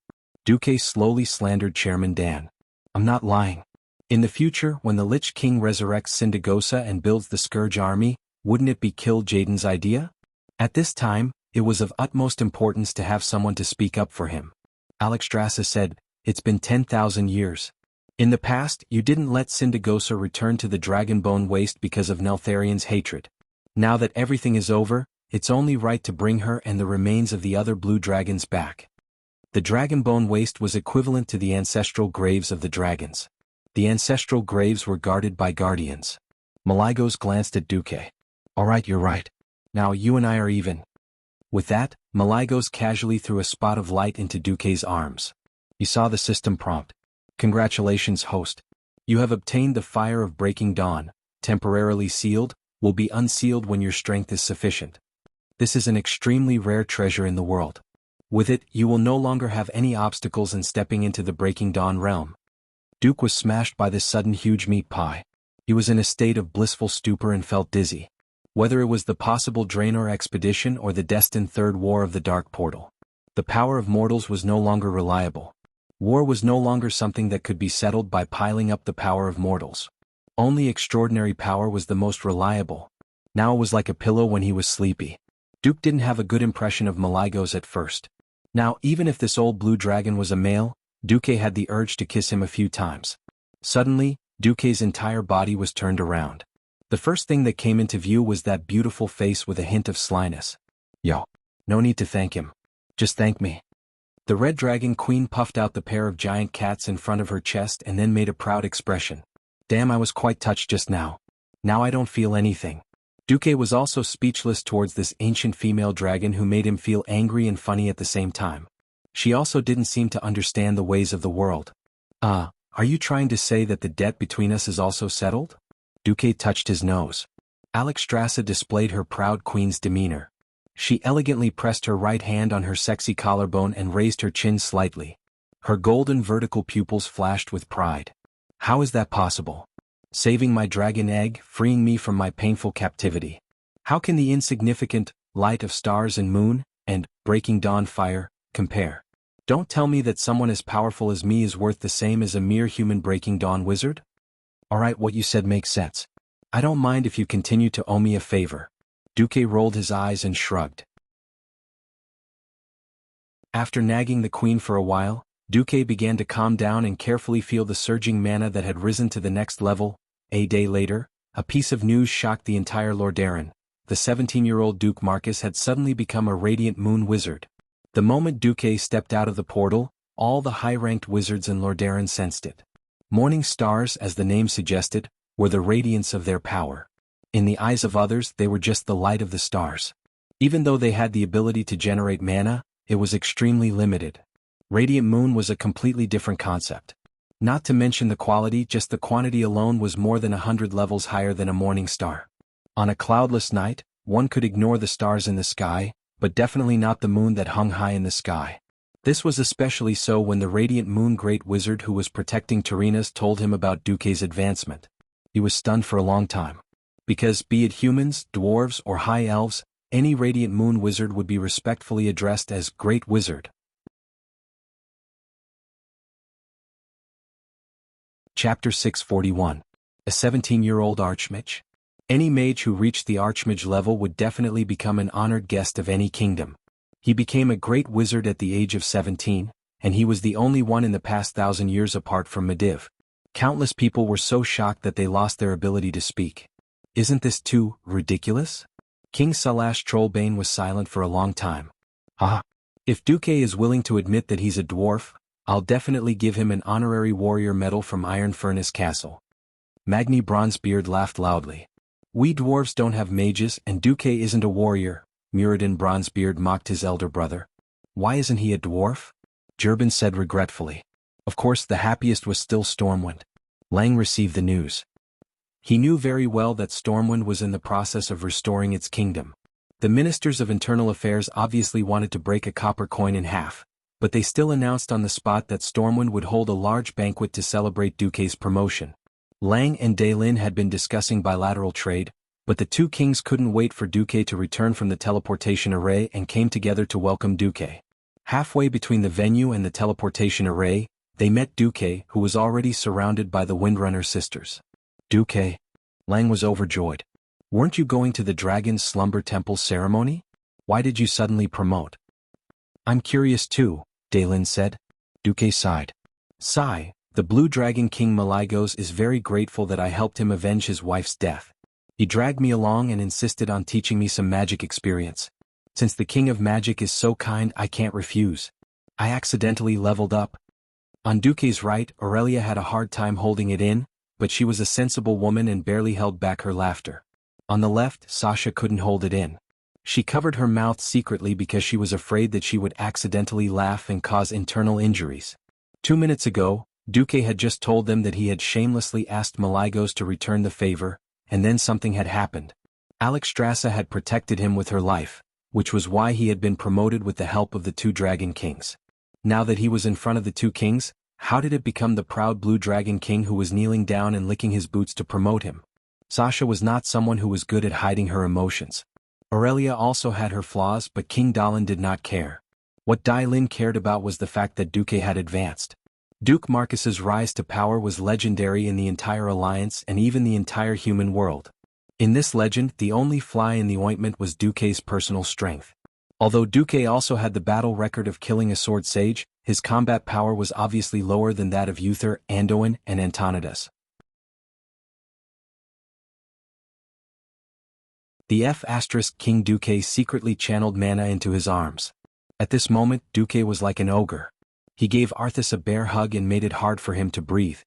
Duque slowly slandered Chairman Dan. I'm not lying. In the future, when the Lich King resurrects Syndagosa and builds the Scourge army, wouldn't it be kill Jaden's idea? At this time, it was of utmost importance to have someone to speak up for him. Alexstrasza said, it's been 10,000 years. In the past, you didn't let Syndagosa return to the Dragonbone Waste because of Neltharion's hatred. Now that everything is over, it's only right to bring her and the remains of the other blue dragons back. The Dragonbone Waste was equivalent to the ancestral graves of the dragons. The ancestral graves were guarded by guardians. Malygos glanced at Duque. Alright, you're right. Now you and I are even. With that, Malygos casually threw a spot of light into Duque's arms. You saw the system prompt. Congratulations, host. You have obtained the Fire of Breaking Dawn, temporarily sealed, will be unsealed when your strength is sufficient. This is an extremely rare treasure in the world. With it, you will no longer have any obstacles in stepping into the Breaking Dawn realm. Duke was smashed by this sudden huge meat pie. He was in a state of blissful stupor and felt dizzy. Whether it was the possible Draenor expedition or the destined Third War of the Dark Portal. The power of mortals was no longer reliable. War was no longer something that could be settled by piling up the power of mortals. Only extraordinary power was the most reliable. Now it was like a pillow when he was sleepy. Duke didn't have a good impression of Malygos at first. Now, even if this old blue dragon was a male, Duque had the urge to kiss him a few times. Suddenly, Duque's entire body was turned around. The first thing that came into view was that beautiful face with a hint of slyness. Yo. No need to thank him. Just thank me. The Red Dragon Queen puffed out the pair of giant cats in front of her chest and then made a proud expression. Damn, I was quite touched just now. Now I don't feel anything. Duque was also speechless towards this ancient female dragon who made him feel angry and funny at the same time. She also didn't seem to understand the ways of the world. Are you trying to say that the debt between us is also settled? Duque touched his nose. Alexstrasza displayed her proud queen's demeanor. She elegantly pressed her right hand on her sexy collarbone and raised her chin slightly. Her golden vertical pupils flashed with pride. How is that possible? Saving my dragon egg, freeing me from my painful captivity. How can the insignificant light of stars and moon, and breaking dawn fire, compare? Don't tell me that someone as powerful as me is worth the same as a mere human breaking dawn wizard? Alright, what you said makes sense. I don't mind if you continue to owe me a favor. Duque rolled his eyes and shrugged. After nagging the queen for a while, Duque began to calm down and carefully feel the surging mana that had risen to the next level. A day later, a piece of news shocked the entire Lordaeron. The 17-year-old Duke Marcus had suddenly become a radiant moon wizard. The moment Duque stepped out of the portal, all the high-ranked wizards in Lordaeron sensed it. Morning stars, as the name suggested, were the radiance of their power. In the eyes of others, they were just the light of the stars. Even though they had the ability to generate mana, it was extremely limited. Radiant moon was a completely different concept. Not to mention the quality, just the quantity alone was more than 100 levels higher than a morning star. On a cloudless night, one could ignore the stars in the sky, but definitely not the moon that hung high in the sky. This was especially so when the Radiant Moon Great Wizard who was protecting Tarinas told him about Duque's advancement. He was stunned for a long time. Because, be it humans, dwarves, or high elves, any Radiant Moon Wizard would be respectfully addressed as Great Wizard. Chapter 641. A 17-year-old Archmage? Any mage who reached the Archmage level would definitely become an honored guest of any kingdom. He became a great wizard at the age of 17, and he was the only one in the past 1,000 years apart from Medivh. Countless people were so shocked that they lost their ability to speak. Isn't this too ridiculous? King Salash Trollbane was silent for a long time. Ah. If Duque is willing to admit that he's a dwarf, I'll definitely give him an honorary warrior medal from Iron Furnace Castle. Magni Bronzebeard laughed loudly. We dwarves don't have mages and Duque isn't a warrior, Muradin Bronzebeard mocked his elder brother. Why isn't he a dwarf? Gerben said regretfully. Of course the happiest was still Stormwind. Lang received the news. He knew very well that Stormwind was in the process of restoring its kingdom. The ministers of internal affairs obviously wanted to break a copper coin in half, but they still announced on the spot that Stormwind would hold a large banquet to celebrate Duque's promotion. Lang and Daylin had been discussing bilateral trade, but the two kings couldn't wait for Duque to return from the teleportation array and came together to welcome Duque. Halfway between the venue and the teleportation array, they met Duque, who was already surrounded by the Windrunner sisters. Duque. Lang was overjoyed. Weren't you going to the Dragon's Slumber Temple ceremony? Why did you suddenly promote? I'm curious too, Daylin said. Duque sighed. Sigh, the Blue Dragon King Malygos is very grateful that I helped him avenge his wife's death. He dragged me along and insisted on teaching me some magic experience. Since the King of Magic is so kind, I can't refuse. I accidentally leveled up. On Duque's right, Aurelia had a hard time holding it in, but she was a sensible woman and barely held back her laughter. On the left, Sasha couldn't hold it in. She covered her mouth secretly because she was afraid that she would accidentally laugh and cause internal injuries. 2 minutes ago, Duque had just told them that he had shamelessly asked Malygos to return the favor, and then something had happened. Alexstrasza had protected him with her life, which was why he had been promoted with the help of the two Dragon Kings. Now that he was in front of the two kings, how did it become the proud Blue Dragon King who was kneeling down and licking his boots to promote him? Sasha was not someone who was good at hiding her emotions. Aurelia also had her flaws, but King Dallin did not care. What Daylin cared about was the fact that Duque had advanced. Duke Marcus's rise to power was legendary in the entire alliance and even the entire human world. In this legend, the only fly in the ointment was Duque's personal strength. Although Duque also had the battle record of killing a sword sage, his combat power was obviously lower than that of Uther, Anduin, and Antonidas. The King Duque secretly channeled mana into his arms. At this moment, Duque was like an ogre. He gave Arthas a bear hug and made it hard for him to breathe.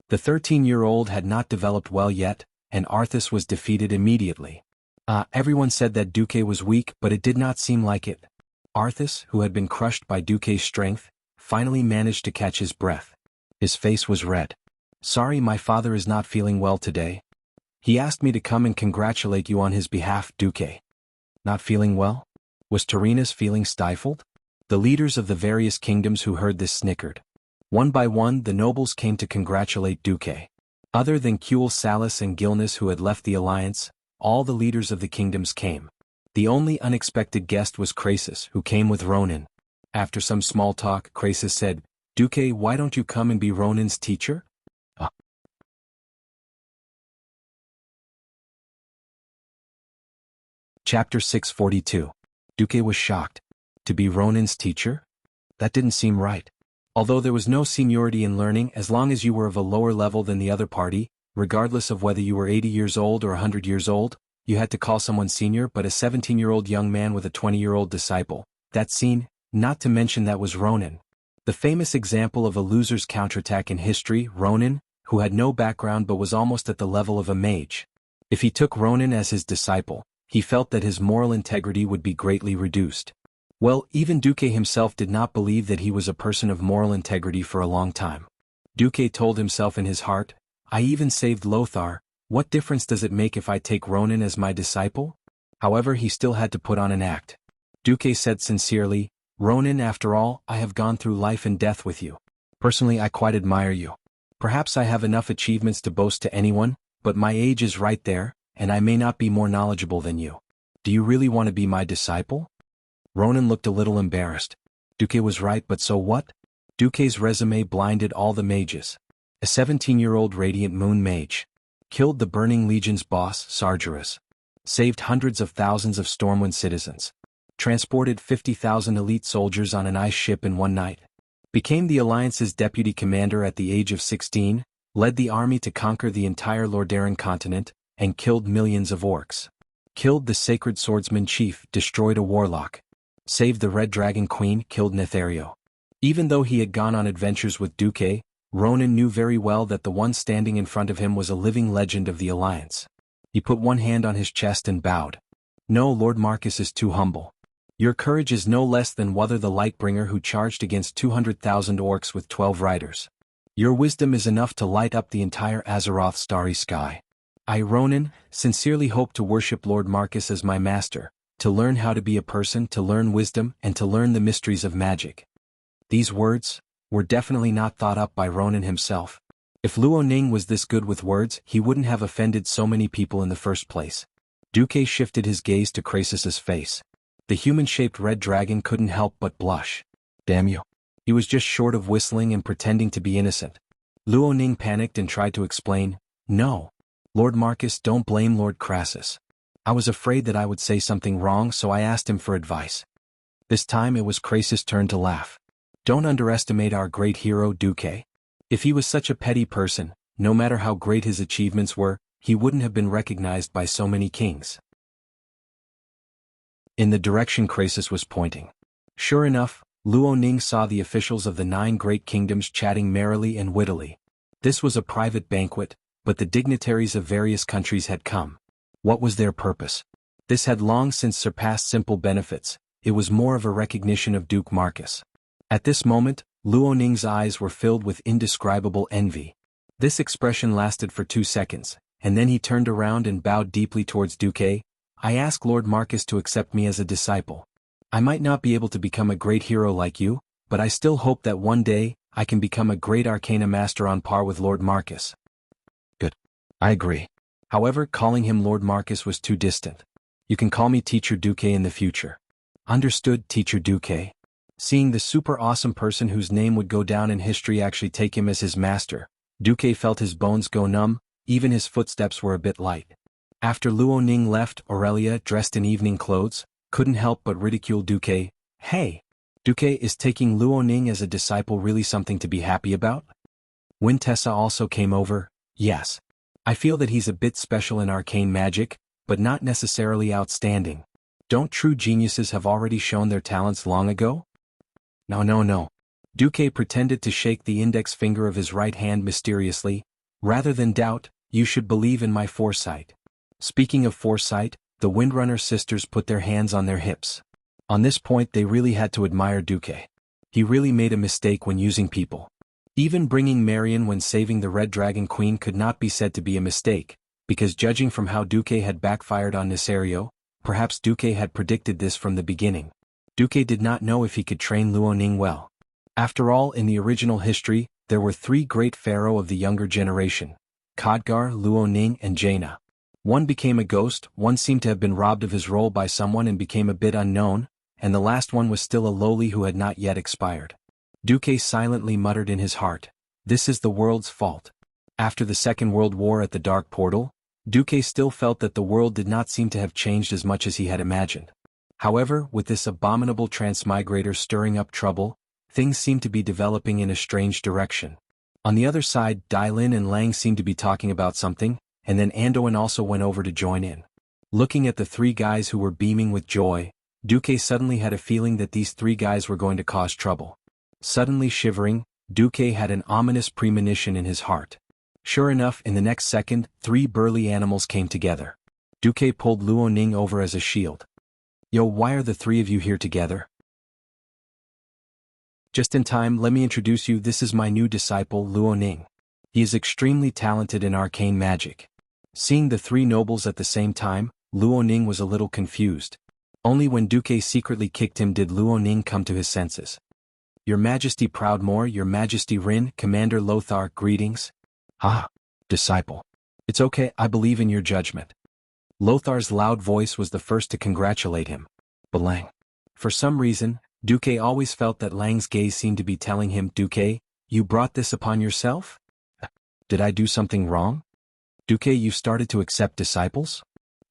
The 13-year-old had not developed well yet, and Arthas was defeated immediately. Everyone said that Duque was weak, but it did not seem like it. Arthas, who had been crushed by Duque's strength, finally managed to catch his breath. His face was red. Sorry, my father is not feeling well today. He asked me to come and congratulate you on his behalf, Duque. Not feeling well? Was Tyrrhena's feeling stifled? The leaders of the various kingdoms who heard this snickered. One by one, the nobles came to congratulate Duque. Other than Kuel Salus and Gilnis who had left the alliance, all the leaders of the kingdoms came. The only unexpected guest was Krasus, who came with Ronan. After some small talk, Krasus said, Duque, why don't you come and be Ronan's teacher? Chapter 642. Duque was shocked. To be Ronan's teacher? That didn't seem right. Although there was no seniority in learning, as long as you were of a lower level than the other party, regardless of whether you were 80 years old or 100 years old, you had to call someone senior. But a 17-year-old young man with a 20-year-old disciple, that scene, not to mention that was Ronan. The famous example of a loser's counterattack in history, Ronan, who had no background but was almost at the level of a mage. If he took Ronan as his disciple, he felt that his moral integrity would be greatly reduced. Well, even Duque himself did not believe that he was a person of moral integrity for a long time. Duque told himself in his heart, I even saved Lothar, what difference does it make if I take Ronan as my disciple? However, he still had to put on an act. Duque said sincerely, Ronan, after all, I have gone through life and death with you. Personally, I quite admire you. Perhaps I have enough achievements to boast to anyone, but my age is right there, and I may not be more knowledgeable than you. Do you really want to be my disciple? Ronan looked a little embarrassed. Duque was right, but so what? Duque's resume blinded all the mages. A 17-year-old Radiant Moon mage. Killed the Burning Legion's boss, Sargeras. Saved hundreds of thousands of Stormwind citizens. Transported 50,000 elite soldiers on an ice ship in one night. Became the Alliance's deputy commander at the age of 16, led the army to conquer the entire Lordaeron continent, and killed millions of orcs. Killed the sacred swordsman chief, destroyed a warlock. Saved the Red Dragon Queen, killed Nethario. Even though he had gone on adventures with Duque, Ronan knew very well that the one standing in front of him was a living legend of the Alliance. He put one hand on his chest and bowed. No, Lord Marcus is too humble. Your courage is no less than Wuther the Lightbringer who charged against 200,000 orcs with 12 riders. Your wisdom is enough to light up the entire Azeroth's starry sky. I, Ronan, sincerely hope to worship Lord Marcus as my master, to learn how to be a person, to learn wisdom, and to learn the mysteries of magic. These words were definitely not thought up by Ronan himself. If Luo Ning was this good with words, he wouldn't have offended so many people in the first place. Duque shifted his gaze to Krasus's face. The human-shaped red dragon couldn't help but blush. Damn you. He was just short of whistling and pretending to be innocent. Luo Ning panicked and tried to explain, No. Lord Marcus, don't blame Lord Krasus. I was afraid that I would say something wrong, so I asked him for advice. This time it was Krasus' turn to laugh. Don't underestimate our great hero Duque. If he was such a petty person, no matter how great his achievements were, he wouldn't have been recognized by so many kings. In the direction Krasus was pointing. Sure enough, Luo Ning saw the officials of the 9 great kingdoms chatting merrily and wittily. This was a private banquet, but the dignitaries of various countries had come. What was their purpose? This had long since surpassed simple benefits, it was more of a recognition of Duke Marcus. At this moment, Luo Ning's eyes were filled with indescribable envy. This expression lasted for 2 seconds, and then he turned around and bowed deeply towards Duque. I ask Lord Marcus to accept me as a disciple. I might not be able to become a great hero like you, but I still hope that one day, I can become a great arcana master on par with Lord Marcus. Good. I agree. However, calling him Lord Marcus was too distant. You can call me Teacher Duque in the future. Understood, Teacher Duque. Seeing the super awesome person whose name would go down in history actually take him as his master, Duque felt his bones go numb, even his footsteps were a bit light. After Luo Ning left, Aurelia, dressed in evening clothes, couldn't help but ridicule Duque. Hey! Duque, is taking Luo Ning as a disciple really something to be happy about? When Tessa also came over, yes. I feel that he's a bit special in arcane magic, but not necessarily outstanding. Don't true geniuses have already shown their talents long ago? No. Duque pretended to shake the index finger of his right hand mysteriously. Rather than doubt, you should believe in my foresight. Speaking of foresight, the Windrunner sisters put their hands on their hips. On this point they really had to admire Duque. He really made a mistake when using people. Even bringing Marion when saving the Red Dragon Queen could not be said to be a mistake, because judging from how Duque had backfired on Nesario, perhaps Duque had predicted this from the beginning. Duque did not know if he could train Luo Ning well. After all, in the original history, there were 3 great pharaoh of the younger generation: Khadgar, Luo Ning, and Jaina. One became a ghost, one seemed to have been robbed of his role by someone and became a bit unknown, and the last one was still a lowly who had not yet expired. Duque silently muttered in his heart, this is the world's fault. After the Second World War at the Dark Portal, Duque still felt that the world did not seem to have changed as much as he had imagined. However, with this abominable transmigrator stirring up trouble, things seemed to be developing in a strange direction. On the other side, Dylin and Lang seemed to be talking about something, and then Anduin also went over to join in. Looking at the 3 guys who were beaming with joy, Duque suddenly had a feeling that these 3 guys were going to cause trouble. Suddenly shivering, Duque had an ominous premonition in his heart. Sure enough, in the next second, 3 burly animals came together. Duque pulled Luo Ning over as a shield. Yo, why are the 3 of you here together? Just in time, let me introduce you, this is my new disciple, Luo Ning. He is extremely talented in arcane magic. Seeing the 3 nobles at the same time, Luo Ning was a little confused. Only when Duque secretly kicked him did Luo Ning come to his senses. Your Majesty Proudmoore, Your Majesty Rin, Commander Lothar, greetings. Ah, disciple. It's okay, I believe in your judgment. Lothar's loud voice was the first to congratulate him. But Lang. For some reason, Duque always felt that Lang's gaze seemed to be telling him, Duque, you brought this upon yourself? Did I do something wrong? Duque, you started to accept disciples?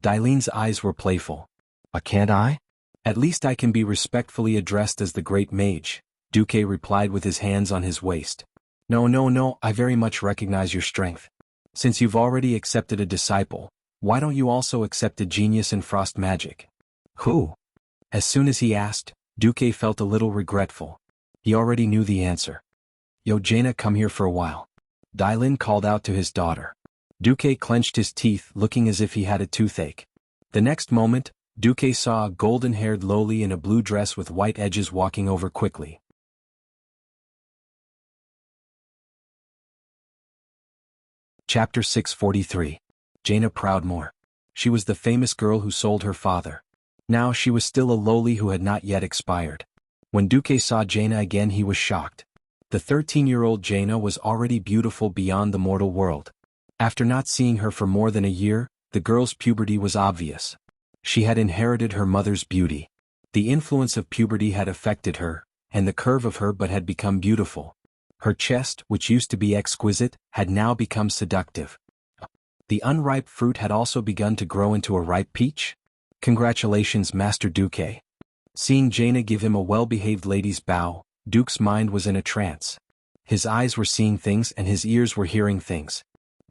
Dylene's eyes were playful. Can't I? At least I can be respectfully addressed as the Great Mage, Duque replied with his hands on his waist. No, I very much recognize your strength. Since you've already accepted a disciple, Why don't you also accept a genius in frost magic? Who? As soon as he asked, Duque felt a little regretful. He already knew the answer. Yo Jaina, come here for a while. Dailin called out to his daughter. Duque clenched his teeth, looking as if he had a toothache. The next moment, Duque saw a golden-haired lowly in a blue dress with white edges walking over quickly. Chapter 643. Jaina Proudmoore. She was the famous girl who sold her father. Now she was still a lowly who had not yet expired. When Duque saw Jaina again, he was shocked. The 13-year-old Jaina was already beautiful beyond the mortal world. After not seeing her for more than a year, the girl's puberty was obvious. She had inherited her mother's beauty. The influence of puberty had affected her, and the curve of her butt had become beautiful. Her chest, which used to be exquisite, had now become seductive. The unripe fruit had also begun to grow into a ripe peach. Congratulations, Master Duque. Seeing Jaina give him a well-behaved lady's bow, Duke's mind was in a trance. His eyes were seeing things and his ears were hearing things.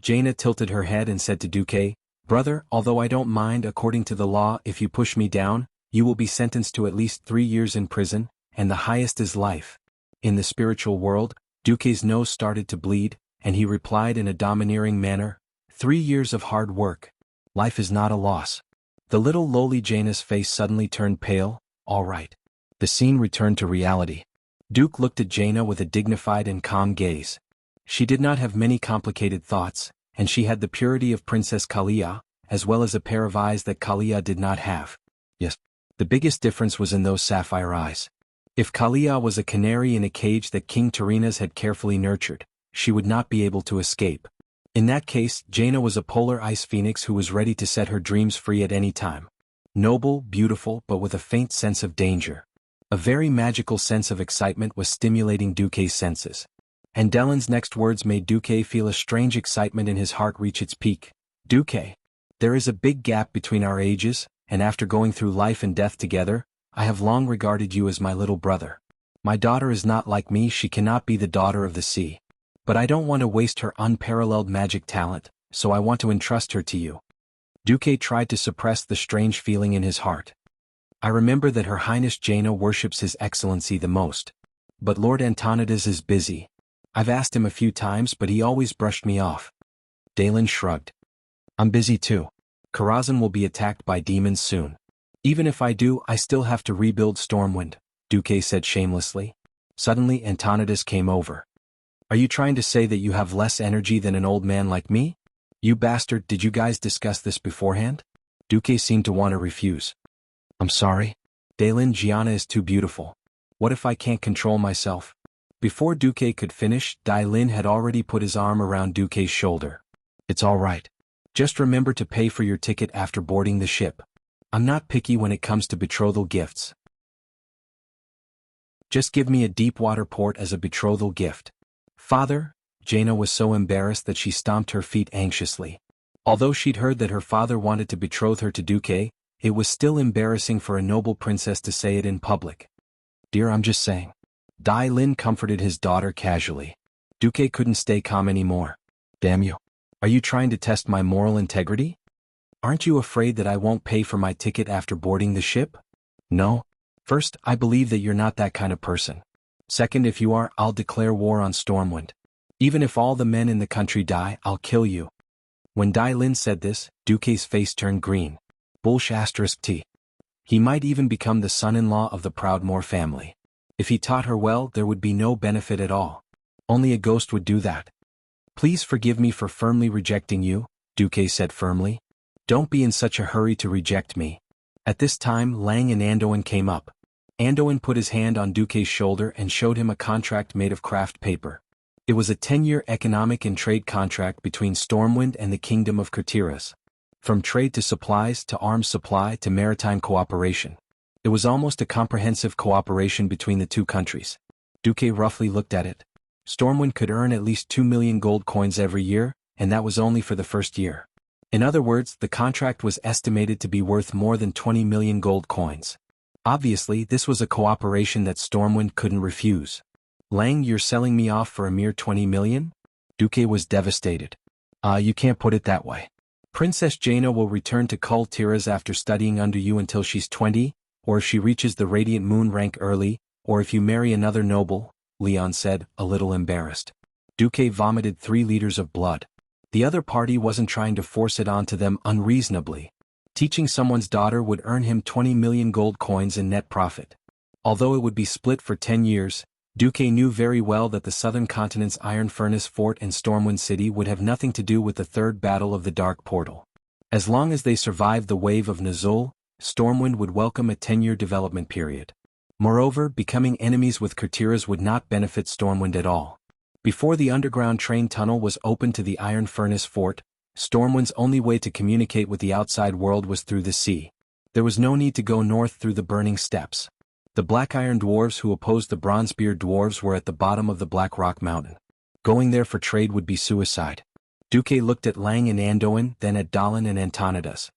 Jaina tilted her head and said to Duque, "Brother, although I don't mind, according to the law, if you push me down, you will be sentenced to at least 3 years in prison, and the highest is life." In the spiritual world, Duque's nose started to bleed, and he replied in a domineering manner, 3 years of hard work. Life is not a loss. The little lowly Jaina's face suddenly turned pale. All right. The scene returned to reality. Duke looked at Jaina with a dignified and calm gaze. She did not have many complicated thoughts, and she had the purity of Princess Kalia, as well as a pair of eyes that Kalia did not have. Yes, the biggest difference was in those sapphire eyes. If Kalia was a canary in a cage that King Terinas had carefully nurtured, she would not be able to escape. In that case, Jaina was a polar ice phoenix who was ready to set her dreams free at any time. Noble, beautiful, but with a faint sense of danger. A very magical sense of excitement was stimulating Duque's senses. And Dellen's next words made Duque feel a strange excitement in his heart reach its peak. Duque, there is a big gap between our ages, and after going through life and death together, I have long regarded you as my little brother. My daughter is not like me, she cannot be the daughter of the sea. But I don't want to waste her unparalleled magic talent, so I want to entrust her to you. Duque tried to suppress the strange feeling in his heart. I remember that Her Highness Jaina worships His Excellency the most. But Lord Antonidas is busy. I've asked him a few times but he always brushed me off. Dalen shrugged. I'm busy too. Karazhan will be attacked by demons soon. Even if I do, I still have to rebuild Stormwind, Duque said shamelessly. Suddenly Antonidas came over. Are you trying to say that you have less energy than an old man like me? You bastard, did you guys discuss this beforehand? Duque seemed to want to refuse. I'm sorry. Dalen, Gianna is too beautiful. What if I can't control myself? Before Duque could finish, Dailin had already put his arm around Duque's shoulder. It's all right. Just remember to pay for your ticket after boarding the ship. I'm not picky when it comes to betrothal gifts. Just give me a deep water port as a betrothal gift. Father? Jaina was so embarrassed that she stomped her feet anxiously. Although she'd heard that her father wanted to betroth her to Duque, it was still embarrassing for a noble princess to say it in public. Dear, I'm just saying. Dailin comforted his daughter casually. Duque couldn't stay calm anymore. Damn you. Are you trying to test my moral integrity? Aren't you afraid that I won't pay for my ticket after boarding the ship? No. First, I believe that you're not that kind of person. Second, if you are, I'll declare war on Stormwind. Even if all the men in the country die, I'll kill you. When Dailin said this, Duque's face turned green. Bullsh*t. He might even become the son-in-law of the Proudmoore family. If he taught her well, there would be no benefit at all. Only a ghost would do that. Please forgive me for firmly rejecting you, Duque said firmly. Don't be in such a hurry to reject me. At this time, Lang and Andoin came up. Andoin put his hand on Duque's shoulder and showed him a contract made of craft paper. It was a 10-year economic and trade contract between Stormwind and the Kingdom of Kurtiras. From trade to supplies to arms supply to maritime cooperation. It was almost a comprehensive cooperation between the two countries. Duque roughly looked at it. Stormwind could earn at least 2 million gold coins every year, and that was only for the first year. In other words, the contract was estimated to be worth more than 20 million gold coins. Obviously, this was a cooperation that Stormwind couldn't refuse. Lang, you're selling me off for a mere 20 million? Duque was devastated. You can't put it that way. Princess Jaina will return to Kul Tiras after studying under you until she's 20, or if she reaches the Radiant Moon rank early, or if you marry another noble, Leon said, a little embarrassed. Duque vomited 3 liters of blood. The other party wasn't trying to force it onto them unreasonably. Teaching someone's daughter would earn him 20 million gold coins in net profit. Although it would be split for 10 years, Duque knew very well that the southern continent's Iron Furnace Fort and Stormwind City would have nothing to do with the third battle of the Dark Portal. As long as they survived the wave of Nuzul, Stormwind would welcome a 10-year development period. Moreover, becoming enemies with Kurtiras would not benefit Stormwind at all. Before the underground train tunnel was opened to the Iron Furnace Fort, Stormwind's only way to communicate with the outside world was through the sea. There was no need to go north through the burning steppes. The Black Iron Dwarves who opposed the Bronzebeard Dwarves were at the bottom of the Black Rock Mountain. Going there for trade would be suicide. Duque looked at Lang and Anduin, then at Dalan and Antonidas.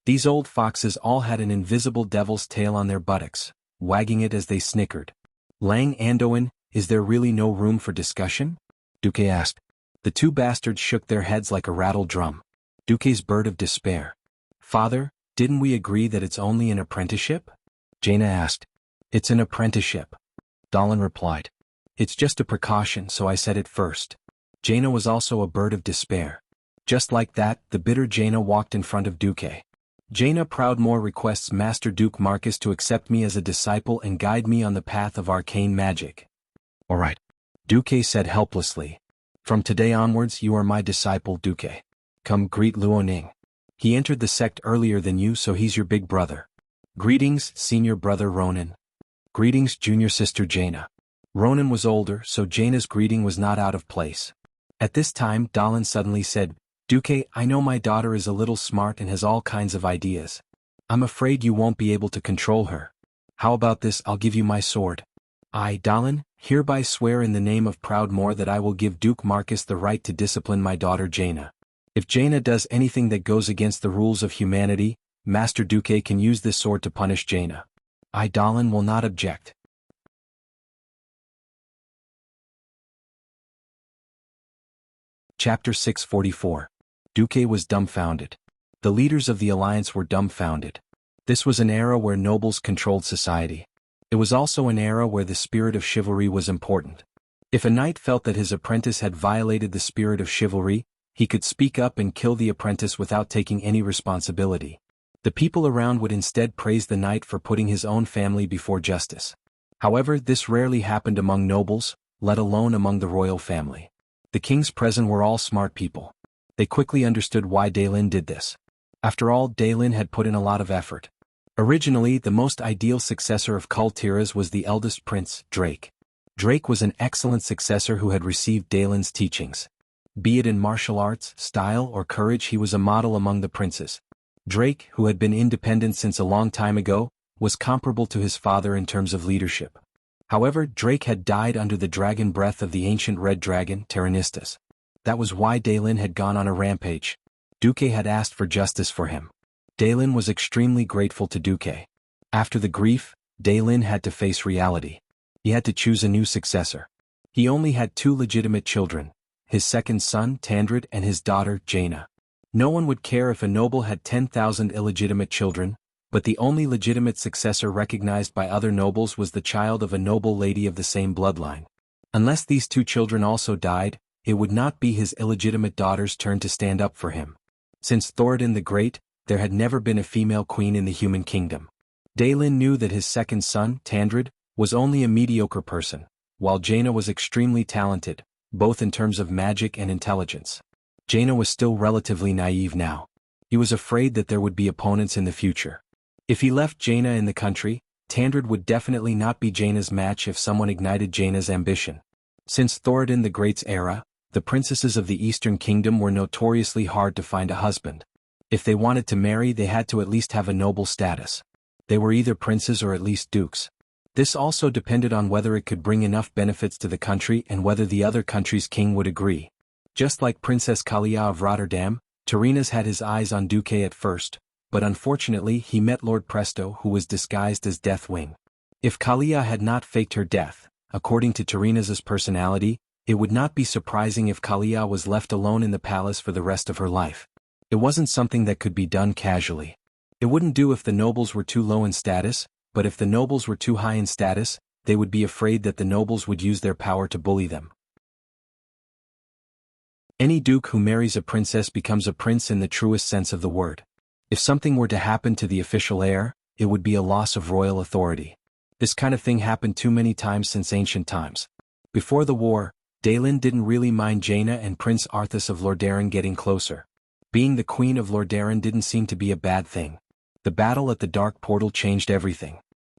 These old foxes all had an invisible devil's tail on their buttocks, wagging it as they snickered. Lang, Anduin, is there really no room for discussion? Duque asked. The 2 bastards shook their heads like a rattled drum. Duque's bird of despair. Father, didn't we agree that it's only an apprenticeship? Jaina asked. It's an apprenticeship. Dalan replied. It's just a precaution, so I said it first. Jaina was also a bird of despair. Just like that, the bitter Jaina walked in front of Duque. Jaina Proudmoore requests Master Duke Marcus to accept me as a disciple and guide me on the path of arcane magic. All right. Duque said helplessly. From today onwards you are my disciple, Duque. Come greet Luoning. He entered the sect earlier than you, so he's your big brother. Greetings, senior brother Ronan. Greetings, junior sister Jaina. Ronan was older, so Jaina's greeting was not out of place. At this time, Dalan suddenly said, Duque, I know my daughter is a little smart and has all kinds of ideas. I'm afraid you won't be able to control her. How about this? I'll give you my sword. I, Dalan, hereby swear in the name of Proudmoore that I will give Duke Marcus the right to discipline my daughter Jaina. If Jaina does anything that goes against the rules of humanity, Master Duque can use this sword to punish Jaina. I, Dalan, will not object. Chapter 644. Duque was dumbfounded. The leaders of the alliance were dumbfounded. This was an era where nobles controlled society. It was also an era where the spirit of chivalry was important. If a knight felt that his apprentice had violated the spirit of chivalry, he could speak up and kill the apprentice without taking any responsibility. The people around would instead praise the knight for putting his own family before justice. However, this rarely happened among nobles, let alone among the royal family. The kings present were all smart people. They quickly understood why Daelin did this. After all, Daelin had put in a lot of effort. Originally, the most ideal successor of Kul Tiras was the eldest prince, Drake. Drake was an excellent successor who had received Daelin's teachings. Be it in martial arts, style, or courage, he was a model among the princes. Drake, who had been independent since a long time ago, was comparable to his father in terms of leadership. However, Drake had died under the dragon breath of the ancient red dragon, Tyrannistus. That was why Daelin had gone on a rampage. Duque had asked for justice for him. Daelin was extremely grateful to Duque. After the grief, Daelin had to face reality. He had to choose a new successor. He only had 2 legitimate children, his second son, Tandred, and his daughter, Jaina. No one would care if a noble had 10,000 illegitimate children, but the only legitimate successor recognized by other nobles was the child of a noble lady of the same bloodline. Unless these 2 children also died, it would not be his illegitimate daughter's turn to stand up for him. Since Thoradin the Great, there had never been a female queen in the human kingdom. Daelin knew that his second son, Tandred, was only a mediocre person, while Jaina was extremely talented, both in terms of magic and intelligence. Jaina was still relatively naive now. He was afraid that there would be opponents in the future. If he left Jaina in the country, Tandred would definitely not be Jaina's match if someone ignited Jaina's ambition. Since Thoradin the Great's era, the princesses of the Eastern Kingdom were notoriously hard to find a husband. If they wanted to marry, they had to at least have a noble status. They were either princes or at least dukes. This also depended on whether it could bring enough benefits to the country and whether the other country's king would agree. Just like Princess Kalia of Rotterdam, Tyrannis had his eyes on Duque at first, but unfortunately he met Lord Presto, who was disguised as Deathwing. If Kalia had not faked her death, according to Tyrannis's personality, It would not be surprising if Kalia was left alone in the palace for the rest of her life. It wasn't something that could be done casually. It wouldn't do if the nobles were too low in status, but if the nobles were too high in status, they would be afraid that the nobles would use their power to bully them. Any duke who marries a princess becomes a prince in the truest sense of the word. If something were to happen to the official heir, it would be a loss of royal authority. This kind of thing happened too many times since ancient times. Before the war, Daelin didn't really mind Jaina and Prince Arthas of Lordaeron getting closer. Being the Queen of Lordaeron didn't seem to be a bad thing. The battle at the Dark Portal changed everything.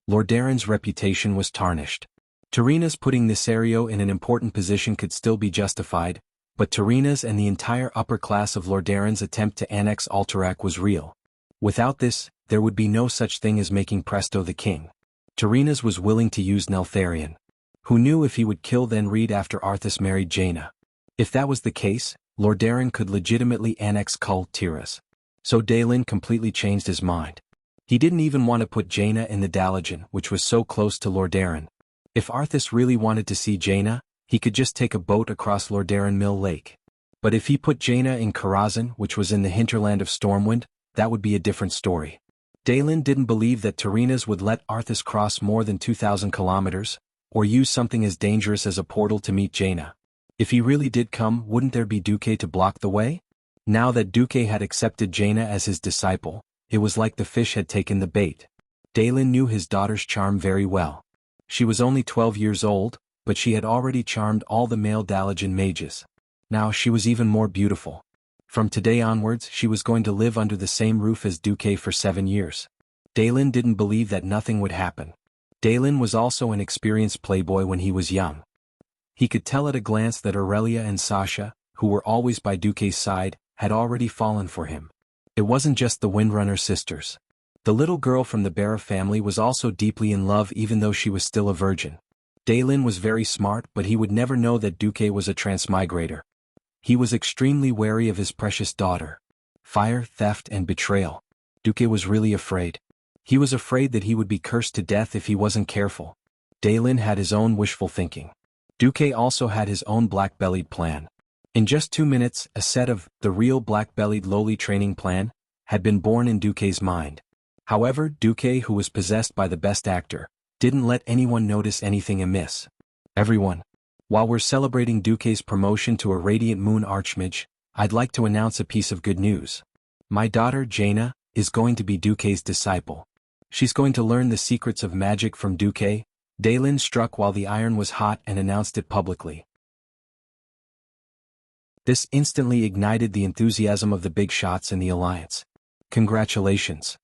Lordaeron's reputation was tarnished. Tarina's putting Nisario in an important position could still be justified, but Tarina's and the entire upper class of Lordaeron's attempt to annex Alterac was real. Without this, there would be no such thing as making Presto the king. Tarina's was willing to use Neltharion. Who knew if he would kill then Reed after Arthas married Jaina? If that was the case, Lordaeron could legitimately annex Kul Tiras. So Daelin completely changed his mind. He didn't even want to put Jaina in the Dalagen, which was so close to Lordaeron. If Arthas really wanted to see Jaina, he could just take a boat across Lordaeron Mill Lake. But if he put Jaina in Karazhan, which was in the hinterland of Stormwind, that would be a different story. Daelin didn't believe that Tarina's would let Arthas cross more than 2,000 kilometers, or use something as dangerous as a portal to meet Jaina. If he really did come, wouldn't there be Duque to block the way? Now that Duque had accepted Jaina as his disciple, it was like the fish had taken the bait. Daelin knew his daughter's charm very well. She was only 12 years old, but she had already charmed all the male Dalagen mages. Now she was even more beautiful. From today onwards she was going to live under the same roof as Duque for 7 years. Daelin didn't believe that nothing would happen. Daelin was also an experienced playboy when he was young. He could tell at a glance that Aurelia and Sasha, who were always by Duque's side, had already fallen for him. It wasn't just the Windrunner sisters. The little girl from the Barra family was also deeply in love even though she was still a virgin. Daelin was very smart, but he would never know that Duque was a transmigrator. He was extremely wary of his precious daughter. Fire, theft, and betrayal. Duque was really afraid. He was afraid that he would be cursed to death if he wasn't careful. Daelin had his own wishful thinking. Duque also had his own black-bellied plan. In just 2 minutes, a set of the real black-bellied lowly training plan had been born in Duque's mind. However, Duque, who was possessed by the best actor, didn't let anyone notice anything amiss. Everyone. While we're celebrating Duque's promotion to a Radiant Moon Archmage, I'd like to announce a piece of good news. My daughter, Jaina, is going to be Duque's disciple. She's going to learn the secrets of magic from Duque. Daelin struck while the iron was hot and announced it publicly. This instantly ignited the enthusiasm of the big shots in the alliance. Congratulations.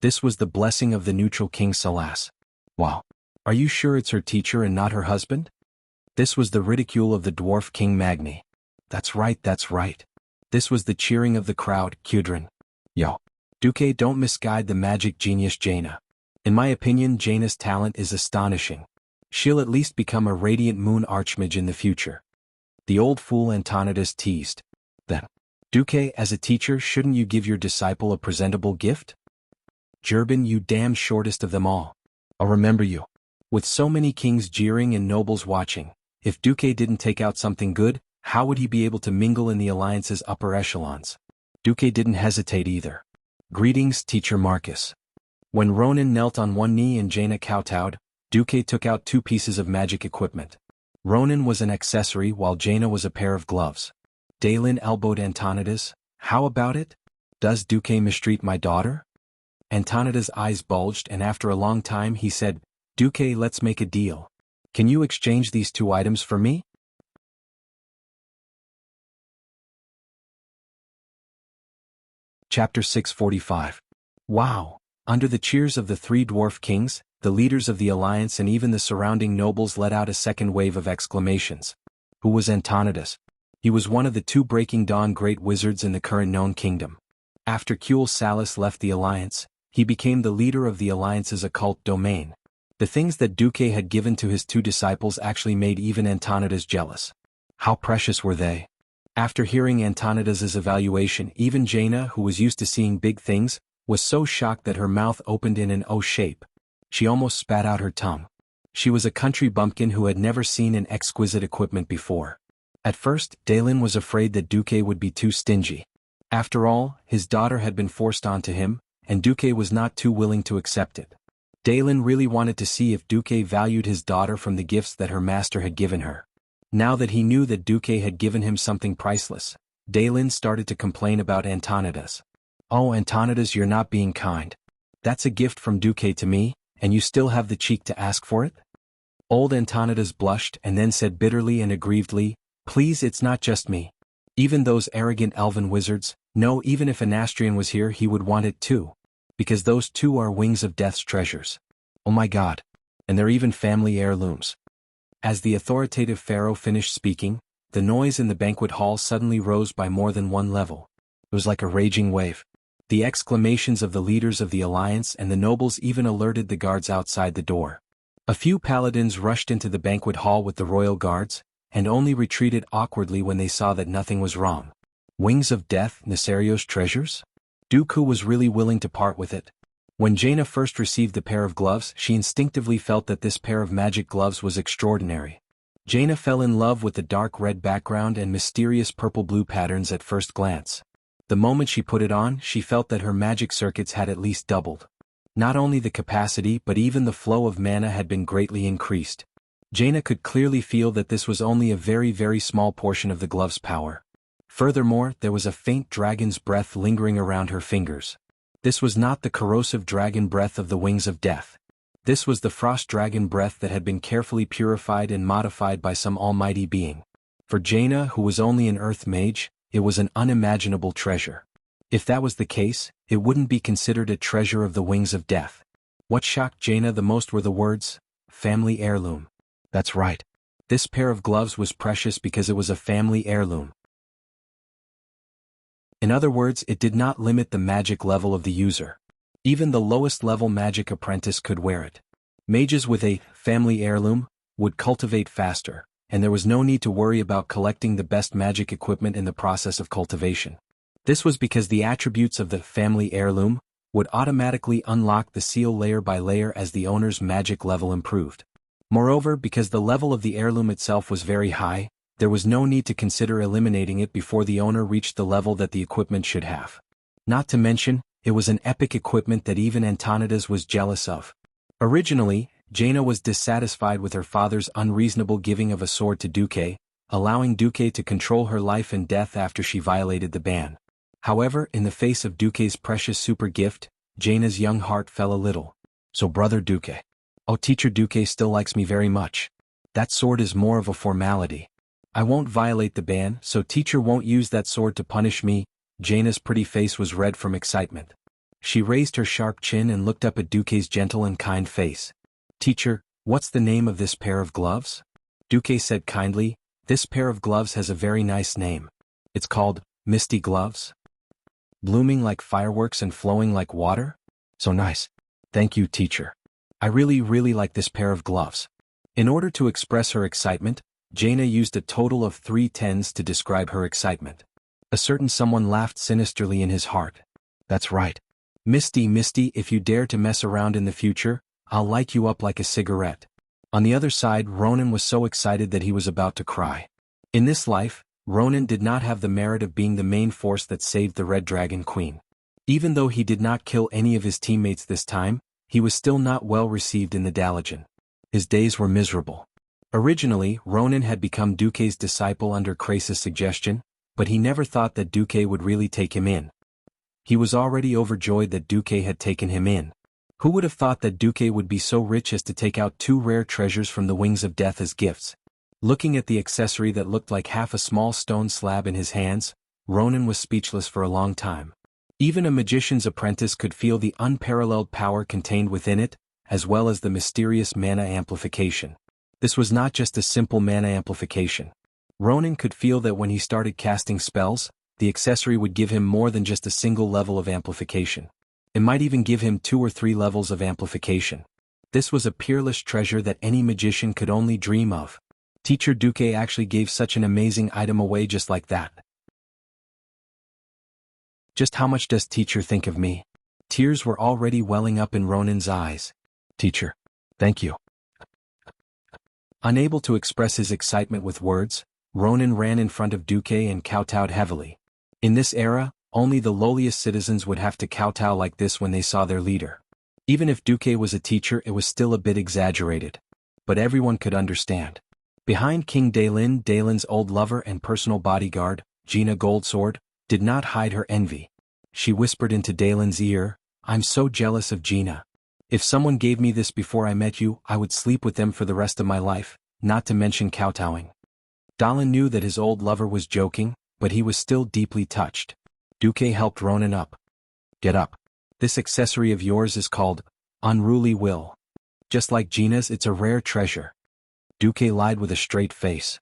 This was the blessing of the neutral King Salas. Wow. Are you sure it's her teacher and not her husband? This was the ridicule of the dwarf King Magni. That's right, that's right. This was the cheering of the crowd, Kudrin. Yo. Duque, don't misguide the magic genius Jaina. In my opinion, Jaina's talent is astonishing. She'll at least become a Radiant Moon Archmage in the future. The old fool Antonidas teased. Then, Duque, as a teacher, shouldn't you give your disciple a presentable gift? Jerbin, you damn shortest of them all. I'll remember you. With so many kings jeering and nobles watching, if Duque didn't take out something good, how would he be able to mingle in the alliance's upper echelons? Duque didn't hesitate either. Greetings, Teacher Marcus. When Ronan knelt on one knee and Jaina kowtowed, Duque took out 2 pieces of magic equipment. Ronan was an accessory while Jaina was a pair of gloves. Daelin elbowed Antonidas. How about it? Does Duque mistreat my daughter? Antonidas' eyes bulged and after a long time he said, Duque, let's make a deal. Can you exchange these 2 items for me? Chapter 645. Wow! Under the cheers of the 3 dwarf kings, the leaders of the alliance and even the surrounding nobles let out a second wave of exclamations. Who was Antonidas? He was one of the 2 Breaking Dawn great wizards in the current known kingdom. After Kuel Salas left the alliance, he became the leader of the alliance's occult domain. The things that Duque had given to his 2 disciples actually made even Antonidas jealous. How precious were they? After hearing Antonidas's evaluation, even Jaina, who was used to seeing big things, was so shocked that her mouth opened in an O shape. She almost spat out her tongue. She was a country bumpkin who had never seen an exquisite equipment before. At first, Daylin was afraid that Duque would be too stingy. After all, his daughter had been forced onto him, and Duque was not too willing to accept it. Daylin really wanted to see if Duque valued his daughter from the gifts that her master had given her. Now that he knew that Duque had given him something priceless, Daylin started to complain about Antonidas. "Oh, Antonidas, you're not being kind. That's a gift from Duque to me, and you still have the cheek to ask for it?" Old Antonidas blushed and then said bitterly and aggrievedly, "Please, it's not just me. Even those arrogant elven wizards, no, even if Anastrian was here he would want it too. Because those two are Wings of Death's treasures. Oh my god. And they're even family heirlooms." As the authoritative pharaoh finished speaking, the noise in the banquet hall suddenly rose by more than one level. It was like a raging wave. The exclamations of the leaders of the alliance and the nobles even alerted the guards outside the door. A few paladins rushed into the banquet hall with the royal guards, and only retreated awkwardly when they saw that nothing was wrong. Wings of Death, Nesario's treasures? Dooku was really willing to part with it. When Jaina first received the pair of gloves, she instinctively felt that this pair of magic gloves was extraordinary. Jaina fell in love with the dark red background and mysterious purple-blue patterns at first glance. The moment she put it on, she felt that her magic circuits had at least doubled. Not only the capacity but even the flow of mana had been greatly increased. Jaina could clearly feel that this was only a very, very small portion of the glove's power. Furthermore, there was a faint dragon's breath lingering around her fingers. This was not the corrosive dragon breath of the Wings of Death. This was the frost dragon breath that had been carefully purified and modified by some almighty being. For Jaina, who was only an earth mage, it was an unimaginable treasure. If that was the case, it wouldn't be considered a treasure of the Wings of Death. What shocked Jaina the most were the words, "family heirloom." That's right. This pair of gloves was precious because it was a family heirloom. In other words, it did not limit the magic level of the user. Even the lowest level magic apprentice could wear it. Mages with a family heirloom would cultivate faster, and there was no need to worry about collecting the best magic equipment in the process of cultivation. This was because the attributes of the family heirloom would automatically unlock the seal layer by layer as the owner's magic level improved. Moreover, because the level of the heirloom itself was very high, there was no need to consider eliminating it before the owner reached the level that the equipment should have. Not to mention, it was an epic equipment that even Antonidas was jealous of. Originally, Jaina was dissatisfied with her father's unreasonable giving of a sword to Duque, allowing Duque to control her life and death after she violated the ban. However, in the face of Duque's precious super gift, Jaina's young heart fell a little. "So brother Duque. Oh, teacher Duque still likes me very much. That sword is more of a formality. I won't violate the ban, so teacher won't use that sword to punish me." Jaina's pretty face was red from excitement. She raised her sharp chin and looked up at Duque's gentle and kind face. "Teacher, what's the name of this pair of gloves?" Duque said kindly, "This pair of gloves has a very nice name. It's called Misty Gloves. Blooming like fireworks and flowing like water? So nice. Thank you, teacher. I really like this pair of gloves." In order to express her excitement, Jaina used a total of 3 tens to describe her excitement. A certain someone laughed sinisterly in his heart. "That's right. Misty, if you dare to mess around in the future, I'll light you up like a cigarette." On the other side, Ronan was so excited that he was about to cry. In this life, Ronan did not have the merit of being the main force that saved the Red Dragon Queen. Even though he did not kill any of his teammates this time, he was still not well received in the Dalajan. His days were miserable. Originally, Ronan had become Duque's disciple under Krasis' suggestion, but he never thought that Duque would really take him in. He was already overjoyed that Duque had taken him in. Who would have thought that Duque would be so rich as to take out 2 rare treasures from the Wings of Death as gifts? Looking at the accessory that looked like half a small stone slab in his hands, Ronan was speechless for a long time. Even a magician's apprentice could feel the unparalleled power contained within it, as well as the mysterious mana amplification. This was not just a simple mana amplification. Ronan could feel that when he started casting spells, the accessory would give him more than just a single level of amplification. It might even give him 2 or 3 levels of amplification. This was a peerless treasure that any magician could only dream of. Teacher Duque actually gave such an amazing item away just like that. Just how much does teacher think of me? Tears were already welling up in Ronan's eyes. Teacher, thank you. Unable to express his excitement with words, Ronan ran in front of Duque and kowtowed heavily. In this era, only the lowliest citizens would have to kowtow like this when they saw their leader. Even if Duque was a teacher, it was still a bit exaggerated. But everyone could understand. Behind King Daylin, Daylin's old lover and personal bodyguard, Gina Goldsword, did not hide her envy. She whispered into Daylin's ear, "I'm so jealous of Gina. If someone gave me this before I met you, I would sleep with them for the rest of my life, not to mention kowtowing." Daylin knew that his old lover was joking, but he was still deeply touched. Duque helped Ronan up. "Get up. This accessory of yours is called Unruly Will. Just like Gina's, it's a rare treasure." Duque lied with a straight face.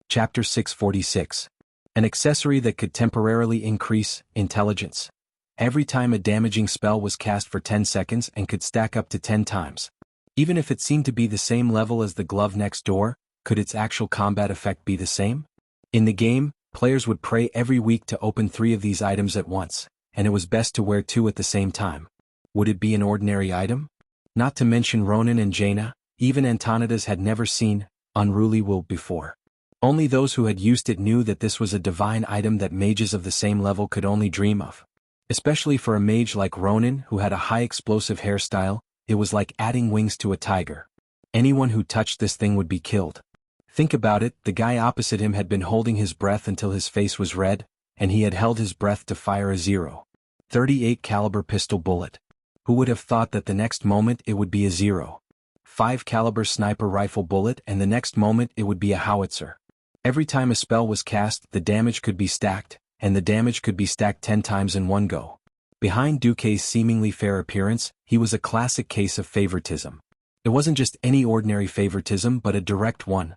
Chapter 646. An accessory that could temporarily increase intelligence. Every time a damaging spell was cast for 10 seconds and could stack up to 10 times. Even if it seemed to be the same level as the glove next door, could its actual combat effect be the same? In the game, players would pray every week to open 3 of these items at once, and it was best to wear 2 at the same time. Would it be an ordinary item? Not to mention Ronan and Jaina, even Antonidas had never seen Unruly Will before. Only those who had used it knew that this was a divine item that mages of the same level could only dream of. Especially for a mage like Ronan who had a high explosive hairstyle, it was like adding wings to a tiger. Anyone who touched this thing would be killed. Think about it, the guy opposite him had been holding his breath until his face was red, and he had held his breath to fire a .38 caliber pistol bullet. Who would have thought that the next moment it would be a .5 caliber sniper rifle bullet and the next moment it would be a howitzer? Every time a spell was cast, the damage could be stacked, and the damage could be stacked 10 times in one go. Behind Duque's seemingly fair appearance, he was a classic case of favoritism. It wasn't just any ordinary favoritism but a direct one.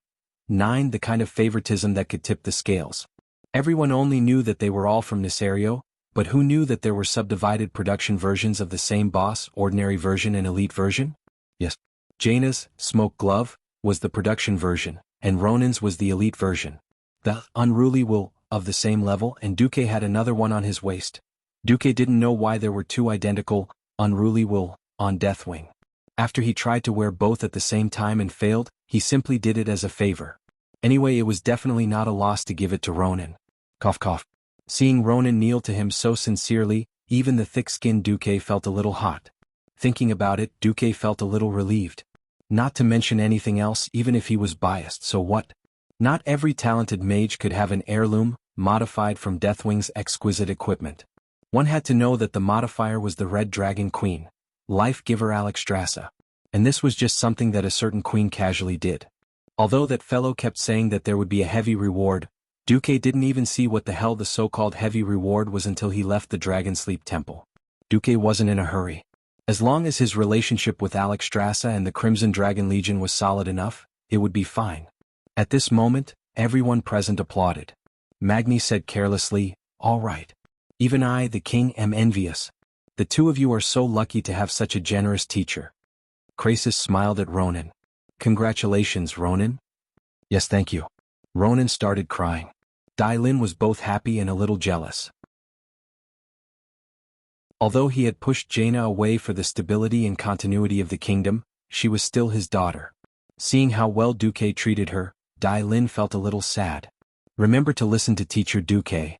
9, the kind of favoritism that could tip the scales. Everyone only knew that they were all from Nisario, but who knew that there were subdivided production versions of the same boss, ordinary version and elite version? Yes. Jaina's smoke glove was the production version, and Ronan's was the elite version. The Unruly Will of the same level, and Duque had another one on his waist. Duque didn't know why there were 2 identical Unruly Will on Deathwing. After he tried to wear both at the same time and failed, he simply did it as a favor. Anyway, it was definitely not a loss to give it to Ronan. Cough cough. Seeing Ronan kneel to him so sincerely, even the thick-skinned Duque felt a little hot. Thinking about it, Duque felt a little relieved. Not to mention anything else, even if he was biased, so what? Not every talented mage could have an heirloom, modified from Deathwing's exquisite equipment. One had to know that the modifier was the Red Dragon Queen, life-giver Alexstrasza. And this was just something that a certain queen casually did. Although that fellow kept saying that there would be a heavy reward, Duque didn't even see what the hell the so-called heavy reward was until he left the Dragon Sleep Temple. Duque wasn't in a hurry. As long as his relationship with Alexstrasza and the Crimson Dragon Legion was solid enough, it would be fine. At this moment, everyone present applauded. Magni said carelessly, "All right. Even I, the king, am envious. The 2 of you are so lucky to have such a generous teacher." Krasis smiled at Ronan. "Congratulations, Ronan." "Yes, thank you." Ronan started crying. Daylin was both happy and a little jealous. Although he had pushed Jaina away for the stability and continuity of the kingdom, she was still his daughter. Seeing how well Duque treated her, Daylin felt a little sad. "Remember to listen to Teacher Duque."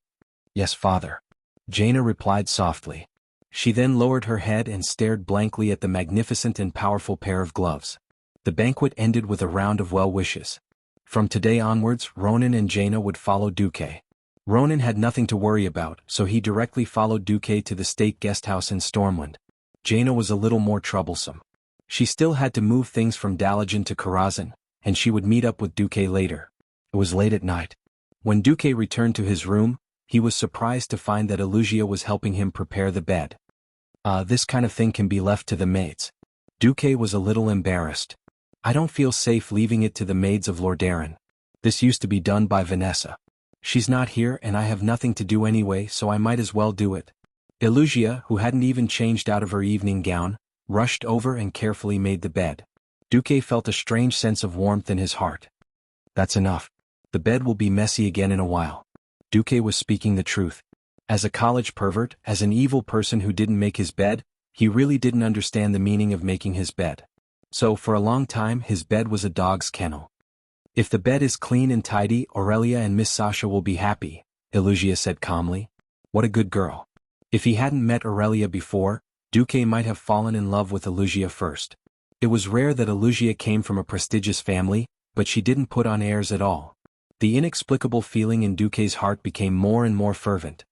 "Yes, father." Jaina replied softly. She then lowered her head and stared blankly at the magnificent and powerful pair of gloves. The banquet ended with a round of well wishes. From today onwards, Ronan and Jaina would follow Duque. Ronan had nothing to worry about, so he directly followed Duque to the state guesthouse in Stormwind. Jaina was a little more troublesome. She still had to move things from Dalajan to Karazhan, and she would meet up with Duque later. It was late at night. When Duque returned to his room, he was surprised to find that Elugia was helping him prepare the bed. This kind of thing can be left to the maids." Duque was a little embarrassed. "I don't feel safe leaving it to the maids of Lordaeron. This used to be done by Vanessa. She's not here and I have nothing to do anyway, so I might as well do it." Elugia, who hadn't even changed out of her evening gown, rushed over and carefully made the bed. Duque felt a strange sense of warmth in his heart. "That's enough. The bed will be messy again in a while." Duque was speaking the truth. As a college pervert, as an evil person who didn't make his bed, he really didn't understand the meaning of making his bed. So for a long time his bed was a dog's kennel. If the bed is clean and tidy, Aurelia and Miss Sasha will be happy, Elugia said calmly. What a good girl. If he hadn't met Aurelia before, Duque might have fallen in love with Elugia first. It was rare that Elugia came from a prestigious family, but she didn't put on airs at all. The inexplicable feeling in Duque's heart became more and more fervent.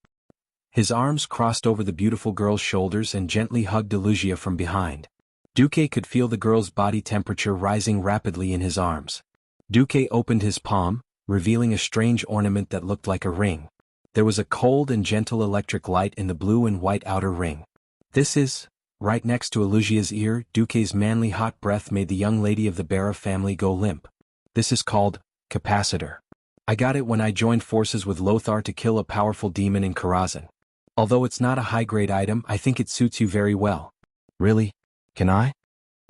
His arms crossed over the beautiful girl's shoulders and gently hugged Elugia from behind. Duque could feel the girl's body temperature rising rapidly in his arms. Duque opened his palm, revealing a strange ornament that looked like a ring. There was a cold and gentle electric light in the blue and white outer ring. This is... Right next to Elugia's ear, Duque's manly hot breath made the young lady of the Bara family go limp. This is called capacitor. I got it when I joined forces with Lothar to kill a powerful demon in Karazhan. Although it's not a high-grade item, I think it suits you very well. Really? Can I?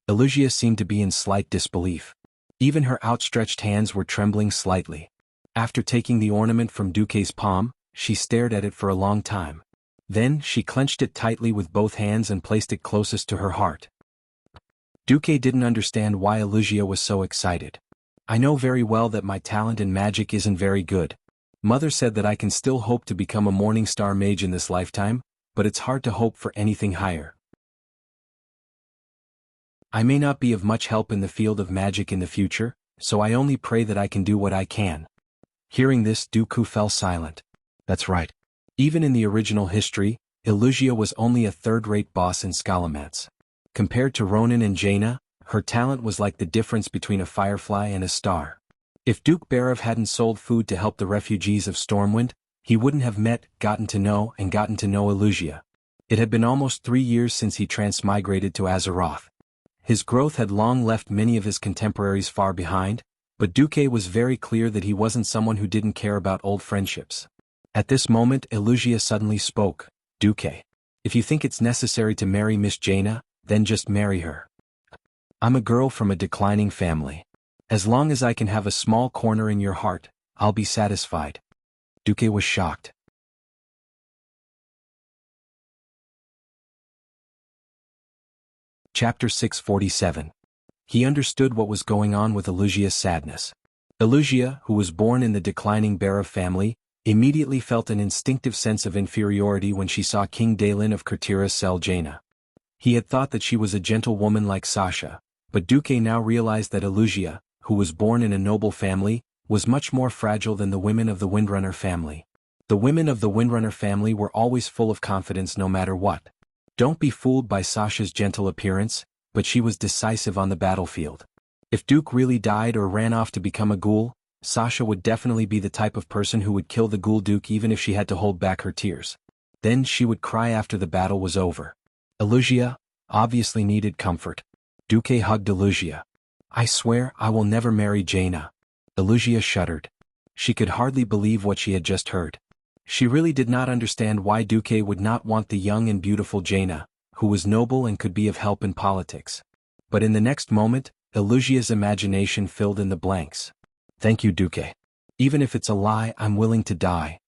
Elugia seemed to be in slight disbelief. Even her outstretched hands were trembling slightly. After taking the ornament from Duque's palm, she stared at it for a long time. Then she clenched it tightly with both hands and placed it closest to her heart. Duque didn't understand why Elugia was so excited. I know very well that my talent in magic isn't very good. Mother said that I can still hope to become a Morning Star mage in this lifetime, but it's hard to hope for anything higher. I may not be of much help in the field of magic in the future, so I only pray that I can do what I can. Hearing this, Dooku fell silent. That's right. Even in the original history, Elugia was only a third-rate boss in Scalamanc's. Compared to Ronan and Jaina, her talent was like the difference between a firefly and a star. If Duke Barav hadn't sold food to help the refugees of Stormwind, he wouldn't have met, gotten to know Elugia. It had been almost 3 years since he transmigrated to Azeroth. His growth had long left many of his contemporaries far behind, but Duque was very clear that he wasn't someone who didn't care about old friendships. At this moment Elugia suddenly spoke. Duque. If you think it's necessary to marry Miss Jaina, then just marry her. I'm a girl from a declining family. As long as I can have a small corner in your heart, I'll be satisfied. Duque was shocked. Chapter 647. He understood what was going on with Elugia's sadness. Elugia, who was born in the declining Barav family, immediately felt an instinctive sense of inferiority when she saw King Dalen of Kurtira sell Jaina. He had thought that she was a gentle woman like Sasha, but Duque now realized that Elugia, who was born in a noble family, was much more fragile than the women of the Windrunner family. The women of the Windrunner family were always full of confidence no matter what. Don't be fooled by Sasha's gentle appearance, but she was decisive on the battlefield. If Duke really died or ran off to become a ghoul, Sasha would definitely be the type of person who would kill the ghoul Duke even if she had to hold back her tears. Then she would cry after the battle was over. Elugia obviously needed comfort. Duque hugged Elugia. I swear I will never marry Jaina. Elugia shuddered. She could hardly believe what she had just heard. She really did not understand why Duque would not want the young and beautiful Jaina, who was noble and could be of help in politics. But in the next moment, Elugia's imagination filled in the blanks. Thank you, Duque. Even if it's a lie, I'm willing to die.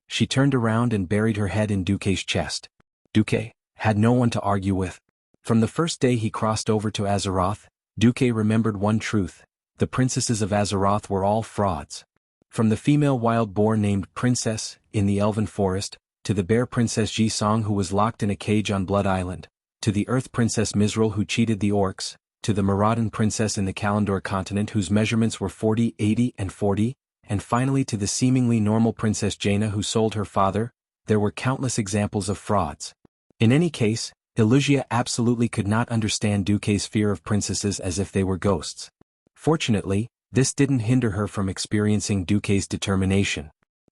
She turned around and buried her head in Duque's chest. Duque had no one to argue with. From the first day he crossed over to Azeroth, Duque remembered one truth: the princesses of Azeroth were all frauds. From the female wild boar named Princess, in the Elven Forest, to the bear Princess Ji-Song who was locked in a cage on Blood Island, to the Earth Princess Mizral who cheated the orcs, to the Maraudon Princess in the Kalandor continent whose measurements were 40, 80, and 40, and finally to the seemingly normal Princess Jaina who sold her father, there were countless examples of frauds. In any case, Elugia absolutely could not understand Duque's fear of princesses as if they were ghosts. Fortunately, this didn't hinder her from experiencing Duque's determination.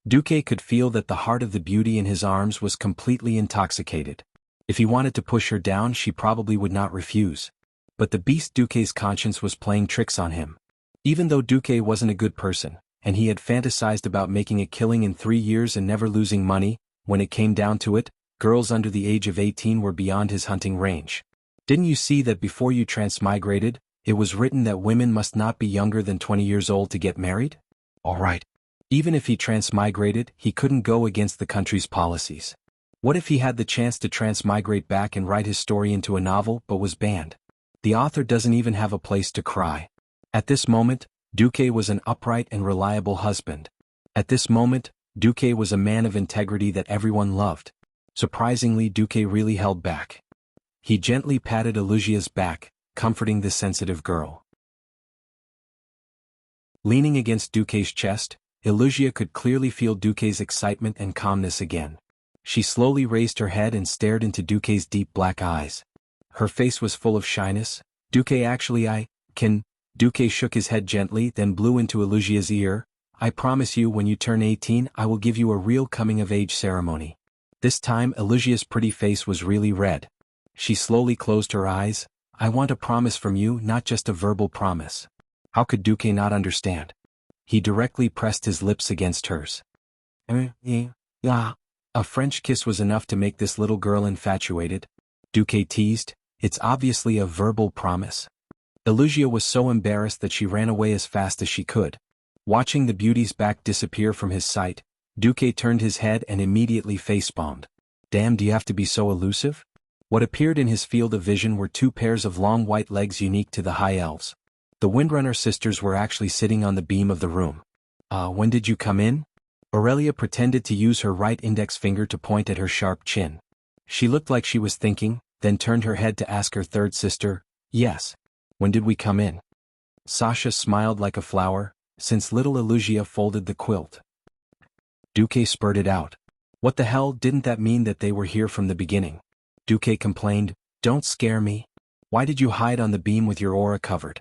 Duque could feel that the heart of the beauty in his arms was completely intoxicated. If he wanted to push her down, she probably would not refuse. But the beast Duque's conscience was playing tricks on him. Even though Duque wasn't a good person, and he had fantasized about making a killing in 3 years and never losing money, when it came down to it, girls under the age of 18 were beyond his hunting range. Didn't you see that before you transmigrated, it was written that women must not be younger than 20 years old to get married? All right. Even if he transmigrated, he couldn't go against the country's policies. What if he had the chance to transmigrate back and write his story into a novel but was banned? The author doesn't even have a place to cry. At this moment, Duque was an upright and reliable husband. At this moment, Duque was a man of integrity that everyone loved. Surprisingly, Duque really held back. He gently patted Elusia's back, comforting the sensitive girl. Leaning against Duque's chest, Elusia could clearly feel Duque's excitement and calmness again. She slowly raised her head and stared into Duque's deep black eyes. Her face was full of shyness. Duque shook his head gently, then blew into Elusia's ear. I promise you when you turn 18 I will give you a real coming-of-age ceremony. This time Elusia's pretty face was really red. She slowly closed her eyes. I want a promise from you, not just a verbal promise. How could Duque not understand? He directly pressed his lips against hers. A French kiss was enough to make this little girl infatuated. Duque teased. It's obviously a verbal promise. Elusia was so embarrassed that she ran away as fast as she could. Watching the beauty's back disappear from his sight, Duque turned his head and immediately facepalmed. Damn, do you have to be so elusive? What appeared in his field of vision were two pairs of long white legs unique to the High Elves. The Windrunner sisters were actually sitting on the beam of the room. When did you come in? Aurelia pretended to use her right index finger to point at her sharp chin. She looked like she was thinking, then turned her head to ask her third sister, Yes. When did we come in? Sasha smiled like a flower, since little Elusia folded the quilt. Duque spurted out. What the hell, didn't that mean that they were here from the beginning? Duque complained, Don't scare me. Why did you hide on the beam with your aura covered?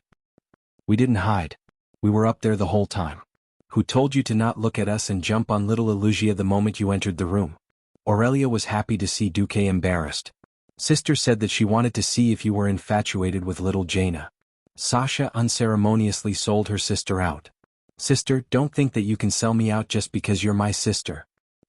We didn't hide. We were up there the whole time. Who told you to not look at us and jump on little Elusia the moment you entered the room? Aurelia was happy to see Duque embarrassed. Sister said that she wanted to see if you were infatuated with little Jaina. Sasha unceremoniously sold her sister out. Sister, don't think that you can sell me out just because you're my sister.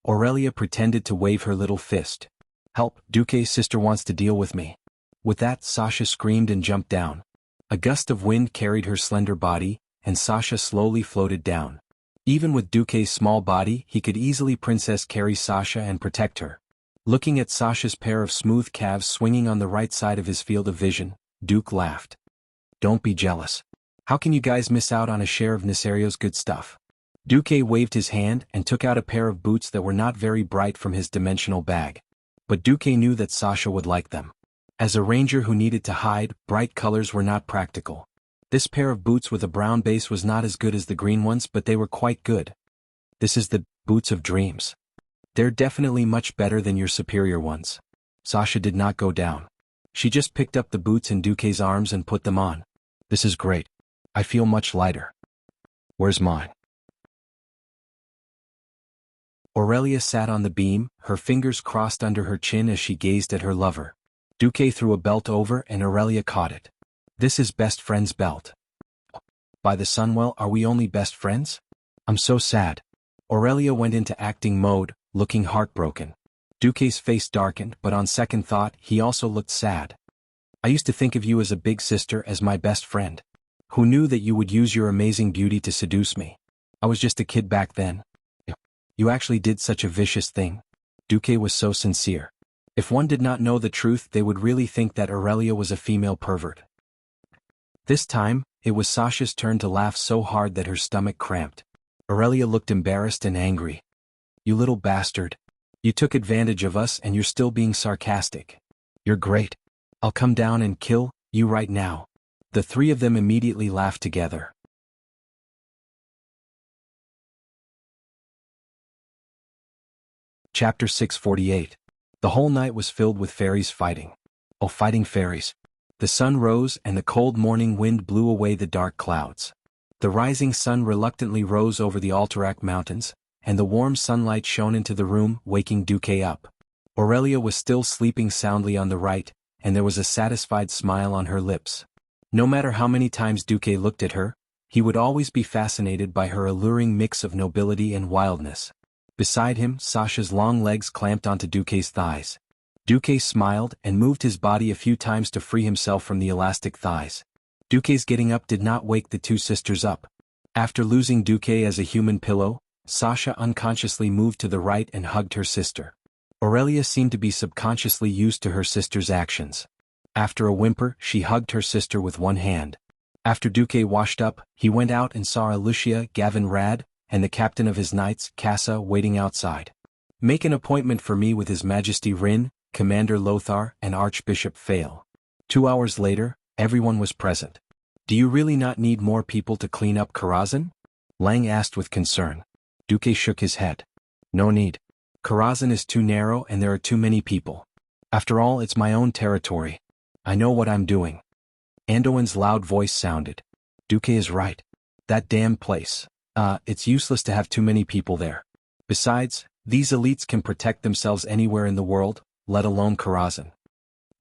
Aurelia pretended to wave her little fist. Help, Duque's sister wants to deal with me. With that, Sasha screamed and jumped down. A gust of wind carried her slender body, and Sasha slowly floated down. Even with Duque's small body, he could easily princess carry Sasha and protect her. Looking at Sasha's pair of smooth calves swinging on the right side of his field of vision, Duque laughed. Don't be jealous. How can you guys miss out on a share of Nesario's good stuff? Duque waved his hand and took out a pair of boots that were not very bright from his dimensional bag. But Duque knew that Sasha would like them. As a ranger who needed to hide, bright colors were not practical. This pair of boots with a brown base was not as good as the green ones, but they were quite good. This is the boots of dreams. They're definitely much better than your superior ones. Sasha did not go down. She just picked up the boots in Duque's arms and put them on. This is great. I feel much lighter. Where's mine? Aurelia sat on the beam, her fingers crossed under her chin as she gazed at her lover. Duque threw a belt over and Aurelia caught it. This is best friend's belt. By the Sunwell, are we only best friends? I'm so sad. Aurelia went into acting mode, looking heartbroken. Duque's face darkened, but on second thought, he also looked sad. I used to think of you as a big sister, as my best friend. Who knew that you would use your amazing beauty to seduce me? I was just a kid back then. You actually did such a vicious thing. Duque was so sincere. If one did not know the truth, they would really think that Aurelia was a female pervert. This time, it was Sasha's turn to laugh so hard that her stomach cramped. Aurelia looked embarrassed and angry. You little bastard. You took advantage of us and you're still being sarcastic. You're great. I'll come down and kill you right now. The three of them immediately laughed together. Chapter 648. The whole night was filled with fairies fighting. Oh, fighting fairies. The sun rose and the cold morning wind blew away the dark clouds. The rising sun reluctantly rose over the Alterac Mountains, and the warm sunlight shone into the room, waking Duque up. Aurelia was still sleeping soundly on the right, and there was a satisfied smile on her lips. No matter how many times Duque looked at her, he would always be fascinated by her alluring mix of nobility and wildness. Beside him, Sasha's long legs clamped onto Duque's thighs. Duque smiled and moved his body a few times to free himself from the elastic thighs. Duque's getting up did not wake the two sisters up. After losing Duque as a human pillow, Sasha unconsciously moved to the right and hugged her sister. Aurelia seemed to be subconsciously used to her sister's actions. After a whimper, she hugged her sister with one hand. After Duque washed up, he went out and saw Lucia, Gavin Rad, and the captain of his knights, Cassa, waiting outside. "Make an appointment for me with His Majesty Rin, Commander Lothar, and Archbishop Fail." 2 hours later, everyone was present. "Do you really not need more people to clean up Karazhan?" Lang asked with concern. Duque shook his head. "No need. Karazhan is too narrow and there are too many people. After all, it's my own territory. I know what I'm doing." Anduin's loud voice sounded. "Duque is right. That damn place. It's useless to have too many people there. Besides, these elites can protect themselves anywhere in the world, let alone Karazhan."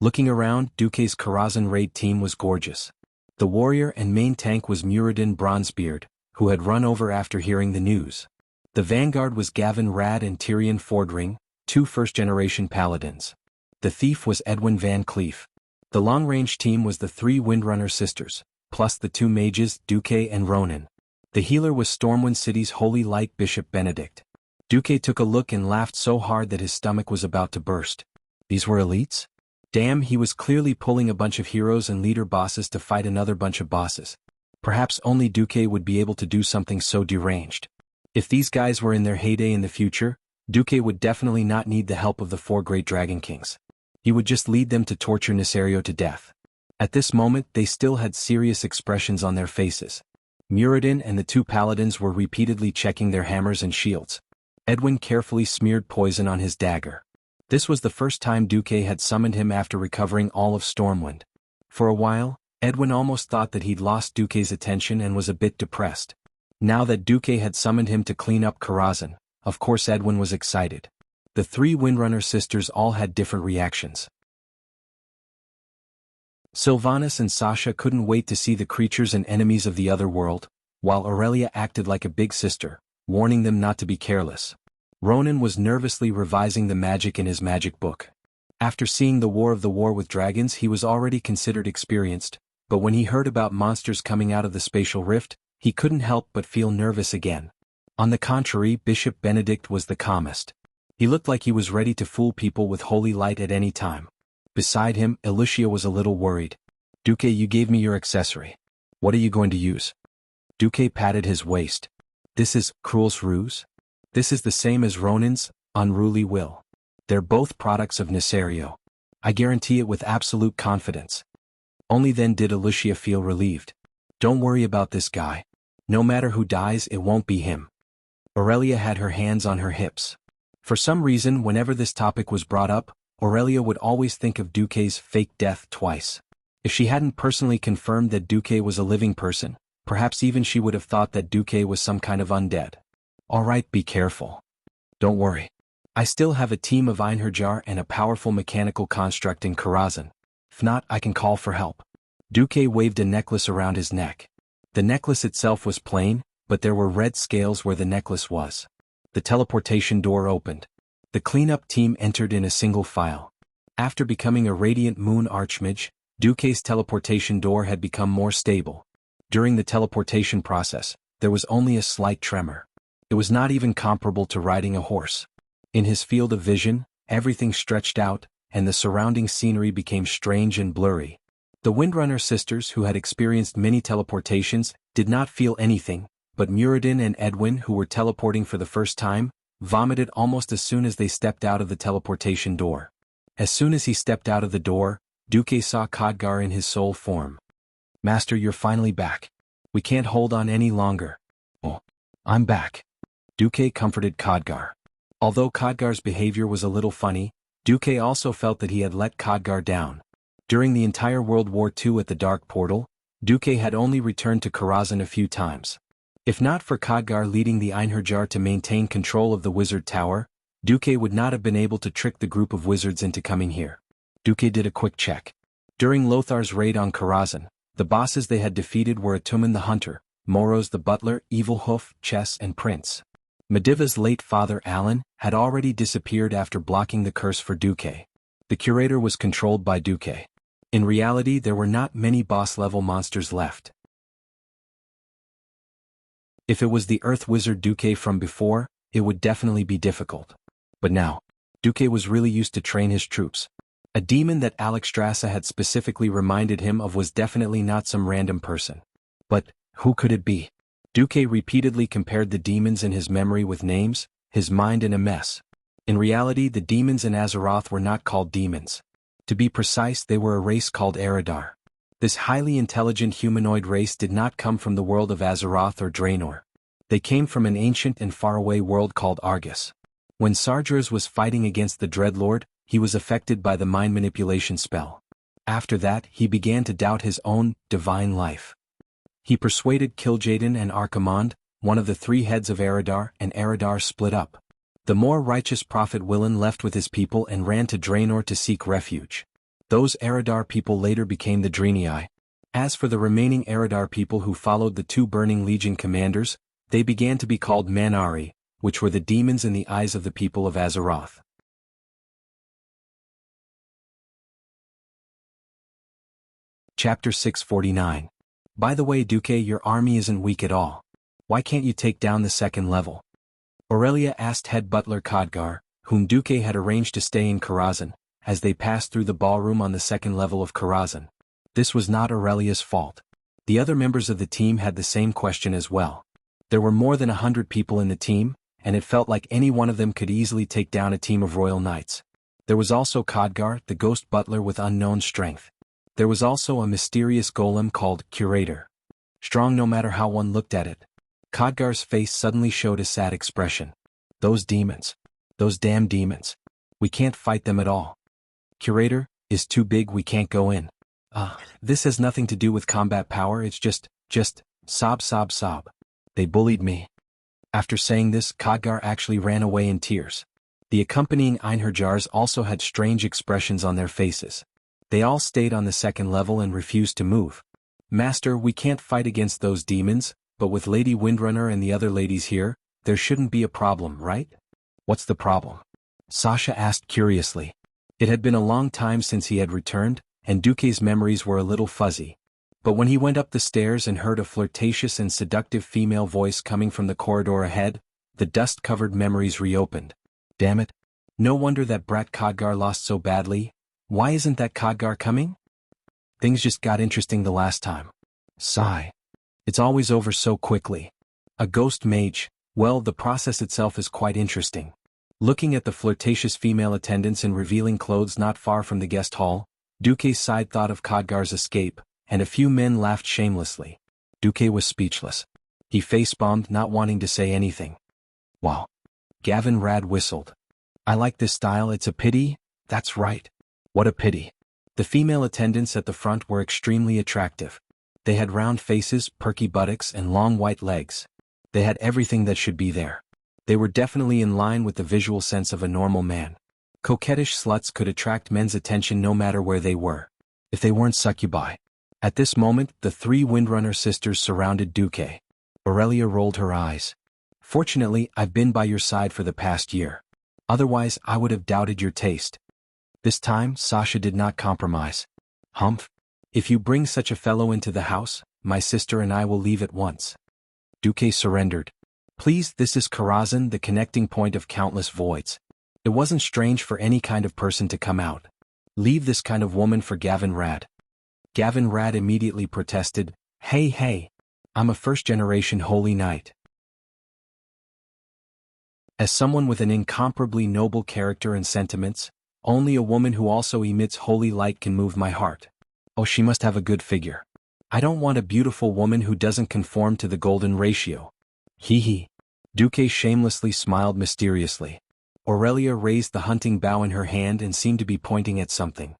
Looking around, Duque's Karazhan raid team was gorgeous. The warrior and main tank was Muradin Bronzebeard, who had run over after hearing the news. The vanguard was Gavin Rad and Tyrion Fordring, 2 first-generation paladins. The thief was Edwin Van Cleef. The long-range team was the 3 Windrunner sisters, plus the 2 mages, Duque and Ronan. The healer was Stormwind City's Holy Light Bishop Benedict. Duque took a look and laughed so hard that his stomach was about to burst. These were elites? Damn, he was clearly pulling a bunch of heroes and leader bosses to fight another bunch of bosses. Perhaps only Duque would be able to do something so deranged. If these guys were in their heyday in the future, Duque would definitely not need the help of the 4 great Dragon Kings. He would just lead them to torture Nisario to death. At this moment they still had serious expressions on their faces. Muradin and the 2 paladins were repeatedly checking their hammers and shields. Edwin carefully smeared poison on his dagger. This was the first time Duque had summoned him after recovering all of Stormwind. For a while, Edwin almost thought that he'd lost Duque's attention and was a bit depressed. Now that Duque had summoned him to clean up Karazhan, of course Edwin was excited. The 3 Windrunner sisters all had different reactions. Sylvanas and Sasha couldn't wait to see the creatures and enemies of the other world, while Aurelia acted like a big sister, warning them not to be careless. Ronan was nervously revising the magic in his magic book. After seeing the War with Dragons, he was already considered experienced, but when he heard about monsters coming out of the spatial rift, he couldn't help but feel nervous again. On the contrary, Bishop Benedict was the calmest. He looked like he was ready to fool people with holy light at any time. Beside him, Lucia was a little worried. "Duque, you gave me your accessory. What are you going to use?" Duque patted his waist. "This is Cruel's Ruse? This is the same as Ronan's Unruly Will. They're both products of Nisario. I guarantee it with absolute confidence." Only then did Lucia feel relieved. "Don't worry about this guy. No matter who dies, it won't be him." Aurelia had her hands on her hips. For some reason, whenever this topic was brought up, Aurelia would always think of Duque's fake death twice. If she hadn't personally confirmed that Duque was a living person, perhaps even she would have thought that Duque was some kind of undead. "All right, be careful. Don't worry. I still have a team of Einherjar and a powerful mechanical construct in Karazhan. If not, I can call for help." Duque waved a necklace around his neck. The necklace itself was plain, but there were red scales where the necklace was. The teleportation door opened. The cleanup team entered in a single file. After becoming a Radiant Moon Archmage, Duque's teleportation door had become more stable. During the teleportation process, there was only a slight tremor. It was not even comparable to riding a horse. In his field of vision, everything stretched out, and the surrounding scenery became strange and blurry. The Windrunner sisters, who had experienced many teleportations, did not feel anything, but Muradin and Edwin, who were teleporting for the first time, vomited almost as soon as they stepped out of the teleportation door. As soon as he stepped out of the door, Duque saw Khadgar in his soul form. "Master, you're finally back. We can't hold on any longer." "Oh, I'm back." Duque comforted Khadgar. Although Khadgar's behavior was a little funny, Duque also felt that he had let Khadgar down. During the entire World War II at the Dark Portal, Duque had only returned to Karazhan a few times. If not for Khadgar leading the Einherjar to maintain control of the Wizard Tower, Duque would not have been able to trick the group of wizards into coming here. Duque did a quick check. During Lothar's raid on Karazhan, the bosses they had defeated were Atumen the Hunter, Moros the Butler, Evilhoof, Chess and Prince. Mediva's late father Alan had already disappeared after blocking the curse for Duque. The curator was controlled by Duque. In reality, there were not many boss-level monsters left. If it was the Earth Wizard Duque from before, it would definitely be difficult. But now, Duque was really used to train his troops. A demon that Alexstrasza had specifically reminded him of was definitely not some random person. But who could it be? Duque repeatedly compared the demons in his memory with names, his mind in a mess. In reality, the demons in Azeroth were not called demons. To be precise, they were a race called Eridar. This highly intelligent humanoid race did not come from the world of Azeroth or Draenor. They came from an ancient and faraway world called Argus. When Sargeras was fighting against the Dreadlord, he was affected by the mind manipulation spell. After that, he began to doubt his own divine life. He persuaded Kil'jaeden and Archimonde, one of the three heads of Eridar, and Eridar split up. The more righteous prophet Willan left with his people and ran to Draenor to seek refuge. Those Eridar people later became the Draenei. As for the remaining Eridar people who followed the two Burning Legion commanders, they began to be called Man'ari, which were the demons in the eyes of the people of Azeroth. Chapter 649. By the way, Duque, your army isn't weak at all. Why can't you take down the second level? Aurelia asked head butler Khadgar, whom Duque had arranged to stay in Karazhan, as they passed through the ballroom on the second level of Karazhan. This was not Aurelia's fault. The other members of the team had the same question as well. There were more than 100 people in the team, and it felt like any one of them could easily take down a team of royal knights. There was also Khadgar, the ghost butler with unknown strength. There was also a mysterious golem called Curator. Strong no matter how one looked at it. Khadgar's face suddenly showed a sad expression. Those demons. Those damn demons. We can't fight them at all. Curator is too big, we can't go in. This has nothing to do with combat power, it's just, sob. They bullied me. After saying this, Khadgar actually ran away in tears. The accompanying Einherjars also had strange expressions on their faces. They all stayed on the second level and refused to move. Master, we can't fight against those demons, but with Lady Windrunner and the other ladies here, there shouldn't be a problem, right? What's the problem? Sasha asked curiously. It had been a long time since he had returned, and Duque's memories were a little fuzzy. But when he went up the stairs and heard a flirtatious and seductive female voice coming from the corridor ahead, the dust-covered memories reopened. Damn it. No wonder that brat Khadgar lost so badly. Why isn't that Khadgar coming? Things just got interesting the last time. Sigh. It's always over so quickly. A ghost mage, well, the process itself is quite interesting. Looking at the flirtatious female attendants in revealing clothes not far from the guest hall, Duque's side thought of Khadgar's escape, and a few men laughed shamelessly. Duque was speechless. He face-bombed, not wanting to say anything. Wow. Gavin Rad whistled. I like this style, it's a pity. That's right. What a pity. The female attendants at the front were extremely attractive. They had round faces, perky buttocks, and long white legs. They had everything that should be there. They were definitely in line with the visual sense of a normal man. Coquettish sluts could attract men's attention no matter where they were. If they weren't succubi. At this moment, the three Windrunner sisters surrounded Duque. Aurelia rolled her eyes. Fortunately, I've been by your side for the past year. Otherwise, I would have doubted your taste. This time, Sasha did not compromise. Humph. If you bring such a fellow into the house, my sister and I will leave at once. Duque surrendered. Please, this is Karazhan, the connecting point of countless voids. It wasn't strange for any kind of person to come out. Leave this kind of woman for Gavin Rad. Gavin Rad immediately protested, Hey, I'm a first-generation holy knight. As someone with an incomparably noble character and sentiments, only a woman who also emits holy light can move my heart. Oh, she must have a good figure. I don't want a beautiful woman who doesn't conform to the golden ratio. Hee. Duque shamelessly smiled mysteriously. Aurelia raised the hunting bow in her hand and seemed to be pointing at something.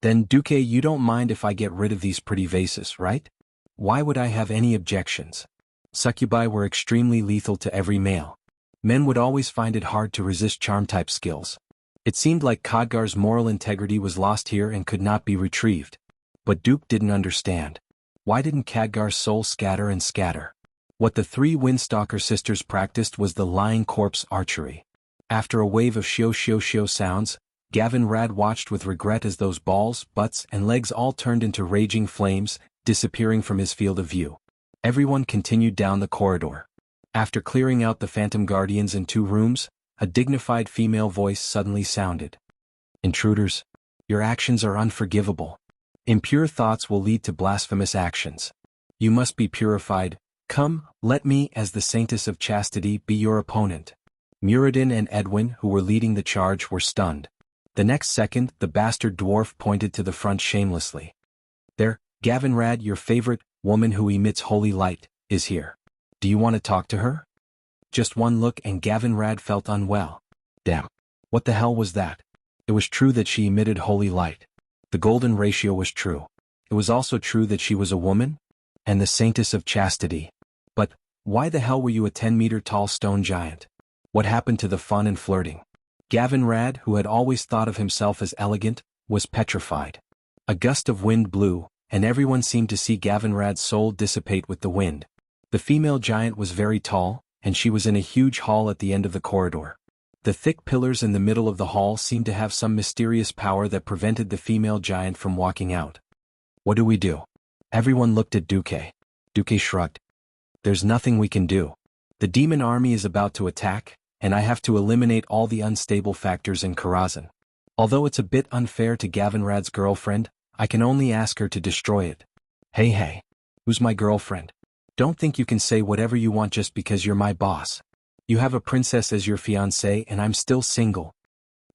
Then, Duque, you don't mind if I get rid of these pretty vases, right? Why would I have any objections? Succubi were extremely lethal to every male. Men would always find it hard to resist charm-type skills. It seemed like Khadgar's moral integrity was lost here and could not be retrieved. But Duke didn't understand. Why didn't Khadgar's soul scatter and scatter? What the three Windstalker sisters practiced was the lying corpse archery. After a wave of shio sounds, Gavin Rad watched with regret as those balls, butts, and legs all turned into raging flames, disappearing from his field of view. Everyone continued down the corridor. After clearing out the Phantom Guardians in 2 rooms, a dignified female voice suddenly sounded. Intruders. Your actions are unforgivable. Impure thoughts will lead to blasphemous actions. You must be purified. Come, let me, as the saintess of chastity, be your opponent. Muradin and Edwin, who were leading the charge, were stunned. The next second, the bastard dwarf pointed to the front shamelessly. There, Gavinrad, your favorite woman who emits holy light, is here. Do you want to talk to her? Just one look and Gavinrad felt unwell. Damn. What the hell was that? It was true that she emitted holy light. The golden ratio was true. It was also true that she was a woman? And the saintess of chastity. But, why the hell were you a 10-meter-tall stone giant? What happened to the fun and flirting? Gavinrad, who had always thought of himself as elegant, was petrified. A gust of wind blew, and everyone seemed to see Gavinrad's soul dissipate with the wind. The female giant was very tall, and she was in a huge hall at the end of the corridor. The thick pillars in the middle of the hall seemed to have some mysterious power that prevented the female giant from walking out. What do we do? Everyone looked at Duque. Duque shrugged. There's nothing we can do. The demon army is about to attack, and I have to eliminate all the unstable factors in Karazhan. Although it's a bit unfair to Gavinrad's girlfriend, I can only ask her to destroy it. Hey, who's my girlfriend? Don't think you can say whatever you want just because you're my boss. You have a princess as your fiancée and I'm still single.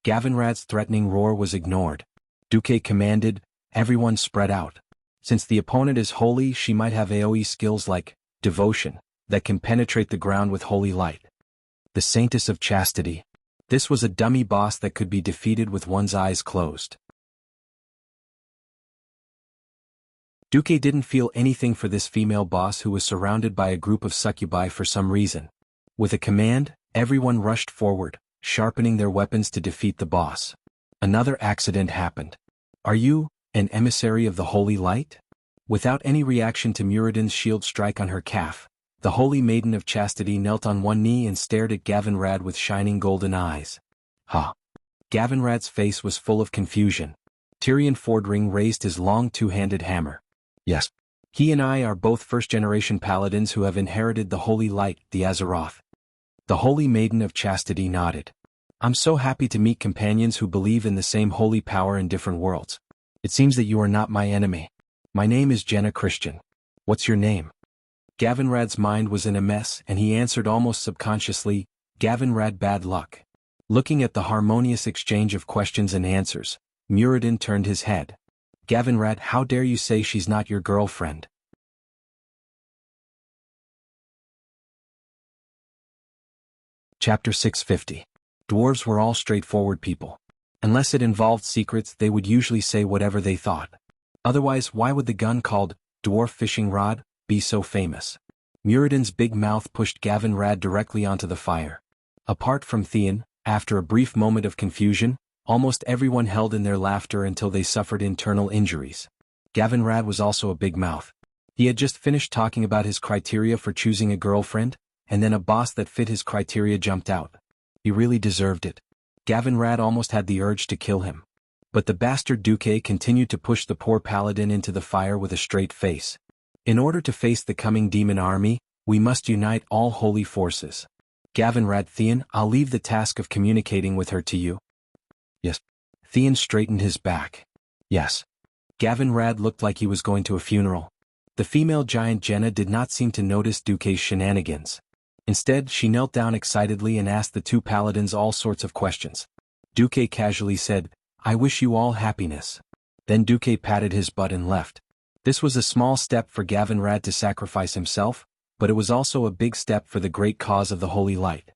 Gavinrad's threatening roar was ignored. Duque commanded, everyone spread out. Since the opponent is holy, she might have AoE skills like devotion that can penetrate the ground with holy light. The saintess of chastity. This was a dummy boss that could be defeated with one's eyes closed. Duque didn't feel anything for this female boss who was surrounded by a group of succubi for some reason. With a command, everyone rushed forward, sharpening their weapons to defeat the boss. Another accident happened. Are you an emissary of the holy light? Without any reaction to Muradin's shield strike on her calf, the holy maiden of chastity knelt on one knee and stared at Gavinrad with shining golden eyes. Gavinrad's face was full of confusion. Tyrion Fordring raised his long two-handed hammer. Yes. He and I are both first-generation paladins who have inherited the holy light, the Azeroth. The holy maiden of chastity nodded. I'm so happy to meet companions who believe in the same holy power in different worlds. It seems that you are not my enemy. My name is Jenna Christian. What's your name? Gavinrad's mind was in a mess and he answered almost subconsciously, Gavinrad Bad Luck. Looking at the harmonious exchange of questions and answers, Muradin turned his head. Gavinrad, how dare you say she's not your girlfriend? Chapter 650. Dwarves were all straightforward people. Unless it involved secrets, they would usually say whatever they thought. Otherwise, why would the gun called Dwarf Fishing Rod be so famous? Muradin's big mouth pushed Gavinrad directly onto the fire. Apart from Theon, after a brief moment of confusion, almost everyone held in their laughter until they suffered internal injuries. Gavinrad was also a big mouth. He had just finished talking about his criteria for choosing a girlfriend, and then a boss that fit his criteria jumped out. He really deserved it. Gavinrad almost had the urge to kill him. But the bastard Duque continued to push the poor paladin into the fire with a straight face. In order to face the coming demon army, we must unite all holy forces. Gavinrad, Theon, I'll leave the task of communicating with her to you. Yes. Theon straightened his back. Yes. Gavinrad looked like he was going to a funeral. The female giant Jenna did not seem to notice Duque's shenanigans. Instead, she knelt down excitedly and asked the two paladins all sorts of questions. Duque casually said, I wish you all happiness. Then Duque patted his butt and left. This was a small step for Gavinrad to sacrifice himself, but it was also a big step for the great cause of the holy light.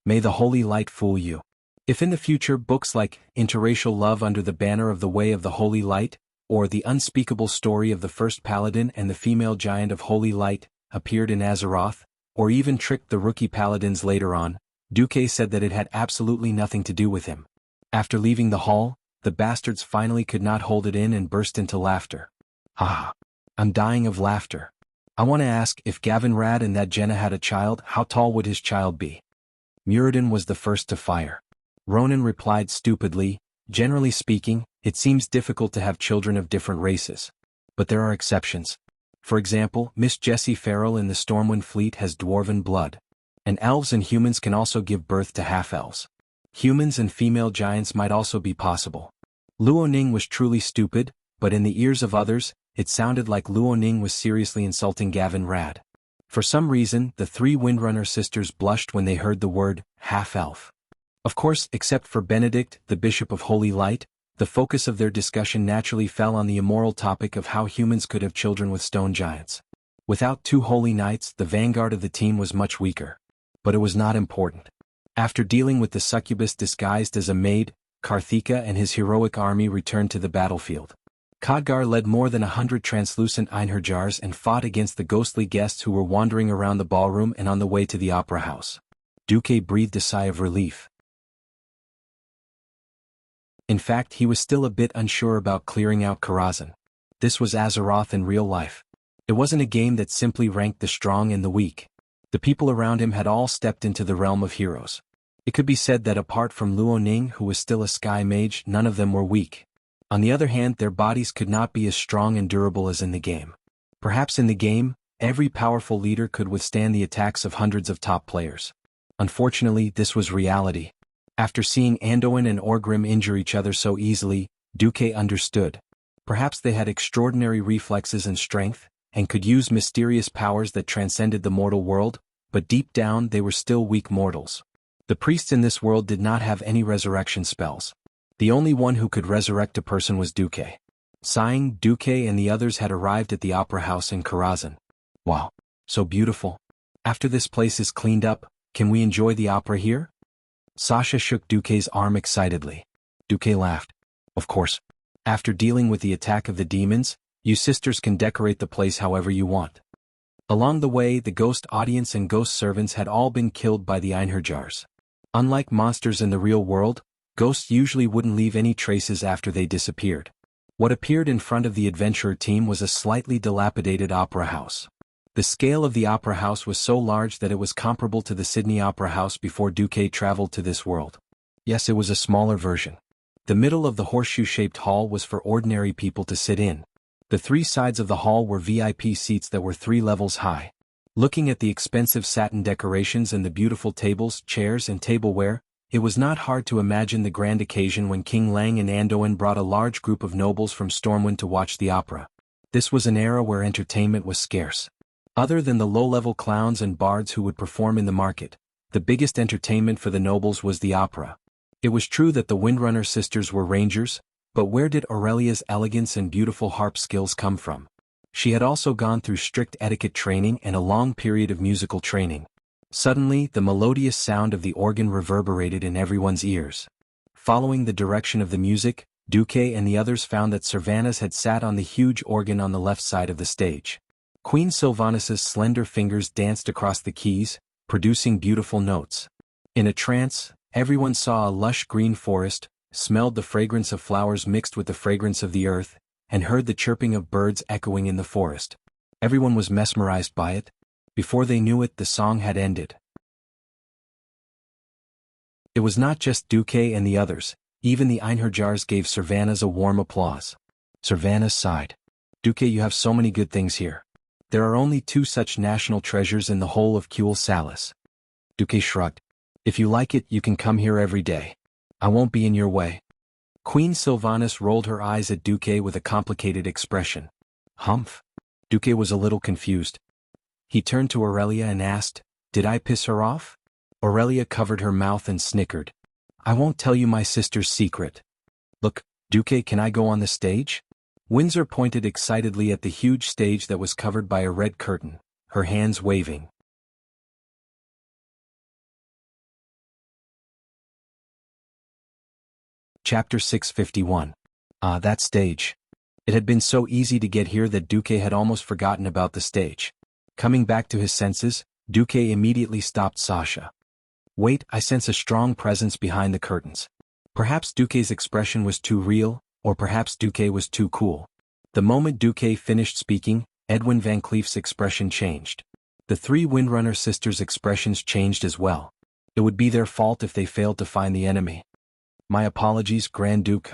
May the holy light fool you. If in the future books like Interracial Love Under the Banner of the Way of the Holy Light, or The Unspeakable Story of the First Paladin and the Female Giant of Holy Light appeared in Azeroth, or even tricked the rookie paladins later on, Duque said that it had absolutely nothing to do with him. After leaving the hall, the bastards finally could not hold it in and burst into laughter. I'm dying of laughter. I want to ask, if Gavinrad and that Jenna had a child, how tall would his child be? Muradin was the first to fire. Ronan replied stupidly, generally speaking, it seems difficult to have children of different races. But there are exceptions. For example, Miss Jessie Farrell in the Stormwind fleet has dwarven blood. And elves and humans can also give birth to half-elves. Humans and female giants might also be possible. Luoning was truly stupid, but in the ears of others, it sounded like Luoning was seriously insulting Gavin Rad. For some reason, the three Windrunner sisters blushed when they heard the word half-elf. Of course, except for Benedict, the Bishop of Holy Light, the focus of their discussion naturally fell on the immoral topic of how humans could have children with stone giants. Without two holy knights, the vanguard of the team was much weaker. But it was not important. After dealing with the succubus disguised as a maid, Karthika and his heroic army returned to the battlefield. Khadgar led more than 100 translucent Einherjars and fought against the ghostly guests who were wandering around the ballroom and on the way to the opera house. Duque breathed a sigh of relief. In fact, he was still a bit unsure about clearing out Karazhan. This was Azeroth in real life. It wasn't a game that simply ranked the strong and the weak. The people around him had all stepped into the realm of heroes. It could be said that apart from Luoning, who was still a sky mage, none of them were weak. On the other hand, their bodies could not be as strong and durable as in the game. Perhaps in the game, every powerful leader could withstand the attacks of hundreds of top players. Unfortunately, this was reality. After seeing Anduin and Orgrim injure each other so easily, Duque understood. Perhaps they had extraordinary reflexes and strength, and could use mysterious powers that transcended the mortal world, but deep down they were still weak mortals. The priests in this world did not have any resurrection spells. The only one who could resurrect a person was Duque. Sighing, Duque and the others had arrived at the opera house in Karazhan. Wow, so beautiful. After this place is cleaned up, can we enjoy the opera here? Sasha shook Duque's arm excitedly. Duque laughed. Of course. After dealing with the attack of the demons, you sisters can decorate the place however you want. Along the way, the ghost audience and ghost servants had all been killed by the Einherjars. Unlike monsters in the real world, ghosts usually wouldn't leave any traces after they disappeared. What appeared in front of the adventurer team was a slightly dilapidated opera house. The scale of the opera house was so large that it was comparable to the Sydney Opera House before Duque traveled to this world. Yes, it was a smaller version. The middle of the horseshoe-shaped hall was for ordinary people to sit in. The three sides of the hall were VIP seats that were 3 levels high. Looking at the expensive satin decorations and the beautiful tables, chairs, and tableware, it was not hard to imagine the grand occasion when King Lang and Anduin brought a large group of nobles from Stormwind to watch the opera. This was an era where entertainment was scarce. Other than the low-level clowns and bards who would perform in the market, the biggest entertainment for the nobles was the opera. It was true that the Windrunner sisters were rangers, but where did Aurelia's elegance and beautiful harp skills come from? She had also gone through strict etiquette training and a long period of musical training. Suddenly, the melodious sound of the organ reverberated in everyone's ears. Following the direction of the music, Duque and the others found that Sylvanas had sat on the huge organ on the left side of the stage. Queen Sylvanas' slender fingers danced across the keys, producing beautiful notes. In a trance, everyone saw a lush green forest, smelled the fragrance of flowers mixed with the fragrance of the earth, and heard the chirping of birds echoing in the forest. Everyone was mesmerized by it. Before they knew it, the song had ended. It was not just Duque and the others, even the Einherjars gave Sylvanas a warm applause. Sylvanas sighed. Duque, you have so many good things here. There are only 2 such national treasures in the whole of Kuel Salis. Duque shrugged. If you like it, you can come here every day. I won't be in your way. Queen Sylvanas rolled her eyes at Duque with a complicated expression. Humph. Duque was a little confused. He turned to Aurelia and asked, "Did I piss her off?" Aurelia covered her mouth and snickered. "I won't tell you my sister's secret." "Look, Duque, can I go on the stage?" Windsor pointed excitedly at the huge stage that was covered by a red curtain, her hands waving. Chapter 651. That stage. It had been so easy to get here that Duque had almost forgotten about the stage. Coming back to his senses, Duque immediately stopped Sasha. "Wait, I sense a strong presence behind the curtains." Perhaps Duque's expression was too real, or perhaps Duque was too cool. The moment Duque finished speaking, Edwin Van Cleef's expression changed. The 3 Windrunner sisters' expressions changed as well. It would be their fault if they failed to find the enemy. "My apologies, Grand Duke."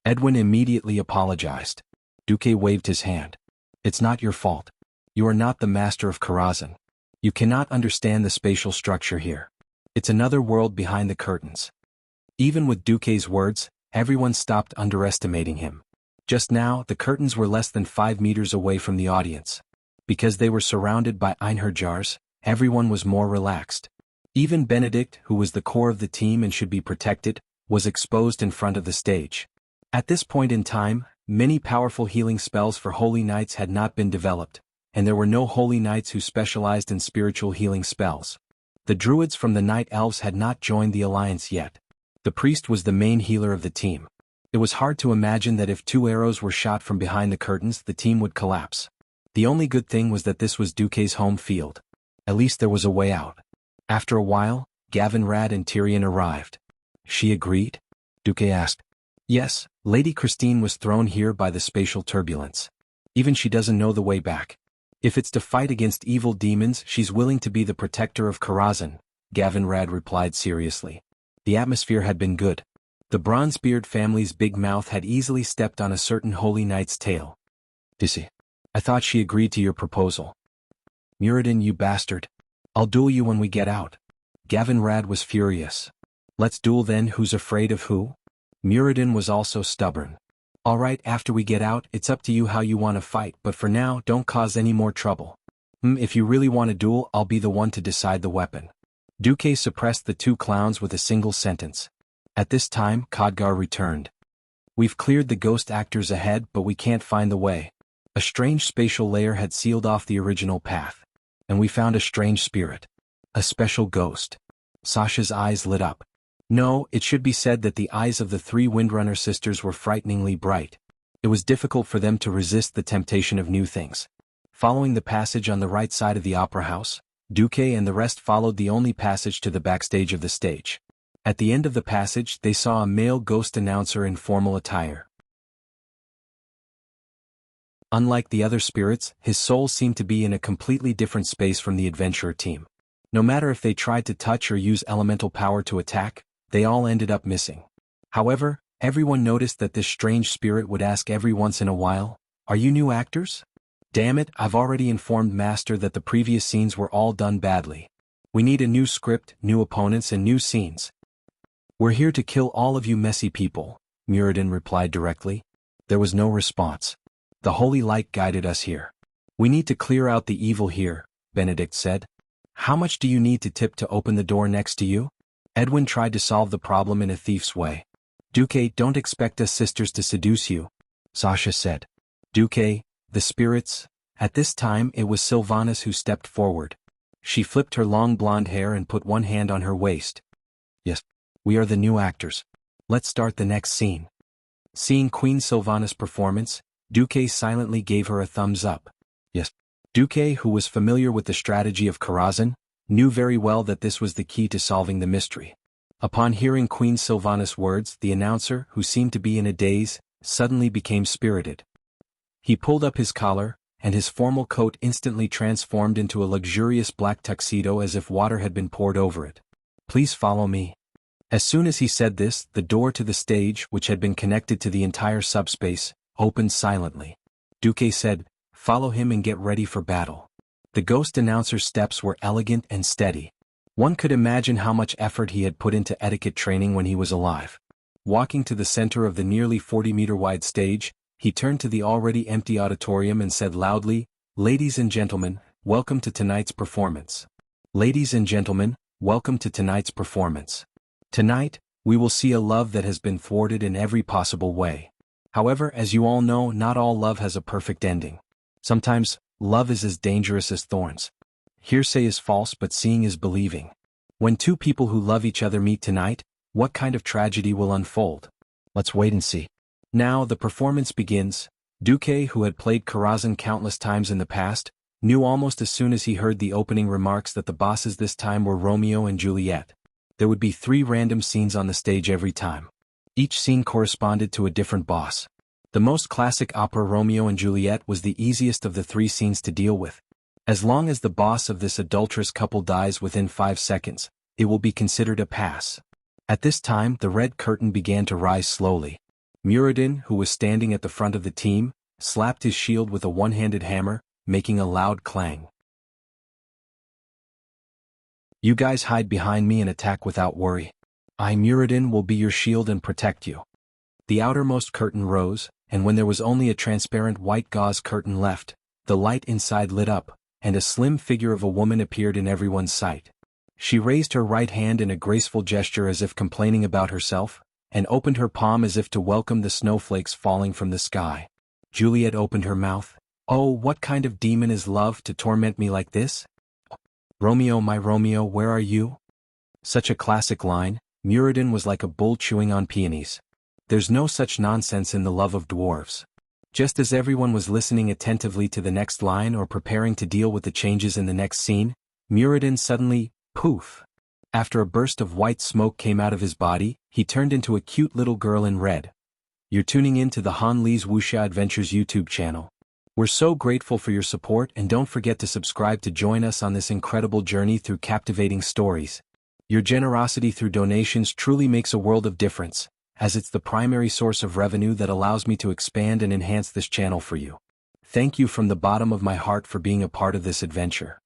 Edwin immediately apologized. Duque waved his hand. "It's not your fault. You are not the master of Karazhan. You cannot understand the spatial structure here. It's another world behind the curtains." Even with Duque's words, everyone stopped underestimating him. Just now, the curtains were less than 5 meters away from the audience. Because they were surrounded by Einherjars, everyone was more relaxed. Even Benedict, who was the core of the team and should be protected, was exposed in front of the stage. At this point in time, many powerful healing spells for holy knights had not been developed, and there were no holy knights who specialized in spiritual healing spells. The druids from the night elves had not joined the alliance yet. The priest was the main healer of the team. It was hard to imagine that if 2 arrows were shot from behind the curtains, the team would collapse. The only good thing was that this was Duque's home field. At least there was a way out. After a while, Gavinrad and Tyrion arrived. She agreed? Duque asked. Yes, Lady Christine was thrown here by the spatial turbulence. Even she doesn't know the way back. If it's to fight against evil demons, she's willing to be the protector of Karazhan, Gavinrad replied seriously. The atmosphere had been good. The Bronzebeard family's big mouth had easily stepped on a certain holy knight's tail. Dissy. I thought she agreed to your proposal. Muradin, you bastard. I'll duel you when we get out. Gavinrad was furious. Let's duel then, who's afraid of who? Muradin was also stubborn. Alright, after we get out, it's up to you how you want to fight, but for now, don't cause any more trouble. If you really want a duel, I'll be the one to decide the weapon. Duque suppressed the 2 clowns with a single sentence. At this time, Khadgar returned. We've cleared the ghost actors ahead, but we can't find the way. A strange spatial layer had sealed off the original path. And we found a strange spirit. A special ghost. Sasha's eyes lit up. No, it should be said that the eyes of the 3 Windrunner sisters were frighteningly bright. It was difficult for them to resist the temptation of new things. Following the passage on the right side of the opera house, Duque and the rest followed the only passage to the backstage of the stage. At the end of the passage, they saw a male ghost announcer in formal attire. Unlike the other spirits, his soul seemed to be in a completely different space from the adventurer team. No matter if they tried to touch or use elemental power to attack, they all ended up missing. However, everyone noticed that this strange spirit would ask every once in a while, "Are you new actors? Damn it, I've already informed Master that the previous scenes were all done badly. We need a new script, new opponents and new scenes." "We're here to kill all of you messy people," Muradin replied directly. There was no response. "The holy light guided us here. We need to clear out the evil here," Benedict said. "How much do you need to tip to open the door next to you?" Edwin tried to solve the problem in a thief's way. "Duque, don't expect us sisters to seduce you," Sasha said. "Duque, the spirits..." At this time it was Sylvanas who stepped forward. She flipped her long blonde hair and put one hand on her waist. "Yes, we are the new actors. Let's start the next scene." Seeing Queen Sylvanas' performance, Duque silently gave her a thumbs up. Yes. Duque, who was familiar with the strategy of Karazhan, knew very well that this was the key to solving the mystery. Upon hearing Queen Sylvanas' words, the announcer, who seemed to be in a daze, suddenly became spirited. He pulled up his collar, and his formal coat instantly transformed into a luxurious black tuxedo as if water had been poured over it. "Please follow me." As soon as he said this, the door to the stage, which had been connected to the entire subspace, opened silently. Duque said, "Follow him and get ready for battle." The ghost announcer's steps were elegant and steady. One could imagine how much effort he had put into etiquette training when he was alive. Walking to the center of the nearly 40-meter-wide stage, he turned to the already empty auditorium and said loudly, "Ladies and gentlemen, welcome to tonight's performance. Ladies and gentlemen, welcome to tonight's performance. Tonight, we will see a love that has been thwarted in every possible way. However, as you all know, not all love has a perfect ending. Sometimes, love is as dangerous as thorns. Hearsay is false, but seeing is believing. When 2 people who love each other meet tonight, what kind of tragedy will unfold? Let's wait and see." Now the performance begins. Duque, who had played Karazhan countless times in the past, knew almost as soon as he heard the opening remarks that the bosses this time were Romeo and Juliet. There would be 3 random scenes on the stage every time. Each scene corresponded to a different boss. The most classic opera Romeo and Juliet was the easiest of the 3 scenes to deal with. As long as the boss of this adulterous couple dies within 5 seconds, it will be considered a pass. At this time, the red curtain began to rise slowly. Muradin, who was standing at the front of the team, slapped his shield with a one-handed hammer, making a loud clang. "You guys hide behind me and attack without worry. I, Muradin, will be your shield and protect you." The outermost curtain rose, and when there was only a transparent white gauze curtain left, the light inside lit up, and a slim figure of a woman appeared in everyone's sight. She raised her right hand in a graceful gesture as if complaining about herself, and opened her palm as if to welcome the snowflakes falling from the sky. Juliet opened her mouth. "Oh, what kind of demon is love to torment me like this? Romeo, my Romeo, where are you?" Such a classic line. Muradin was like a bull chewing on peonies. There's no such nonsense in the love of dwarves. Just as everyone was listening attentively to the next line or preparing to deal with the changes in the next scene, Muradin suddenly, poof! After a burst of white smoke came out of his body, he turned into a cute little girl in red. You're tuning in to the Han Li's Wuxia Adventures YouTube channel. We're so grateful for your support, and don't forget to subscribe to join us on this incredible journey through captivating stories. Your generosity through donations truly makes a world of difference, as it's the primary source of revenue that allows me to expand and enhance this channel for you. Thank you from the bottom of my heart for being a part of this adventure.